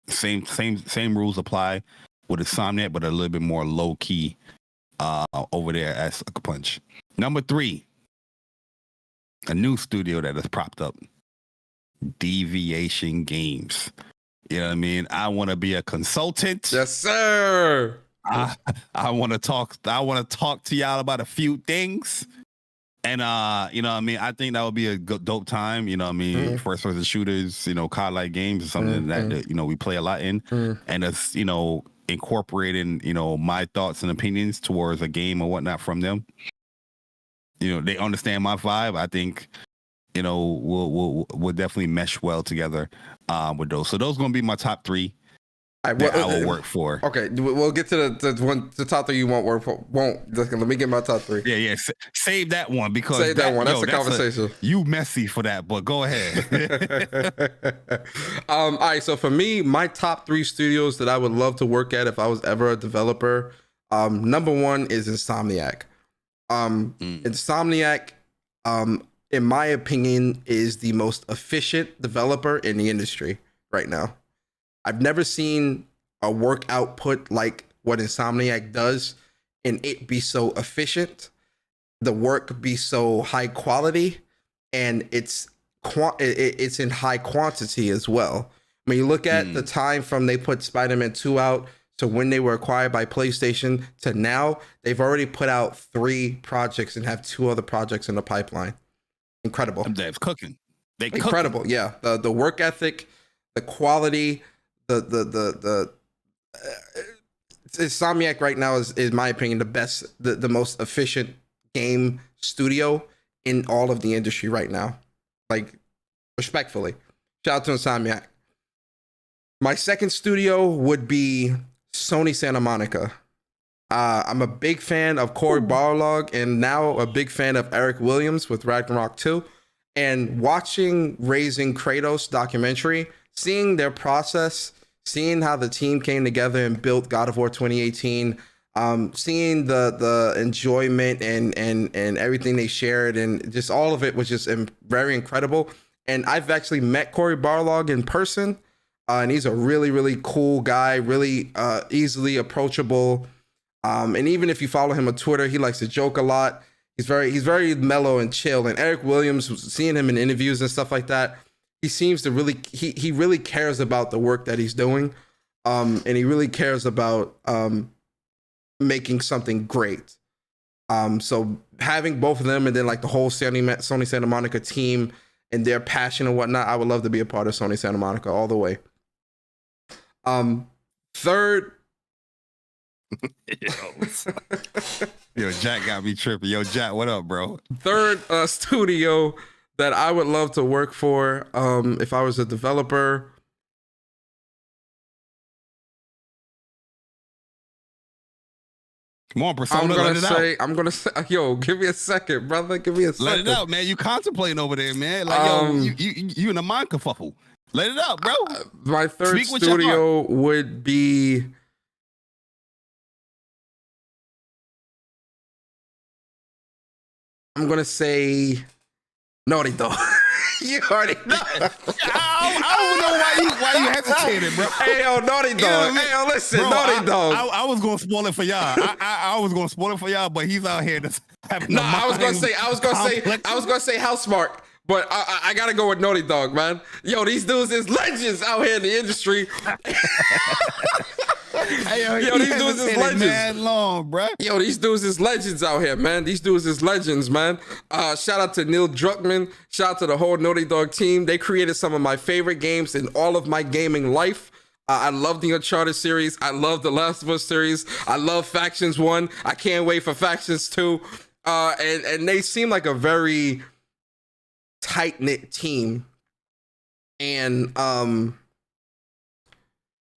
Same rules apply with Insomniac, but a little bit more low key over there at Sucker Punch. Number 3, a new studio that has propped up. Deviation Games. You know what I mean? I want to be a consultant. Yes, sir. I want to talk to y'all about a few things. And you know what I mean? I think that would be a dope time. You know what I mean? First person shooters, COD like games is something that we play a lot in. And it's, incorporating, my thoughts and opinions towards a game or whatnot from them. They understand my vibe. I think we'll definitely mesh well together with those. So those are going to be my top 3 that I will work for. Okay, we'll get to the top 3 you won't work for. Let me get my top 3. Yeah. Save that one because That's a conversation. You messy for that, but go ahead. All right, so for me, my top 3 studios that I would love to work at if I was ever a developer, number 1 is Insomniac. Insomniac, in my opinion, is the most efficient developer in the industry right now. I've never seen a work output like what Insomniac does and it be so efficient, the work be so high quality, and it's in high quantity as well. When you look at the time from they put Spider-Man 2 out to when they were acquired by PlayStation to now, they've already put out 3 projects and have 2 other projects in the pipeline. Incredible. They're cooking. Incredible. Cooking. Yeah. The work ethic, the quality, the Insomniac right now is in my opinion the best, the most efficient game studio in all of the industry right now. Like, respectfully, shout out to Insomniac. My second studio would be Sony Santa Monica. I'm a big fan of Cory Barlog and now a big fan of Eric Williams with Ragnarok 2. And watching Raising Kratos documentary, seeing their process, seeing how the team came together and built God of War 2018, seeing the enjoyment and everything they shared, and just all of it was just very incredible. And I've actually met Cory Barlog in person. and he's a really, really cool guy, really easily approachable. And even if you follow him on Twitter, he likes to joke a lot. He's very mellow and chill. And Eric Williams, seeing him in interviews and stuff like that, he seems to really he really cares about the work that he's doing, and he really cares about making something great. So having both of them, and then like the whole Sony Santa Monica team and their passion and whatnot, I would love to be a part of Sony Santa Monica all the way. Third. Yo, Jack got me tripping. Yo, Jack, what up, bro? Third studio that I would love to work for, if I was a developer. Come on, Persona, let it out. I'm gonna say, yo, give me a second, brother. Give me a second. Let it out, man. You contemplating over there, man. Like, yo, you in a mind kerfuffle. Let it out, bro. My third studio would be. I'm gonna say Naughty Dog. You already know. I don't know why you hesitated, bro. Hey, yo, Naughty Dog. You know I mean? Hey, yo, listen, bro, Naughty Dog. I was gonna spoil it for y'all. I was gonna spoil it for y'all, but he's out here just having. No, I was gonna say House Smart. But I gotta go with Naughty Dog, man. Yo, these dudes is legends out here in the industry. Hey, yo, these dudes is legends. Mad long, bro. Yo, these dudes is legends out here, man. These dudes is legends, man. Shout out to Neil Druckmann. Shout out to the whole Naughty Dog team. They created some of my favorite games in all of my gaming life. I love the Uncharted series. I love the Last of Us series. I love Factions 1. I can't wait for Factions 2. And they seem like a very tight-knit team. And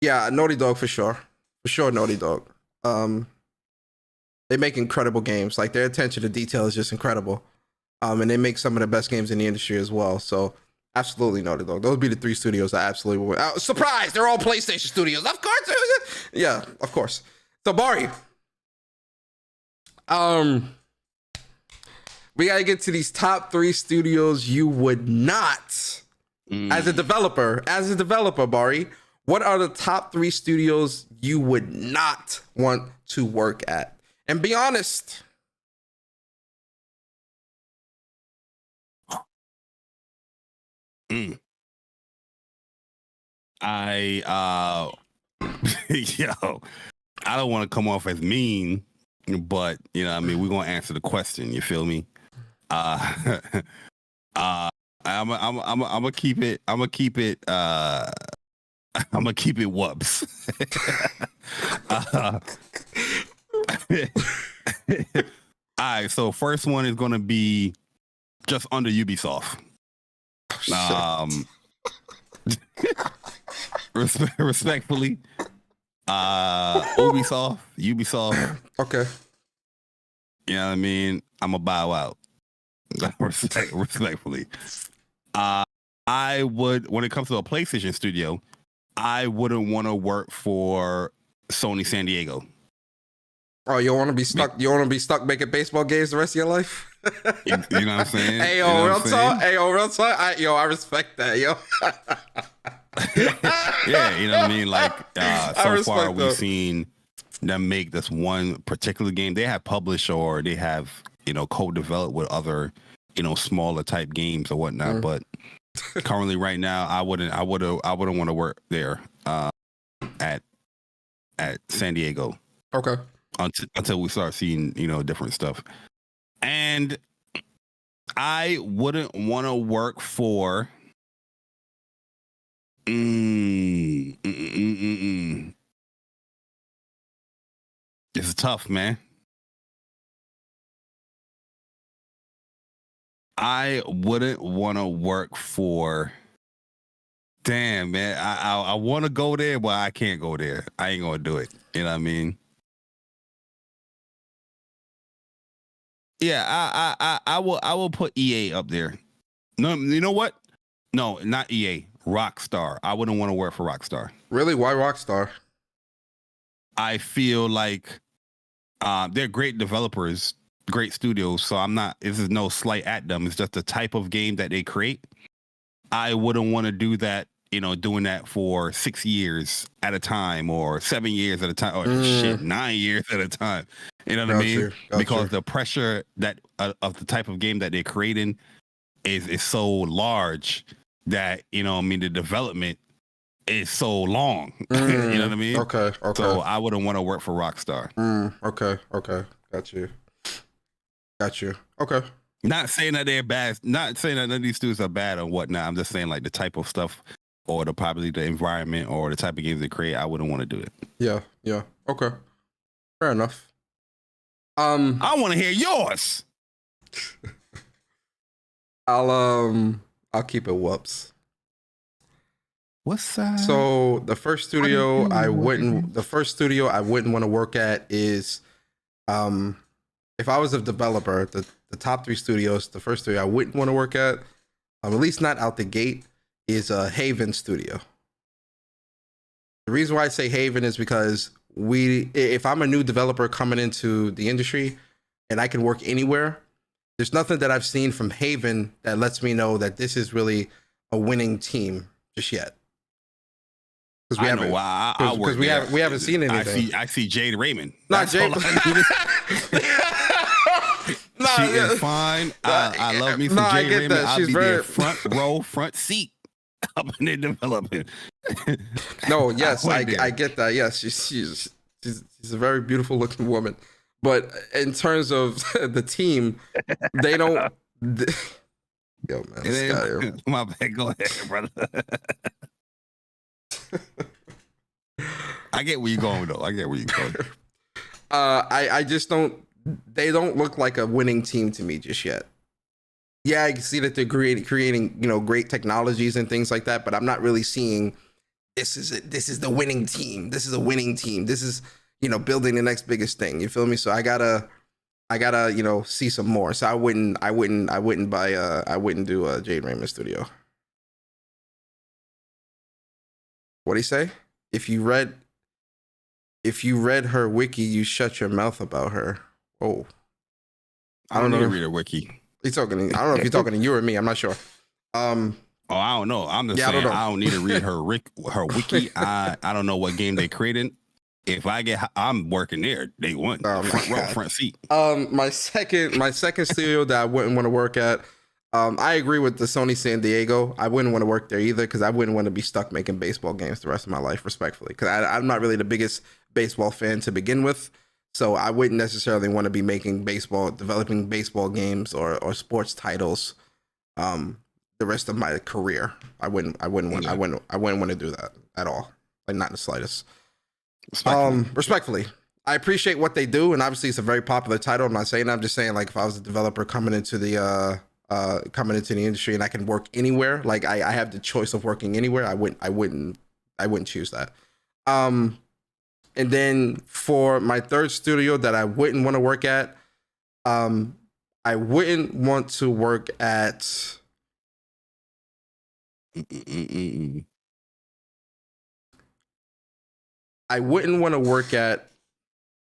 yeah, Naughty Dog for sure. For sure, Naughty Dog. They make incredible games. Like, their attention to detail is just incredible. And they make some of the best games in the industry as well. So absolutely Naughty Dog. Those would be the three studios I absolutely would. Surprise! They're all PlayStation studios. Of course. Yeah, of course. So Bari. We gotta get to these top 3 studios you would not, as a developer, Bari. What are the top 3 studios you would not want to work at? And be honest. Yo, I don't want to come off as mean, but you know, I mean, we're gonna answer the question. You feel me? I'm gonna keep it. I'm gonna keep it WUPS. All right, so first one is gonna be just under Ubisoft. Respectfully, Ubisoft. Okay. You know what I mean? I'm gonna bow out. Respectfully. I would, when it comes to a PlayStation studio, I wouldn't want to work for Sony San Diego. Oh, you want to be stuck? You want to be stuck making baseball games the rest of your life? You know what I'm saying? Hey, yo, real talk. Hey, yo, real talk. I respect that, yo. Yeah, you know what I mean? Like, so far we've seen them make this one particular game. They have published or they have, you know, co-developed with other, you know, smaller type games or whatnot. But currently, right now, I wouldn't want to work there at San Diego. Okay. Until we start seeing, you know, different stuff. And I wouldn't want to work for This is tough, man. I wouldn't want to work for. Damn, man. I want to go there, but I can't go there. I ain't gonna do it. You know what I mean? Yeah, I will put EA up there. No, you know what? No, not EA. Rockstar. I wouldn't want to work for Rockstar. Really? Why Rockstar? I feel like they're great developers, great studios. So I'm not. This is no slight at them. It's just the type of game that they create. I wouldn't want to do that doing that for 6 years at a time or 7 years at a time or 9 years at a time. You know what I mean? Because the pressure that of the type of game that they're creating is so large that, the development is so long. You know what I mean? Okay. So I wouldn't want to work for Rockstar. Okay. Got you. Okay. Not saying that they're bad. Not saying that none of these studios are bad or whatnot. I'm just saying like the type of stuff or probably the environment or the type of games they create, I wouldn't want to do it. Yeah. Okay. Fair enough. I want to hear yours. I'll keep it WUPS. What's that? So the first studio I wouldn't want to work at is if I was a developer, the top 3 studios, the first 3 I wouldn't want to work at least not out the gate, is Haven Studio. The reason why I say Haven is because if I'm a new developer coming into the industry and I can work anywhere, there's nothing that I've seen from Haven that lets me know that this is really a winning team just yet. Because we haven't seen anything. I see Jade Raymond. Not Jade. She is fine. I love me some Jade Raymond. I'll be there front row, front seat up in the development. No, yes, I get that. Yes, she's a very beautiful looking woman. But in terms of the team, they don't. Yo, man, this guy here. My bad. Go ahead, brother. I get where you're going, though. I just don't. They don't look like a winning team to me just yet. Yeah, I can see that they're creating great technologies and things like that, but I'm not really seeing this is it. This is the winning team. This is a winning team. This is building the next biggest thing. You feel me? So I gotta see some more. So I wouldn't do a Jade Raymond Studio. What'd he say? If you read her wiki, you shut your mouth about her. Oh, I don't know. Read her wiki. I don't know if you're talking to you or me. I'm not sure. I don't know. I'm just saying I don't need to read her wiki. I don't know what game they created. If I'm working there day one, front row, front seat. My second studio that I wouldn't want to work at. I agree with the Sony San Diego. I wouldn't want to work there either because I wouldn't want to be stuck making baseball games the rest of my life, respectfully. Because I'm not really the biggest baseball fan to begin with. So I wouldn't necessarily want to be developing baseball games or sports titles the rest of my career. I wouldn't want to do that at all. Like, not in the slightest. Respectfully. I appreciate what they do, and obviously it's a very popular title. I'm not saying that. I'm just saying, like, if I was a developer coming into the industry and I can work anywhere, like I have the choice of working anywhere, I wouldn't choose that. And then for my third studio that I wouldn't want to work at, I wouldn't want to work at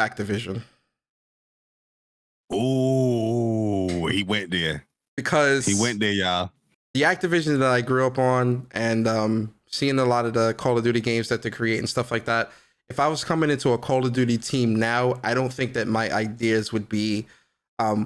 Activision. Oh, he went there. Because he went there, y'all. The Activision that I grew up on and seeing a lot of the Call of Duty games that they create and stuff like that, if I was coming into a Call of Duty team now, I don't think that my ideas would be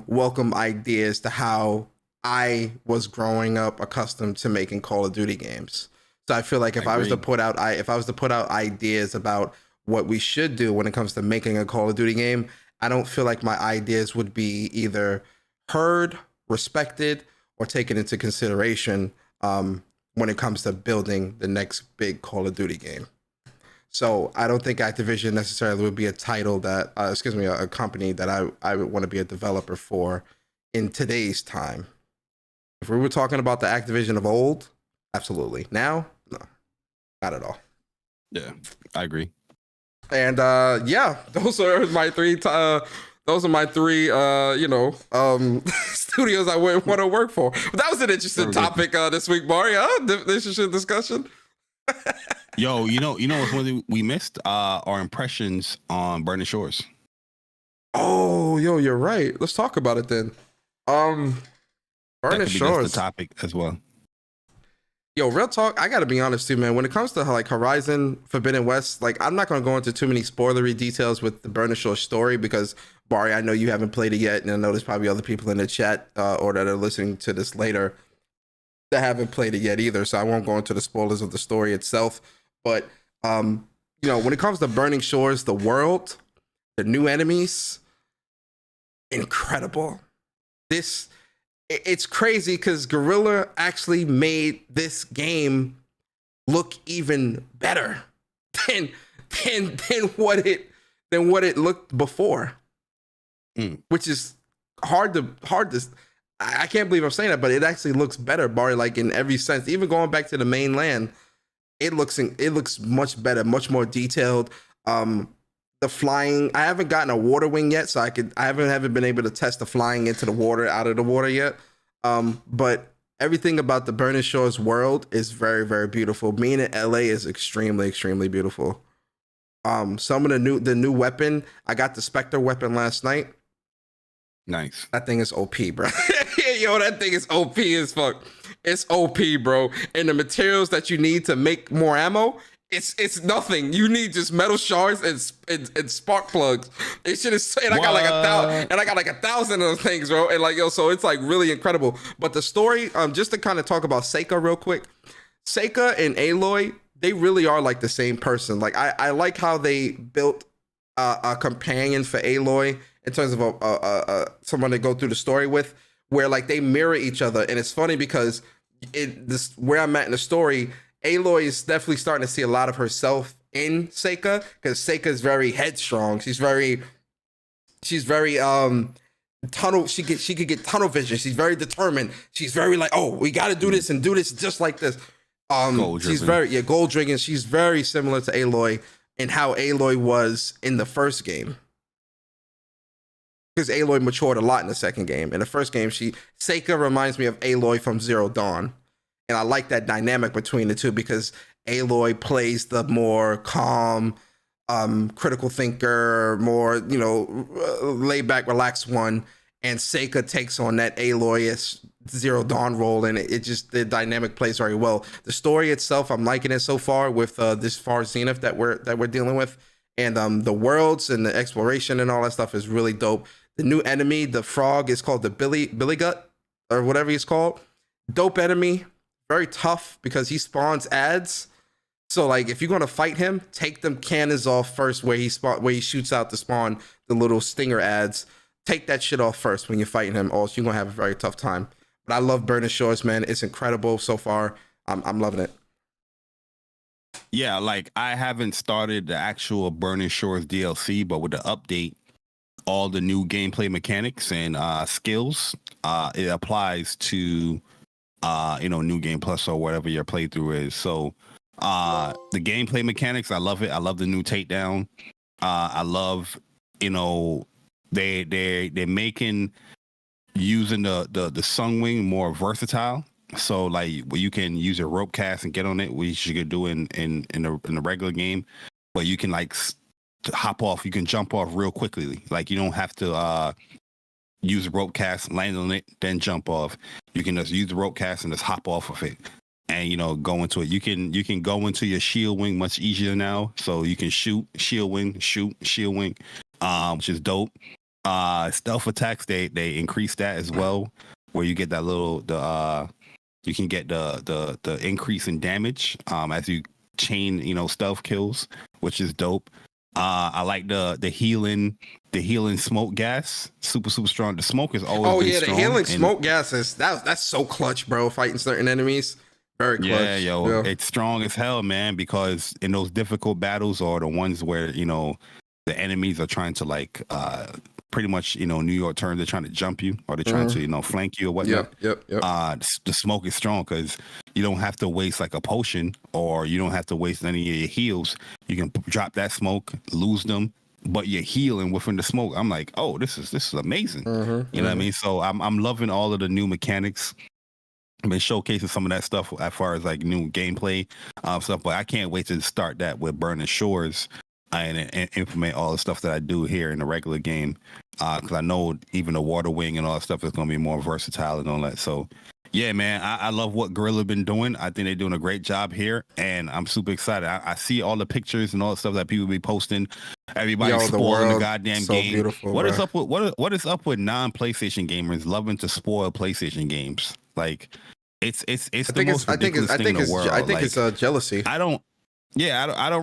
welcome ideas to how I was growing up accustomed to making Call of Duty games. So I feel like if I was to put out ideas about what we should do when it comes to making a Call of Duty game, I don't feel like my ideas would be either heard, respected, or taken into consideration when it comes to building the next big Call of Duty game. So I don't think Activision necessarily would be a title that, a company that I would want to be a developer for in today's time. If we were talking about the Activision of old, absolutely. Now, no, not at all. Yeah, I agree. And those are my three. Studios I wouldn't want to work for. But that was an interesting topic this week, Bari. Interesting discussion. Yo, you know what's one thing we missed? Our impressions on Burning Shores. Oh, yo, you're right. Let's talk about it then. Burning Shores, the topic as well. Yo, real talk, I gotta be honest too, man. When it comes to like Horizon Forbidden West, like I'm not gonna go into too many spoilery details with the Burning Shores story because Bari, I know you haven't played it yet, and I know there's probably other people in the chat or that are listening to this later that haven't played it yet either. So I won't go into the spoilers of the story itself. But you know, when it comes to Burning Shores, the world, the new enemies, incredible. It's crazy because Guerrilla actually made this game look even better than what it looked before, which is hard to. I can't believe I'm saying that, but it actually looks better, Bari, like in every sense. Even going back to the mainland, it looks much better, much more detailed. The flying, I haven't gotten a water wing yet, so I haven't been able to test the flying into the water, out of the water yet. But everything about the Burning Shores world is very, very beautiful. Being in LA is extremely, extremely beautiful. Some of the new weapon, I got the Spectre weapon last night. Nice. That thing is OP, bro. Yo, that thing is OP as fuck. It's OP, bro. And the materials that you need to make more ammo, it's nothing. You need just metal shards and spark plugs. It shit is, and I got like 1,000 of those things, bro. And like, yo, so it's like really incredible. But the story, just to kind of talk about Seika real quick. Seika and Aloy, they really are like the same person. Like I like how they built a companion for Aloy in terms of someone to go through the story with, where like they mirror each other. And it's funny because where I'm at in the story, Aloy is definitely starting to see a lot of herself in Seika, because Seika is very headstrong. She's very tunnel. She could get tunnel vision. She's very determined. She's very like, oh, we got to do this and do this just like this. She's very goal driven. She's very similar to Aloy in how Aloy was in the first game, because Aloy matured a lot in the second game. In the first game, Seika reminds me of Aloy from Zero Dawn. And I like that dynamic between the two, because Aloy plays the more calm, critical thinker, more, laid back, relaxed one. And Seika takes on that Aloy Zero Dawn role, and it just, the dynamic plays very well. The story itself, I'm liking it so far with this Far Zenith that we're dealing with. And the worlds and the exploration and all that stuff is really dope. The new enemy, the frog, is called the Billy Gut, or whatever he's called. Dope enemy. Very tough because he spawns ads. So like if you're gonna fight him, take them cannons off first where he shoots out to spawn the little stinger ads. Take that shit off first when you're fighting him, or else you're gonna have a very tough time. But I love Burning Shores, man. It's incredible so far. I'm loving it. Yeah, like I haven't started the actual Burning Shores DLC, but with the update, all the new gameplay mechanics and skills, it applies to New Game Plus or whatever your playthrough is. So the gameplay mechanics, I love it. I love the new takedown. I love, they're making using the Sunwing more versatile. So like you can use a rope cast and get on it, which you could do in the regular game, but you can like hop off. You can jump off real quickly. Like you don't have to use a rope cast, land on it, then jump off. You can just use the rope cast and just hop off of it, and go into it. You can go into your shield wing much easier now, so you can shoot shield wing, which is dope. Stealth attacks, they increase that as well, where you get that you can get the increase in damage as you chain stealth kills, which is dope. I like the healing smoke gas, super strong. The smoke is always the healing smoke gas that's so clutch, bro. Fighting certain enemies, very clutch. Yeah, it's strong as hell, man. Because in those difficult battles, or the ones where the enemies are trying to like pretty much New York terms, they're trying to jump you, or they're trying to flank you or whatnot. Yep. The smoke is strong because you don't have to waste like a potion, or you don't have to waste any of your heals. You can drop that smoke, lose them, but you're healing within the smoke. I'm like, oh, this is amazing. You know what I mean? So I'm loving all of the new mechanics. I've been showcasing some of that stuff as far as like new gameplay stuff, but I can't wait to start that with Burning Shores and implement all the stuff that I do here in the regular game. Because I know even the water wing and all that stuff is going to be more versatile and all that. So Yeah, man, I love what Gorilla been doing. I think they're doing a great job here, and I'm super excited. I see all the pictures and all the stuff that people be posting. Everybody Yo, the spoiling the world, goddamn so game. beautiful, What bro. is up with what is up with non-PlayStation gamers loving to spoil PlayStation games? Like, it's the most ridiculous thing in the world. I think it's jealousy. I don't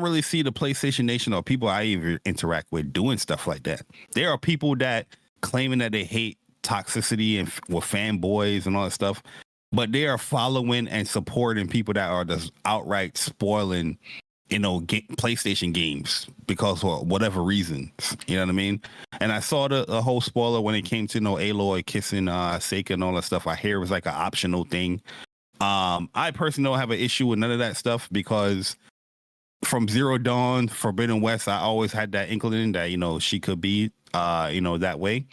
really see the PlayStation Nation or people I even interact with doing stuff like that. There are people that claiming that they hate toxicity and with fanboys and all that stuff, but they are following and supporting people that are just outright spoiling, PlayStation games because for whatever reasons. You know what I mean? And I saw the whole spoiler when it came to Aloy kissing Seika and all that stuff. I hear it was like an optional thing. I personally don't have an issue with none of that stuff because from Zero Dawn, Forbidden West, I always had that inkling that she could be that way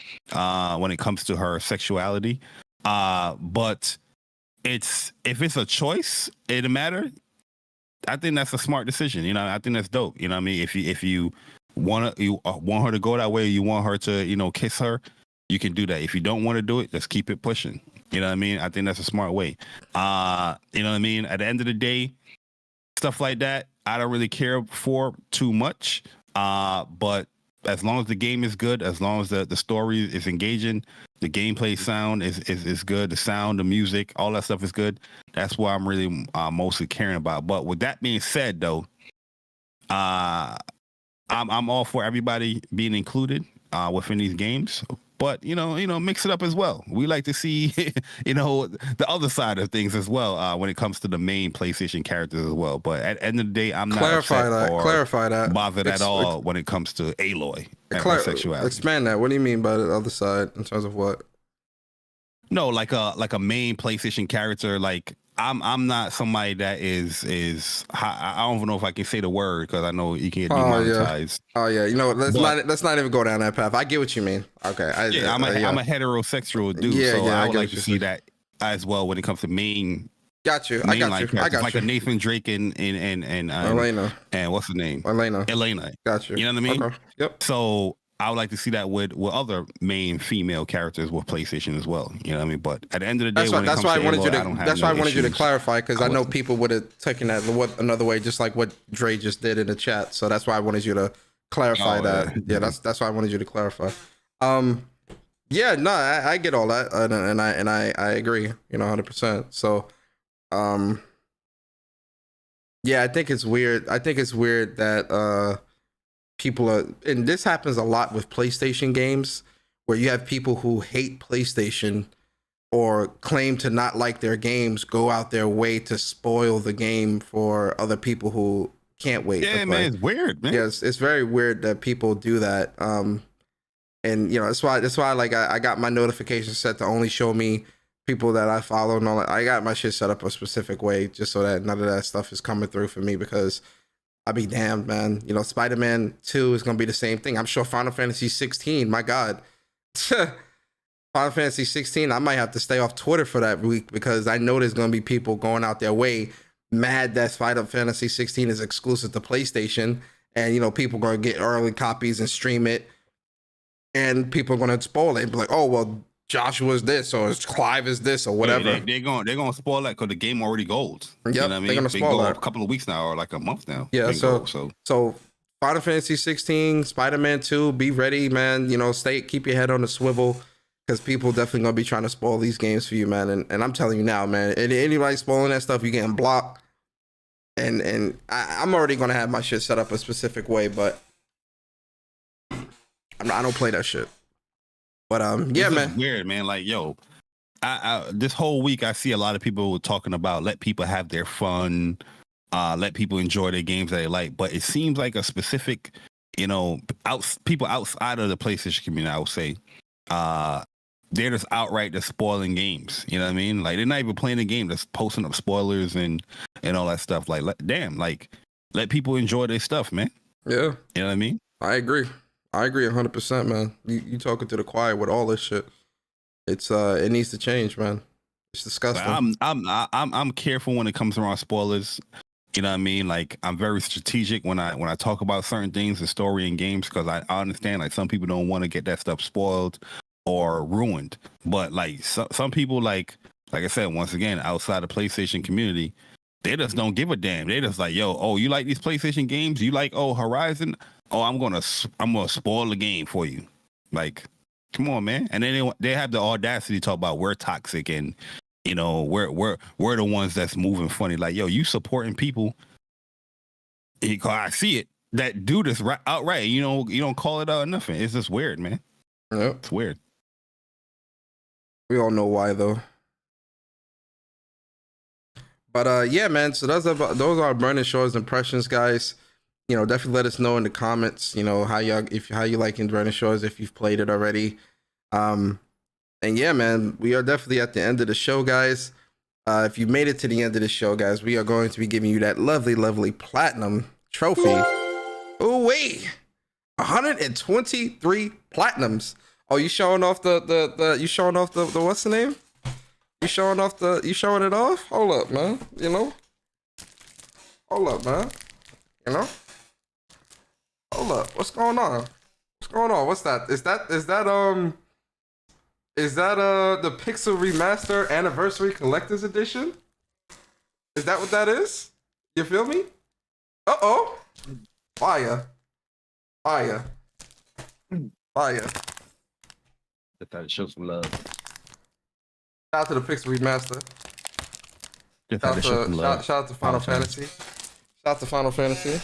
when it comes to her sexuality. But if it's a choice, it doesn't matter. I think that's a smart decision. I think that's dope. You know what I mean? If you want her to go that way, you want her to kiss her, you can do that. If you don't want to do it, just keep it pushing. You know what I mean? I think that's a smart way. You know what I mean? At the end of the day, stuff like that, I don't really care for too much. But as long as the game is good, as long as the story is engaging, the gameplay sound is good, the sound, the music, all that stuff is good. That's what I'm really mostly caring about. But with that being said, though, I'm all for everybody being included within these games. But mix it up as well. We like to see the other side of things as well when it comes to the main PlayStation characters as well. But at the end of the day, I'm not clarify that bothered at all when it comes to Aloy and her sexuality. Expand that. What do you mean by the other side in terms of what? No, like a main PlayStation character. Like I'm not somebody that is I don't even know if I can say the word because I know you can get demonetized. Let's not even go down that path. I get what you mean. Okay. I'm a heterosexual dude, I would like to see that as well when it comes to main. Got you. I got you. Like a Nathan Drake and Elena. And what's her name? Elena. Got you. You know what I mean? Okay. Yep. So I would like to see that with other main female characters with PlayStation as well. You know what I mean? But at the end of the day, that's why I wanted you to clarify because I know people would have taken that another way, just like what Dre just did in the chat. So that's why I wanted you to clarify that. Yeah, that's why I wanted you to clarify. I get all that, and I agree, 100%. So, I think it's weird. I think it's weird that people are, and this happens a lot with PlayStation games, where you have people who hate PlayStation or claim to not like their games go out their way to spoil the game for other people who can't wait. Yeah, man, it's weird, man. Yes, it's very weird that people do that. And that's why like I got my notifications set to only show me people that I follow and all that. I got my shit set up a specific way just so that none of that stuff is coming through for me because I'll be damned, man. Spider-Man 2 is going to be the same thing. I'm sure Final Fantasy 16, my God. Final Fantasy 16, I might have to stay off Twitter for that week because I know there's going to be people going out their way mad that Final Fantasy 16 is exclusive to PlayStation. And, people are going to get early copies and stream it. And people are going to spoil it and be like, oh, well, Joshua's this or Clive is this or whatever. They're gonna spoil that because the game already gold. Yep, you know what I mean? They're gonna spoil that a couple of weeks now or like a month now. Yeah, so Final Fantasy 16, Spider-Man 2, be ready, man. Keep your head on the swivel because people definitely gonna be trying to spoil these games for you, man. And I'm telling you now, man. Anybody spoiling that stuff, you getting blocked. And I'm already gonna have my shit set up a specific way, but I don't play that shit. But man, weird, man. Like, yo, I this whole week I see a lot of people talking about let people have their fun, let people enjoy their games that they like. But it seems like a specific, people outside of the PlayStation community, I would say, they're just outright just spoiling games. You know what I mean? Like they're not even playing the game, just posting up spoilers and all that stuff. Like, let people enjoy their stuff, man. Yeah, you know what I mean? I agree 100%, man. You talking to the choir with all this shit. It's it needs to change, man. It's disgusting. I'm careful when it comes around spoilers. You know what I mean? Like I'm very strategic when I talk about certain things, the story in games, because I understand like some people don't want to get that stuff spoiled or ruined. But like some people like like I said, once again, outside the PlayStation community, they just don't give a damn. They just like, yo, oh, you like these PlayStation games? You like Horizon? Oh, I'm gonna spoil the game for you. Like, come on, man. And then they have the audacity to talk about we're toxic and we're the ones that's moving funny. Like, yo, you supporting people. I see it. That do this outright. You don't call it out nothing. It's just weird, man. Yep. It's weird. We all know why though. But yeah, man. So those are our Burning Shores impressions, guys. Definitely let us know in the comments. How you liking Burning Shores if you've played it already. And yeah, man, we are definitely at the end of the show, guys. If you made it to the end of the show, guys, we are going to be giving you that lovely, lovely platinum trophy. Oh wait, 123 platinums. Oh, you showing off the you showing off the what's the name? You showing it off? Hold up, man. Hold up, man. Hold up. What's going on? What's that? Is that the Pixel Remaster Anniversary Collector's Edition? Is that what that is? You feel me? Uh-oh. Fire. I thought it showed some love. Shout out to the Pixel Remaster. Shout out to Final Fantasy. Shout out to Final Fantasy.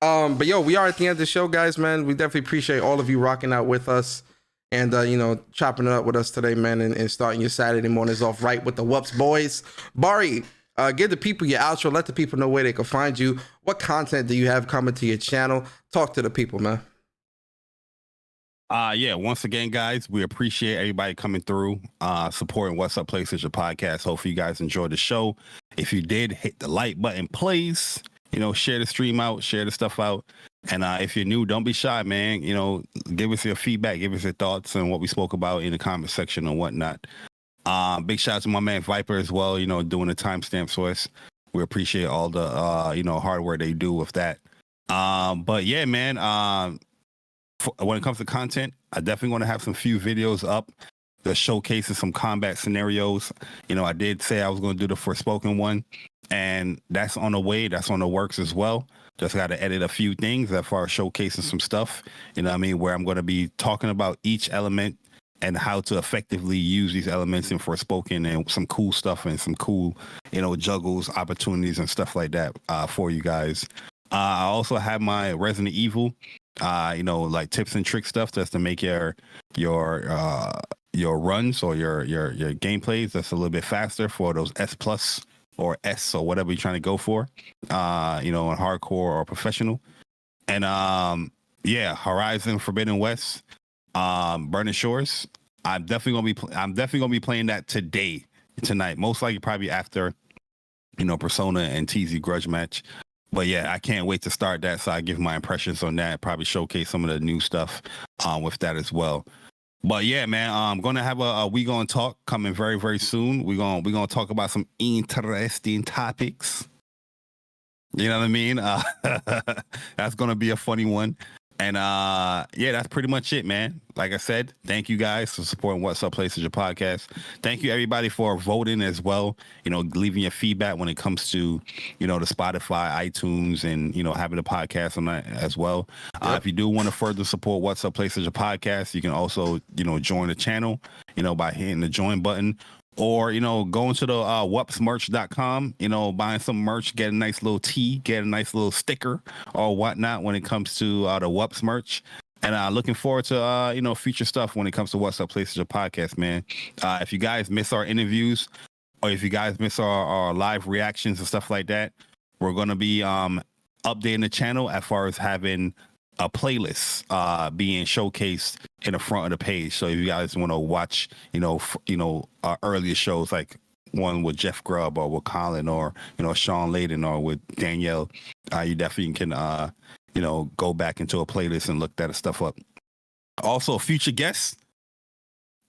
But yo, we are at the end of the show, guys, man. We definitely appreciate all of you rocking out with us and chopping it up with us today, man, and starting your Saturday mornings off right with the WUPS boys. Bari, give the people your outro. Let the people know where they can find you. What content do you have coming to your channel? Talk to the people, man. Yeah, once again, guys, we appreciate everybody coming through, supporting What's Up PlayStation podcast. Hopefully you guys enjoyed the show. If you did, hit the like button, please. Share the stream out, share the stuff out. And if you're new, don't be shy, man. Give us your feedback, give us your thoughts on what we spoke about in the comment section and whatnot. Big shout out to my man Viper as well, doing the timestamps for us. We appreciate all the hard work they do with that. But yeah, man, when it comes to content, I definitely want to have some few videos up that showcases some combat scenarios. I did say I was going to do the Forspoken one, and that's on the way. That's on the works as well. Just got to edit a few things as far as showcasing some stuff, where I'm going to be talking about each element and how to effectively use these elements in Forspoken and some cool stuff and some cool, juggles, opportunities and stuff like that for you guys. I also have my Resident Evil, like tips and trick stuff just to make your runs or your gameplays that's a little bit faster for those S+ or S or whatever you're trying to go for, in hardcore or professional. And Horizon Forbidden West, Burning Shores. I'm definitely gonna be playing that tonight. Most likely probably after, Persona and TZ Grudge match. But yeah, I can't wait to start that. So I give my impressions on that. Probably showcase some of the new stuff with that as well. But yeah, man, I'm gonna have a We Gonna Talk coming very, very soon. We're gonna talk about some interesting topics. You know what I mean? That's gonna be a funny one. And yeah, that's pretty much it, man. Like I said, thank you guys for supporting What's Up PlayStation podcast. Thank you everybody for voting as well. Leaving your feedback when it comes to, the Spotify, iTunes, and having a podcast on that as well. Yep. If you do want to further support What's Up PlayStation podcast, you can also join the channel, by hitting the join button. Or, going to the wupsmerch.com, buying some merch, get a nice little tee, get a nice little sticker or whatnot when it comes to the WUPS merch. And looking forward to, future stuff when it comes to What's Up PlayStation podcast, man. If you guys miss our interviews or if you guys miss our live reactions and stuff like that, we're going to be updating the channel as far as having a playlist being showcased in the front of the page. So if you guys want to watch, earlier shows like one with Jeff Grubb or with Colin or Sean Layden or with Danielle, you definitely can go back into a playlist and look that stuff up. Also, future guests.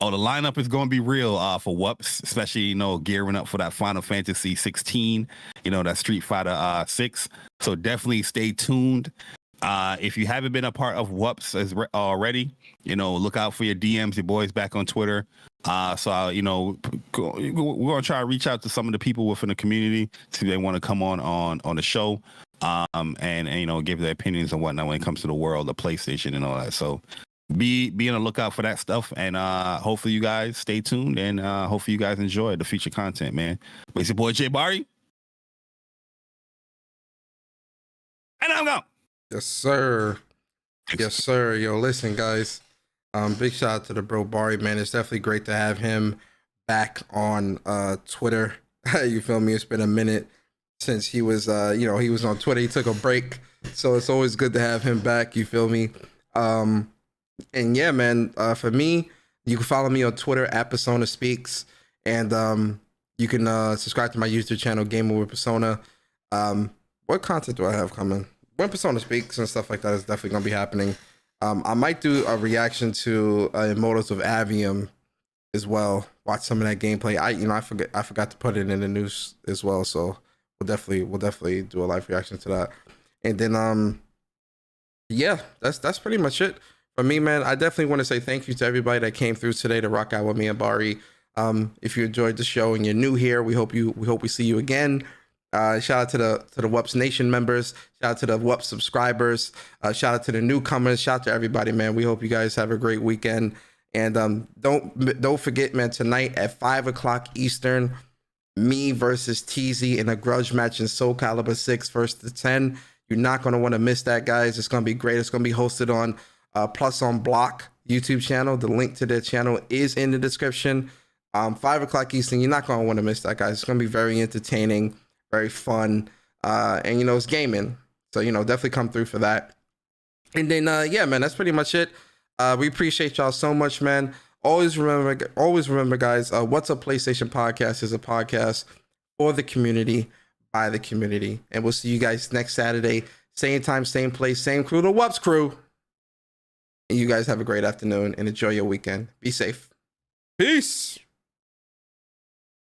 Oh, the lineup is going to be real for WUPS, especially gearing up for that Final Fantasy 16, that Street Fighter 6. So definitely stay tuned. If you haven't been a part of WUPS already, look out for your DMs. Your boys back on Twitter. So we're gonna try to reach out to some of the people within the community, see if they want to come on the show, and give their opinions and whatnot when it comes to the world of PlayStation and all that. So be on the lookout for that stuff, and hopefully you guys stay tuned, and hopefully you guys enjoy the future content, man. But it's your boy Jay Bari, and I'm gone. Yes, sir. Yes, sir. Yo, listen, guys. Big shout out to the bro Bari, man. It's definitely great to have him back on Twitter. You feel me? It's been a minute since he was he was on Twitter. He took a break. So it's always good to have him back. You feel me? And yeah, man, for me, you can follow me on Twitter at Persona Speaks, and you can subscribe to my YouTube channel, Gamer with Persona. What content do I have coming? When Persona Speaks and stuff like that is definitely gonna be happening. I might do a reaction to Immortals of Avium as well. Watch some of that gameplay. I forgot to put it in the news as well, so we'll definitely do a live reaction to that. And then yeah, that's pretty much it for me, man. I definitely want to say thank you to everybody that came through today to rock out with me and Bari. If you enjoyed the show and you're new here, we hope we see you again. Shout out to the WUPS Nation members. Shout out to the WUPS subscribers. Shout out to the newcomers. Shout out to everybody, man. We hope you guys have a great weekend. And don't forget, man, tonight at 5:00 Eastern, me versus TZ in a grudge match in Soul Calibur 6 1st to 10. You're not going to want to miss that, guys. It's going to be great. It's going to be hosted on Plus on Block YouTube channel. The link to their channel is in the description. 5:00 Eastern. You're not going to want to miss that, guys. It's going to be very entertaining, very fun, and it's gaming, so definitely come through for that. And then yeah, man, that's pretty much it. We appreciate y'all so much, man. Always remember, guys, What's Up PlayStation Podcast is a podcast for the community, by the community, and we'll see you guys next Saturday, same time, same place, same crew, the WUPS crew. And you guys have a great afternoon and enjoy your weekend. Be safe. Peace.